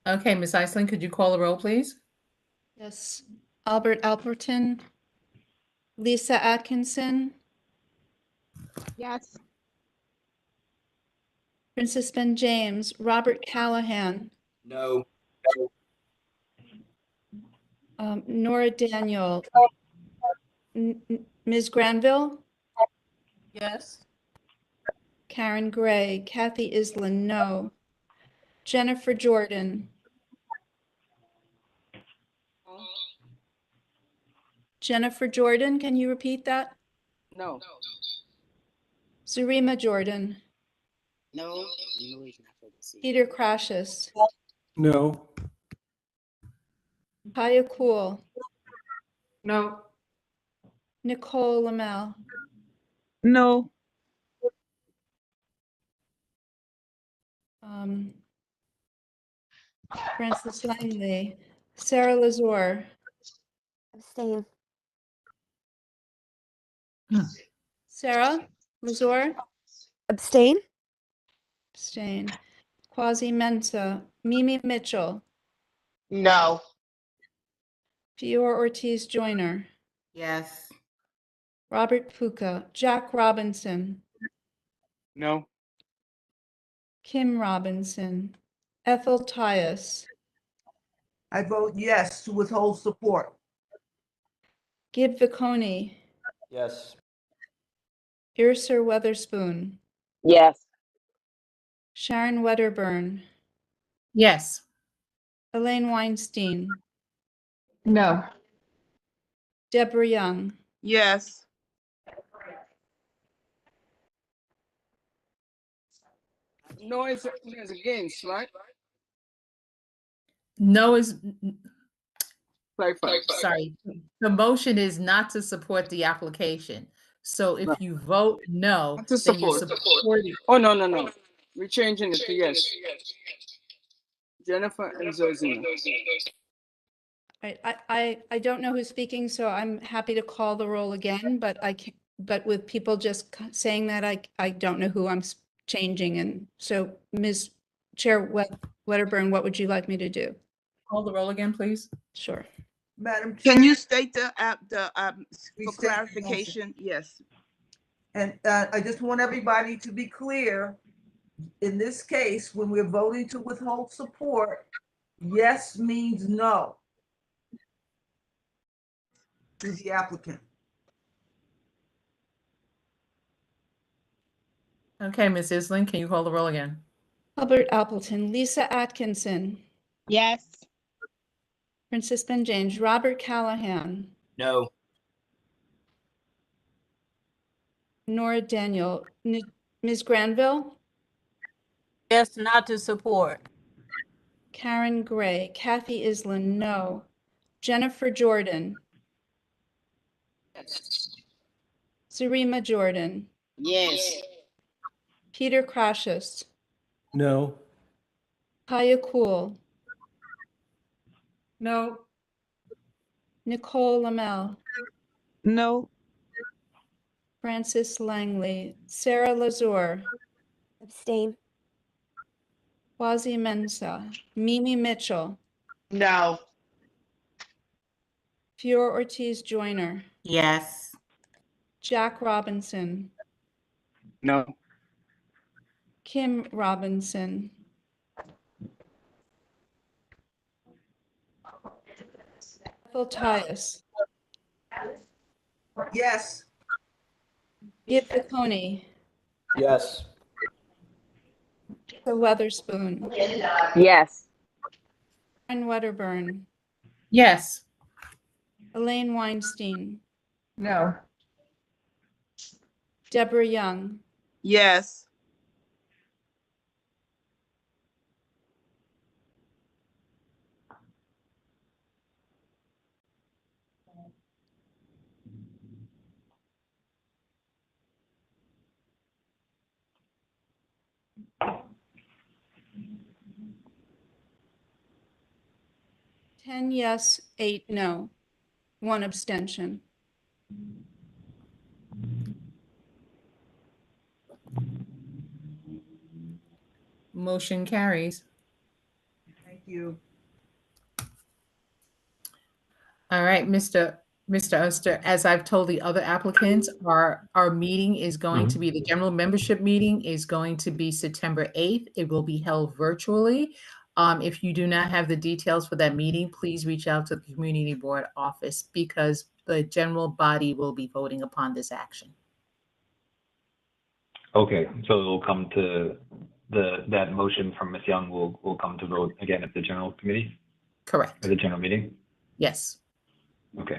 Okay, Ms. Iceland, could you call the roll, please? Yes. Albert Alperton, Lisa Atkinson, Yes. Princess Ben James, Robert Callahan, No. Nora Daniel, Ms. Granville, Yes. Karen Gray, Kathy Island, no. Jennifer Jordan, Jennifer Jordan, can you repeat that? No. Zarima Jordan, No. Peter Crashus, No. Kaya Cool, No. Nicole Lamel, No. Francis Langley, Sarah Lazore, Abstain. Sarah Lazore, Abstain? abstain. Quasi Mensa, Mimi Mitchell, No. Fior Ortiz Joyner, Yes. Robert Puka, Jack Robinson, No. Kim Robinson, Ethel Tyus, I vote yes to withhold support. Gib Viconi, Yes. Irser Weatherspoon, Yes. Sharon Wedderburn, Yes. Elaine Weinstein, No. Deborah Young, Yes. No is against, right? No is, Clarify. sorry, the motion is not to support the application. So No. if you vote no, Not to then you're support. supporting. Oh, no. We're changing it to yes. Jennifer and Zozina. I don't know who's speaking, so I'm happy to call the roll again, but I can, but with people just saying that, I don't know who I'm changing. And so Ms. Chair Wedderburn, what would you like me to do? Call the roll again, please. Sure. Madam Chair. Can you state the for Restate the clarification? Yes. And I just want everybody to be clear. In this case, when we're voting to withhold support, yes means no to the applicant. Okay, Ms. Isling, can you call the roll again? Albert Appleton, Lisa Atkinson, Yes. Princess Ben James, Robert Callahan, No. Nora Daniel, Ms. Granville, Yes, not to support. Karen Gray, Kathy Island, no. Jennifer Jordan, Zarima Jordan, Yes. Peter Crashus, No. Kaya Cool, No. Nicole Lamel, No. Francis Langley, Sarah Lazore, Abstain. Quasi Mensa, Mimi Mitchell, No. Fior Ortiz Joyner, Yes. Jack Robinson, No. Kim Robinson, Ethel Tyus, Yes. Gib Viconi, Yes. The Weatherspoon, Yes. Karen Wedderburn, Yes. Elaine Weinstein, No. Deborah Young, Yes. Ten yes, 8 no, 1 abstention. Motion carries. Thank you. All right, Mr. Oster, as I've told the other applicants, our meeting is going to be, the general membership meeting is going to be September 8th. It will be held virtually. If you do not have the details for that meeting, please reach out to the community board office because the general body will be voting upon this action. Okay, so it'll come to that motion from Ms. Young will come to vote again at the general committee? Correct. At the general meeting? Yes. Okay.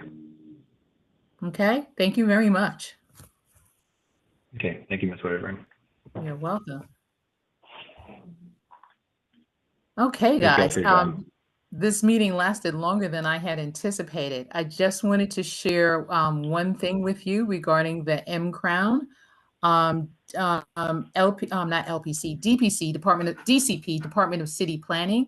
Okay, thank you very much. Okay, thank you, Ms. Wedderburn. You're welcome. Okay, Thank you all guys, for your time. this meeting lasted longer than I had anticipated. I just wanted to share one thing with you regarding the M-Crown. Not LPC, DPC, DCP, Department of City Planning,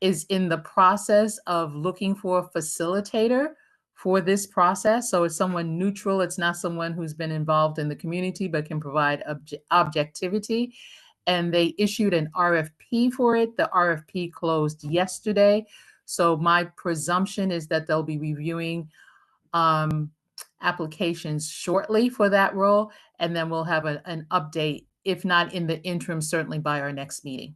is in the process of looking for a facilitator for this process. So it's someone neutral. It's not someone who's been involved in the community, but can provide objectivity. And they issued an RFP for it. The RFP closed yesterday. So my presumption is that they'll be reviewing applications shortly for that role. And then we'll have an update, if not in the interim, certainly by our next meeting.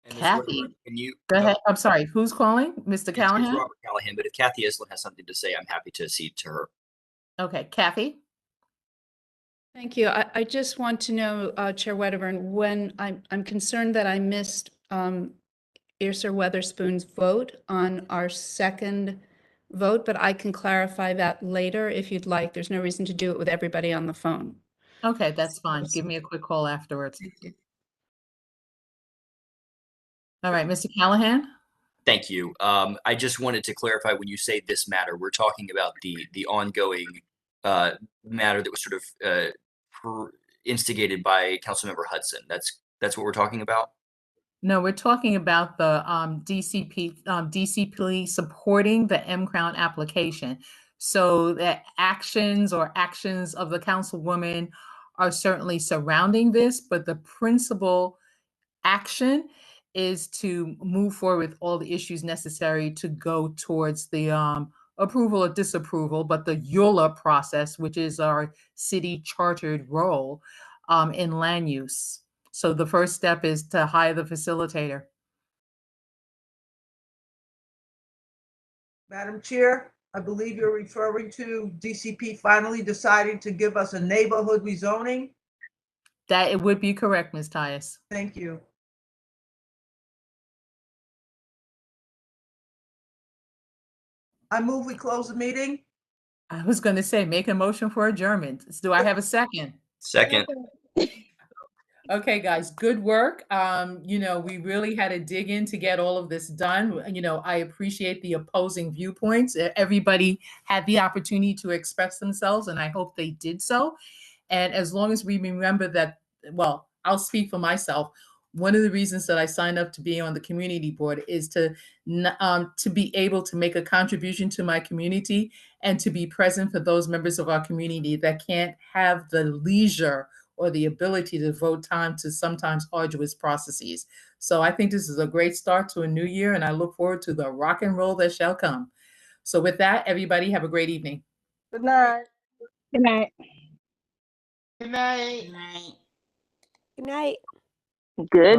And Ms. Kathy, Wedderburn, can you go ahead. I'm sorry, who's calling? Mr. It's Callahan? Robert Callahan, but if Kathy Islin has something to say, I'm happy to cede to her. Okay, Kathy? Thank you. I just want to know, Chair Wedderburn, when I'm concerned that I missed Irsa Weatherspoon's vote on our second vote, but I can clarify that later if you'd like. There's no reason to do it with everybody on the phone. Okay, that's fine. Give me a quick call afterwards. All right, Mr. Callahan? Thank you. I just wanted to clarify when you say this matter, we're talking about the ongoing matter that was sort of instigated by Councilmember Hudson. That's what we're talking about? No, we're talking about the DCP supporting the M-Crown application. So the actions of the councilwoman are certainly surrounding this, but the principal action is to move forward with all the issues necessary to go towards the approval or disapproval, but the EULA process, which is our city chartered role in land use. So the first step is to hire the facilitator. Madam Chair, I believe you're referring to DCP finally deciding to give us a neighborhood rezoning. That it would be correct, Ms. Tyus. Thank you. I move we close the meeting. I was going to say, make a motion for adjournment. Do I have a second? Second. Okay, guys, good work. We really had to dig in to get all of this done. I appreciate the opposing viewpoints. Everybody had the opportunity to express themselves, and I hope they did so. And as long as we remember that, well, I'll speak for myself. One of the reasons that I signed up to be on the community board is to be able to make a contribution to my community and to be present for those members of our community that can't have the leisure or the ability to devote time to sometimes arduous processes. So I think this is a great start to a new year, and I look forward to the rock and roll that shall come. So with that, everybody have a great evening. Good night. Good night. Good night. Good night. Good.